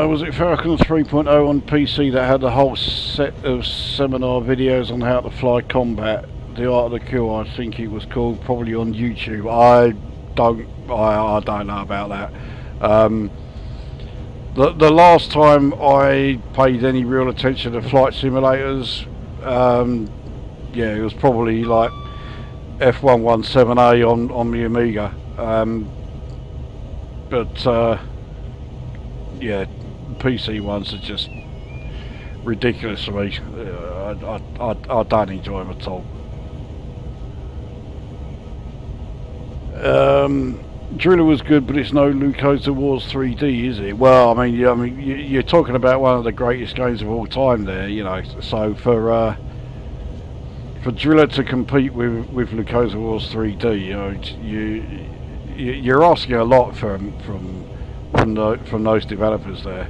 Was it Falcon 3.0 on PC that had a whole set of seminar videos on how to fly combat? The Art of the Kill, I think it was called, probably on YouTube. I don't know about that. The last time I paid any real attention to flight simulators, yeah, it was probably like F117A on the Amiga. But yeah, PC ones are just ridiculous to me. I don't enjoy them at all. Driller was good, but it's no Lukozer Wars 3D, is it? Well, I mean, you're talking about one of the greatest games of all time there, you know. So for Driller to compete with Lukozer Wars 3D, you know, you're asking a lot from those developers there.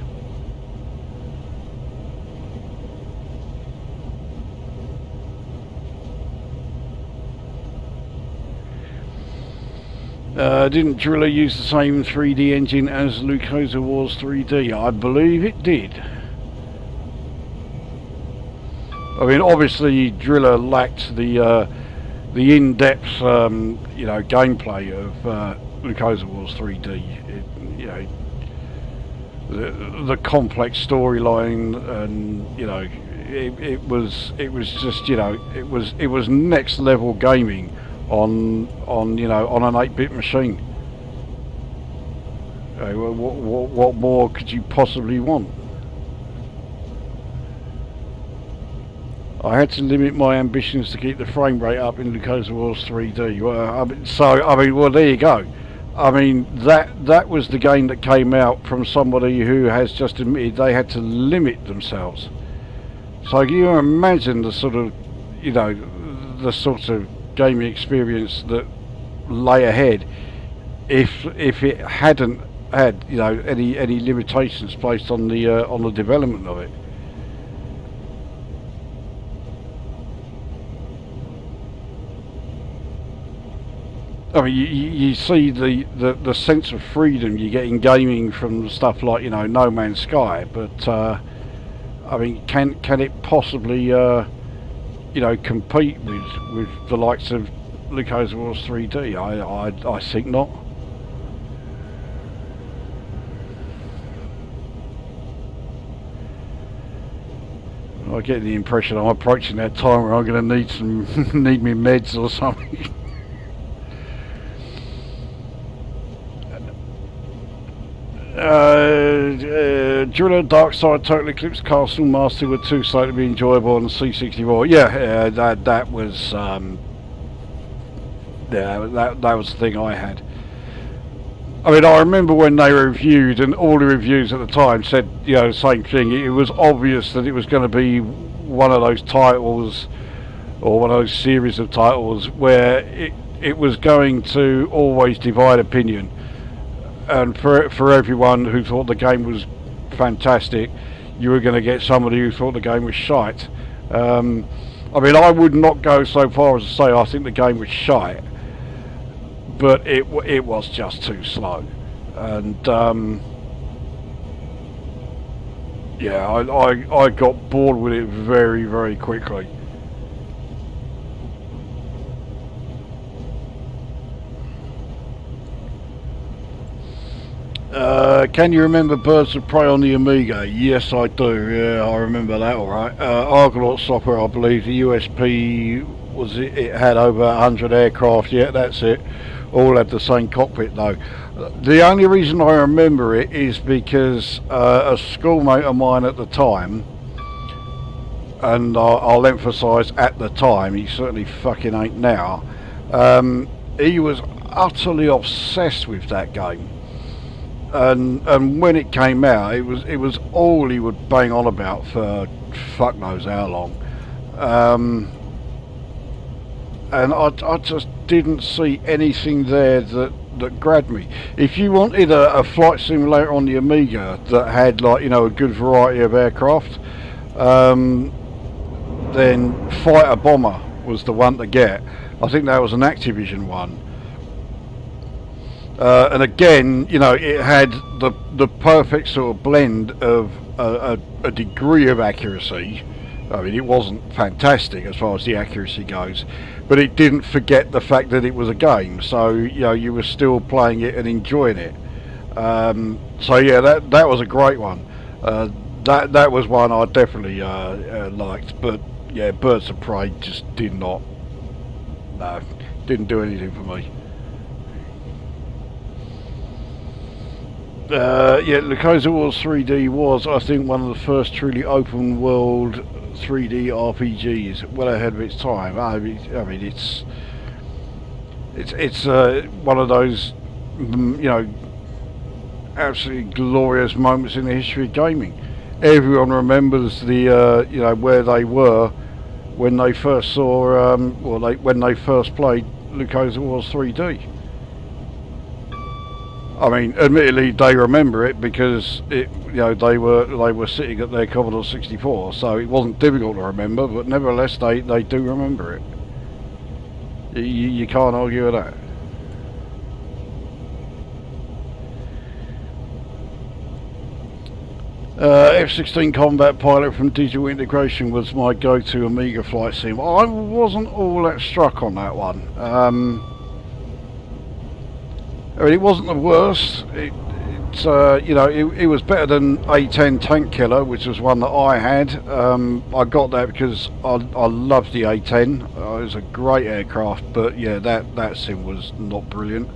Didn't Driller use the same 3D engine as Lukozer Wars 3D? I believe it did. I mean, obviously Driller lacked the in-depth, you know, gameplay of Lukozer Wars 3D. You know, the complex storyline, and you know, it was just, you know, it was next level gaming on you know, on an 8-bit machine. What more could you possibly want? I had to limit my ambitions to keep the frame rate up in Lukozer Wars 3D. Well, there you go. I mean, that was the game that came out from somebody who has just admitted they had to limit themselves. So can you imagine the sort of, you know, the sort of gaming experience that lay ahead if it hadn't had, you know, any limitations placed on the development of it. I mean, you see the sense of freedom you get in gaming from stuff like, you know, No Man's Sky, but I mean, can it possibly you know, compete with the likes of Lukozer 3D? I think not. I get the impression I'm approaching that time where I'm going to need need me meds or something. Driller, Darkside, Total Eclipse, Castle Master were too slow to be enjoyable on the C64. Yeah, that was that was the thing I had. I mean, I remember when they reviewed, and all the reviews at the time said, you know, the same thing. It was obvious that it was going to be one of those titles, or one of those series of titles, where it was going to always divide opinion. And for everyone who thought the game was fantastic, you were going to get somebody who thought the game was shite. I mean, I would not go so far as to say I think the game was shite, but it was just too slow. And yeah, I got bored with it very, very quickly. Can you remember Birds of Prey on the Amiga? Yes, I do. Yeah, I remember that all right. Argonaut Software, I believe. The USP was it had over 100 aircraft. Yeah, that's it. All had the same cockpit though. The only reason I remember it is because a schoolmate of mine at the time, and I'll emphasise at the time, he certainly fucking ain't now. He was utterly obsessed with that game. And when it came out, it was all he would bang on about for fuck knows how long, and I just didn't see anything there that grabbed me. If you wanted a flight simulator on the Amiga that had, like, you know, a good variety of aircraft, then Fighter Bomber was the one to get. I think that was an Activision one. And again, you know, it had the perfect sort of blend of a degree of accuracy. I mean, it wasn't fantastic as far as the accuracy goes, but it didn't forget the fact that it was a game. So, you know, you were still playing it and enjoying it. So yeah, that was a great one. That was one I definitely liked. But yeah, Birds of Prey just didn't do anything for me. Yeah, Lukozer Wars 3D was, I think, one of the first truly open world 3D RPGs, well ahead of its time. I mean it's one of those, you know, absolutely glorious moments in the history of gaming. Everyone remembers the you know, where they were when they first saw when they first played Lukozer Wars 3D. I mean, admittedly, they remember it because you know, they were sitting at their Commodore 64, so it wasn't difficult to remember. But nevertheless, they do remember it. You can't argue with that. F-16 Combat Pilot from Digital Integration was my go-to Amiga flight sim. I wasn't all that struck on that one. I mean, it wasn't the worst. It's you know, it was better than A10 Tank Killer, which was one that I had. I got that because I loved the A10. It was a great aircraft, but yeah, that sim was not brilliant.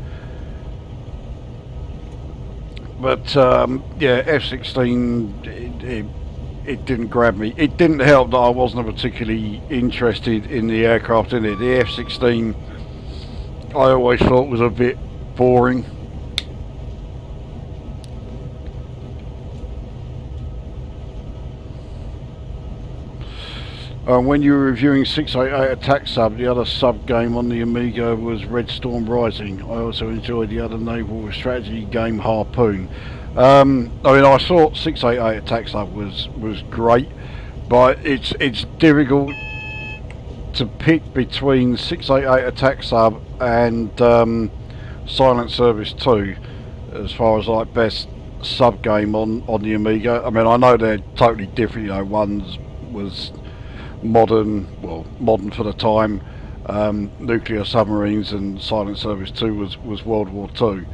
But yeah, F-16, it didn't grab me. It didn't help that I wasn't particularly interested in the aircraft in it. The F-16, I always thought was a bit boring. When you were reviewing 688 Attack Sub, the other sub game on the Amiga was Red Storm Rising. I also enjoyed the other naval strategy game Harpoon. I mean, I thought 688 Attack Sub was great, but it's difficult to pick between 688 Attack Sub and Silent Service 2 as far as like best sub game on the Amiga. I mean, I know they're totally different. You know, one was modern for the time, nuclear submarines, and Silent Service 2 was World War 2.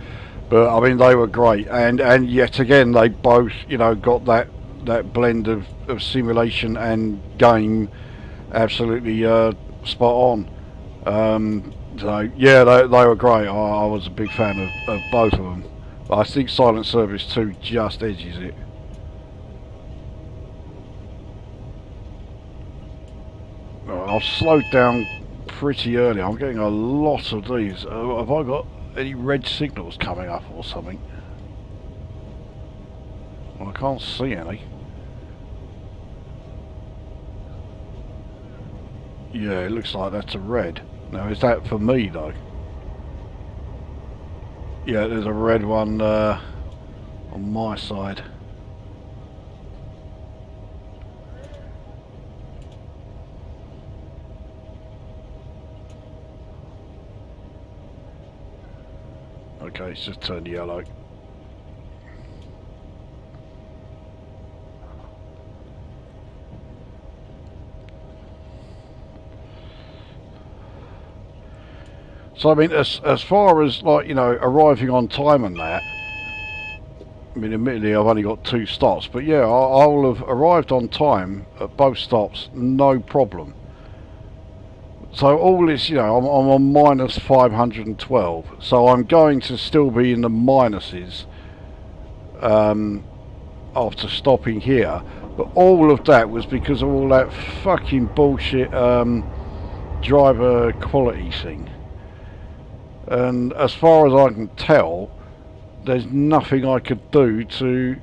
But I mean, they were great, and yet again they both, you know, got that blend of simulation and game absolutely spot on. So yeah, they were great. I was a big fan of both of them. But I think Silent Service 2 just edges it. I've slowed down pretty early. I'm getting a lot of these. Have I got any red signals coming up or something? Well, I can't see any. Yeah, it looks like that's a red. Now, is that for me though? Yeah, there's a red one on my side. Okay, it's just turned yellow. So I mean, as far as like, you know, arriving on time and that, I mean, admittedly I've only got 2 stops, but yeah, I will have arrived on time at both stops, no problem. So all this, you know, I'm on minus 512, so I'm going to still be in the minuses after stopping here. But all of that was because of all that fucking bullshit driver quality thing. And as far as I can tell, there's nothing I could do to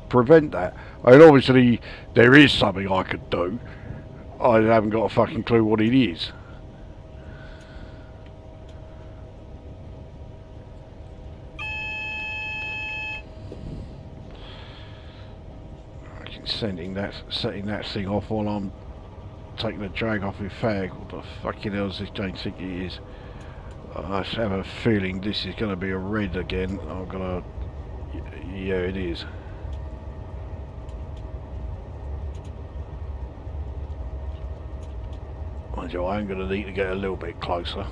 prevent that. I mean, obviously there is something I could do. I haven't got a fucking clue what it is. Setting that thing off while I'm taking the drag off with Fag. What the fucking hell does this game think it is? I have a feeling this is going to be a red again. I'm gonna... yeah, it is. Mind you, I am going to need to get a little bit closer.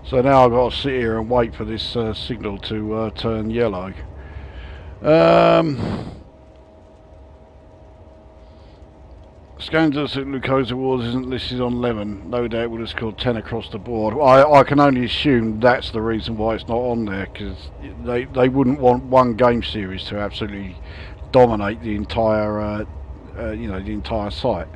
So now I've got to sit here and wait for this signal to turn yellow. Scandals at Lukozer Wars isn't listed on Lemon. No doubt it would have scored 10 across the board. I can only assume that's the reason why it's not on there, because they wouldn't want one game series to absolutely dominate the entire you know, the entire site.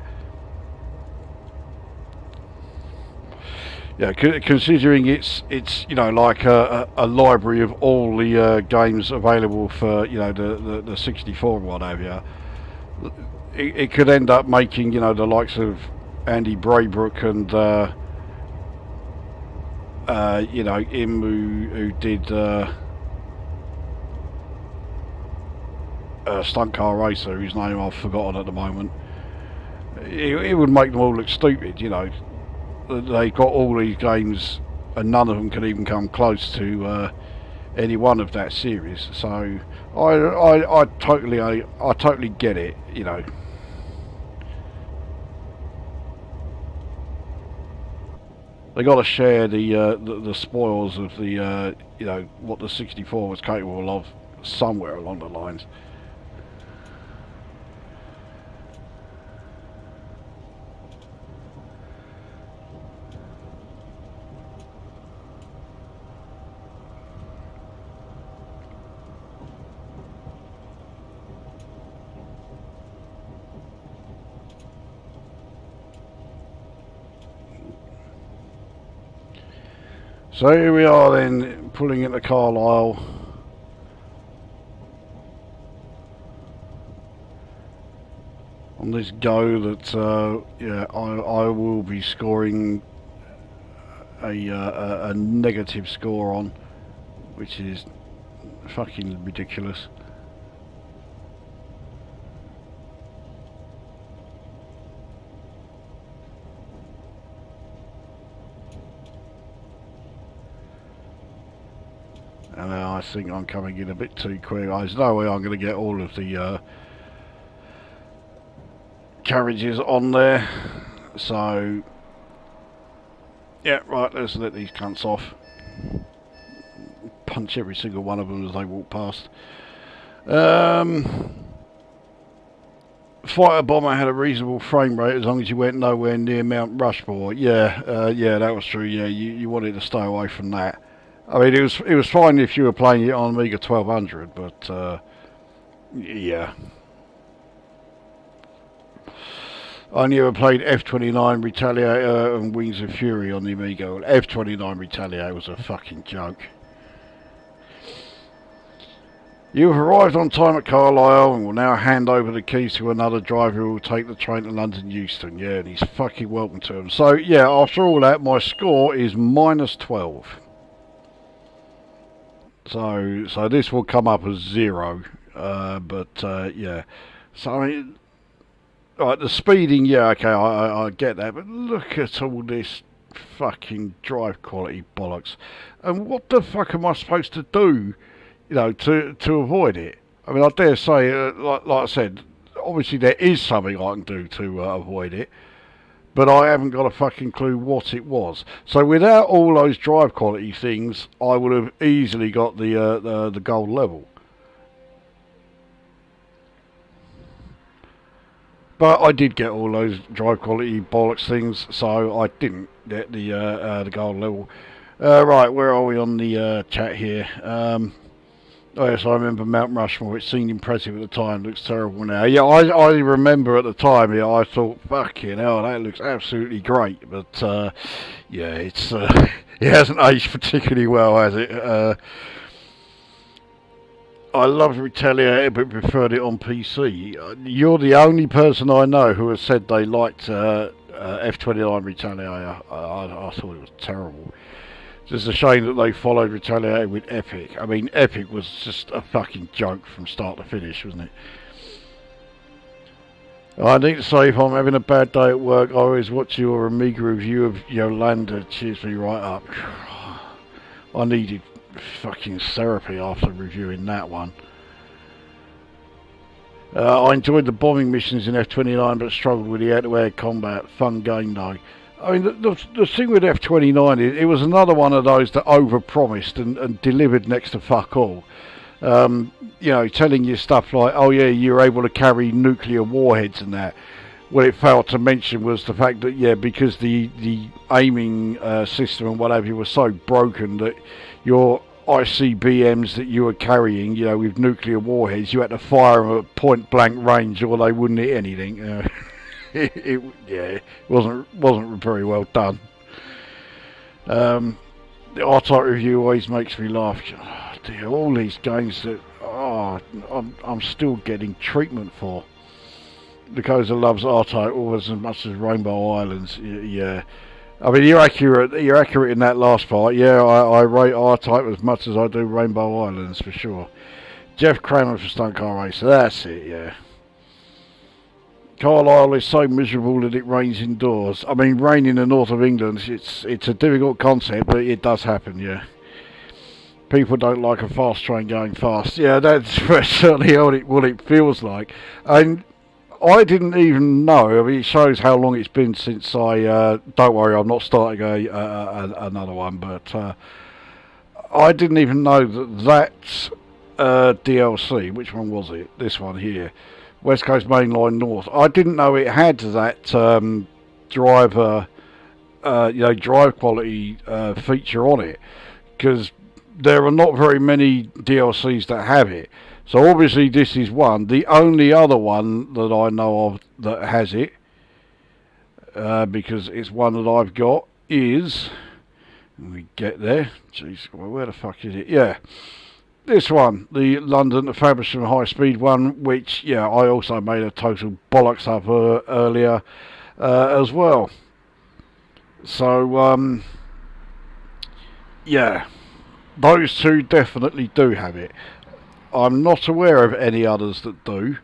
Yeah, considering it's you know, like a library of all the games available for, you know, the 64 and what have you, it could end up making, you know, the likes of Andy Braybrook and you know, him who did Stunt Car Racer, whose name I've forgotten at the moment. It would make them all look stupid, you know. They got all these games and none of them can even come close to any one of that series. So I totally get it, you know. They got to share the spoils of the you know, what the 64 was capable of somewhere along the lines. So here we are then, pulling into Carlisle. On this go that, yeah, I will be scoring a negative score on, which is fucking ridiculous. And I think I'm coming in a bit too quick. There's no way I'm going to get all of the carriages on there. So, yeah, right, let's let these cunts off. Punch every single one of them as they walk past. Fighter bomber had a reasonable frame rate as long as you went nowhere near Mount Rushmore. Yeah, yeah, that was true. Yeah, you wanted to stay away from that. I mean, it was fine if you were playing it on Amiga 1200, but yeah. I only ever played F-29 Retaliator and Wings of Fury on the Amiga. F-29 Retaliator was a fucking joke. You have arrived on time at Carlisle and will now hand over the keys to another driver who will take the train to London Euston. Yeah, and he's fucking welcome to him. So, yeah, after all that, my score is -12. So this will come up as 0, yeah. So I mean, right, the speeding, yeah, okay, I get that, but look at all this fucking drive quality bollocks, and what the fuck am I supposed to do, you know, to avoid it? I mean, I dare say, like I said, obviously there is something I can do to avoid it. But I haven't got a fucking clue what it was. So without all those drive quality things, I would have easily got the gold level. But I did get all those drive quality bollocks things, so I didn't get the gold level. Right, where are we on the chat here? Oh yes, I remember Mount Rushmore. It seemed impressive at the time. Looks terrible now. Yeah, I remember at the time. Yeah, I thought, fucking hell, that looks absolutely great. But yeah, it's it hasn't aged particularly well, has it? I loved Retaliator, but preferred it on PC. You're the only person I know who has said they liked F-29 Retaliator. I thought it was terrible. It's just a shame that they followed Retaliator with Epic. I mean, Epic was just a fucking joke from start to finish, wasn't it? I need to say, if I'm having a bad day at work, I always watch your Amiga review of Yolanda. It cheers me right up. I needed fucking therapy after reviewing that one. I enjoyed the bombing missions in F-29, but struggled with the air-to-air combat. Fun game, though. I mean, the thing with F-29 is it was another one of those that overpromised and delivered next to fuck all. You know, telling you stuff like, oh yeah, you're able to carry nuclear warheads and that. What it failed to mention was the fact that, yeah, because the aiming system and whatever was so broken that your ICBMs that you were carrying, you know, with nuclear warheads, you had to fire them at point blank range or they wouldn't hit anything. It wasn't very well done. The R-Type review always makes me laugh. Oh, dear, all these games that I'm still getting treatment for. Lukozer loves R-Type almost as much as Rainbow Islands. Yeah, I mean you're accurate in that last part. Yeah, I rate R-Type as much as I do Rainbow Islands for sure. Jeff Kramer for Stunt Car Racer. That's it. Yeah. Carlisle is so miserable that it rains indoors. I mean, rain in the north of England, it's a difficult concept, but it does happen, yeah. People don't like a fast train going fast. Yeah, that's certainly what it feels like. And I didn't even know. I mean, it shows how long it's been since I... don't worry, I'm not starting another one, but I didn't even know that DLC, which one was it? This one here. West Coast Main Line North. I didn't know it had that driver, drive quality feature on it, because there are not very many DLCs that have it. So obviously this is one. The only other one that I know of that has it, because it's one that I've got, is We get there. Jeez, well, where the fuck is it? Yeah. This one, the London to Faversham high speed one, which, yeah, I also made a total bollocks up earlier as well. So, yeah, those two definitely do have it. I'm not aware of any others that do,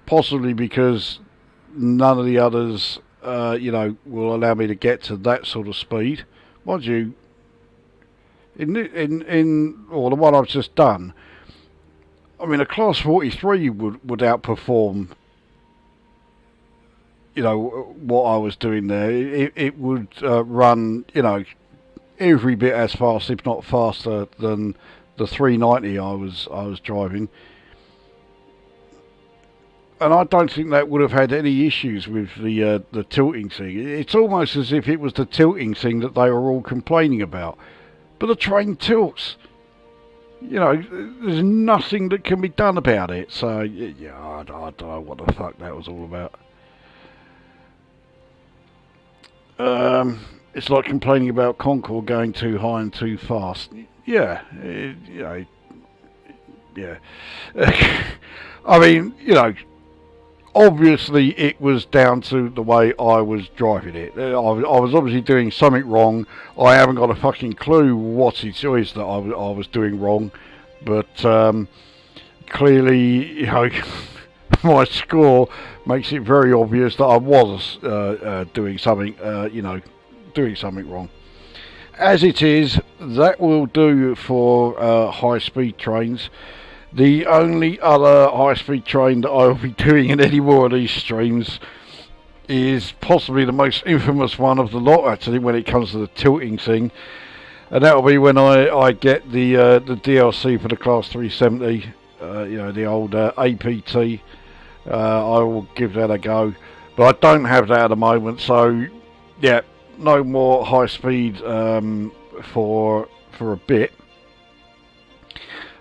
possibly because none of the others, will allow me to get to that sort of speed. Mind you, or the one I've just done, I mean, a class 43 would outperform, what I was doing there. It would run, every bit as fast, if not faster, than the 390 I was driving. And I don't think that would have had any issues with the tilting thing. It's almost as if it was the tilting thing that they were all complaining about. But the train tilts. There's nothing that can be done about it. So, yeah, I don't know what the fuck that was all about. It's like complaining about Concorde going too high and too fast. Yeah, yeah. I mean, obviously it was down to the way I was driving it. I was obviously doing something wrong. I haven't got a fucking clue what it is that I was doing wrong, but clearly, my score makes it very obvious that I was doing something, doing something wrong. As it is, that will do for high-speed trains. The only other high-speed train that I will be doing in any more of these streams is possibly the most infamous one of the lot, actually, when it comes to the tilting thing. And that will be when I get the DLC for the Class 370, the old APT. I will give that a go. But I don't have that at the moment, so, yeah, no more high-speed for a bit.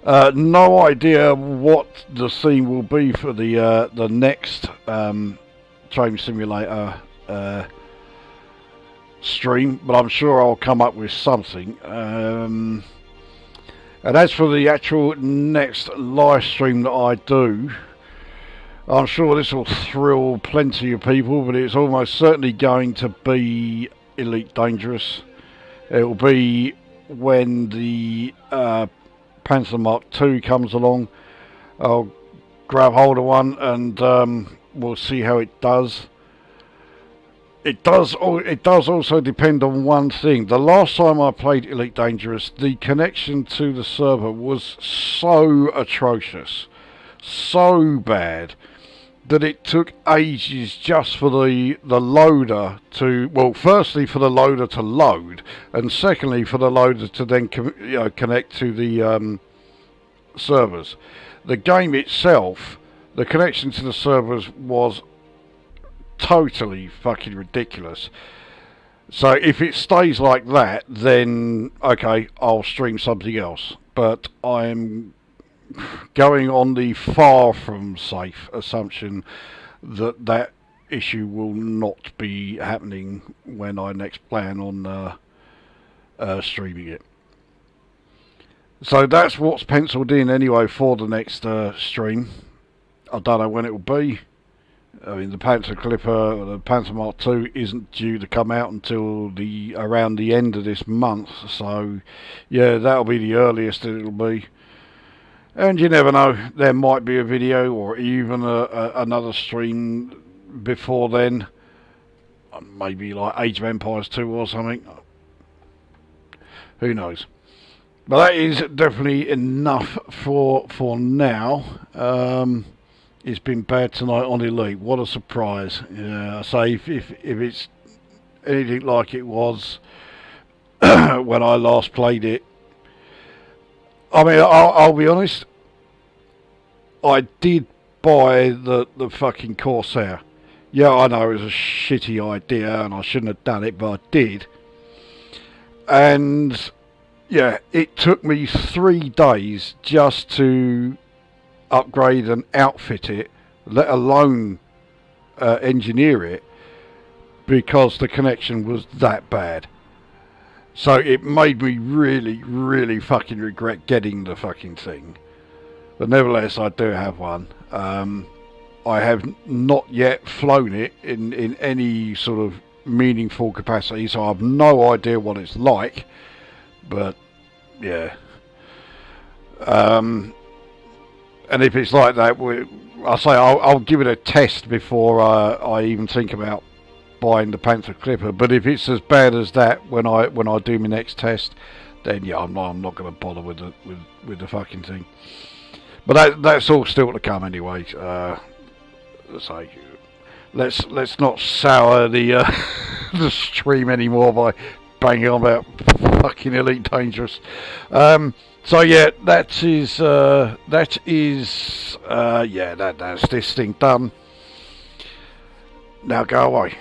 No idea what the scene will be for the next train simulator stream, but I'm sure I'll come up with something. And as for the actual next live stream that I do, I'm sure this will thrill plenty of people, but it's almost certainly going to be Elite Dangerous. It will be when the Panzer Mark II comes along. I'll grab hold of one and we'll see how it does. It does also depend on one thing. The last time I played Elite Dangerous, the connection to the server was so atrocious, so bad, that it took ages just for the loader to, well, firstly for the loader to load, and secondly for the loader to then connect to the servers. The game itself, the connection to the servers was totally fucking ridiculous. So if it stays like that, then okay, I'll stream something else. But I'm going on the far from safe assumption that that issue will not be happening when I next plan on streaming it. So that's what's penciled in anyway for the next stream. I don't know when it will be. I mean, the Panther Clipper, the Panther Mark II, isn't due to come out until around the end of this month. So, yeah, that'll be the earliest it'll be. And you never know, there might be a video or even another stream before then. Maybe like Age of Empires 2 or something. Who knows? But that is definitely enough for now. It's been bad tonight on Elite. What a surprise. I say, if it's anything like it was when I last played it, I mean, I'll be honest, I did buy the fucking Corsair. Yeah, I know it was a shitty idea and I shouldn't have done it, but I did. And yeah, it took me 3 days just to upgrade and outfit it, let alone engineer it, because the connection was that bad. So it made me really, really fucking regret getting the fucking thing. But nevertheless, I do have one. I have not yet flown it in any sort of meaningful capacity, so I have no idea what it's like. But yeah, and if it's like that, I'll give it a test before I even think about buying the Panther Clipper. But if it's as bad as that when I do my next test, then yeah, I'm not going to bother with the fucking thing. But that's all still to come anyway. So let's not sour the the stream anymore by banging on about fucking Elite Dangerous. So yeah, that's this thing done. Now go away.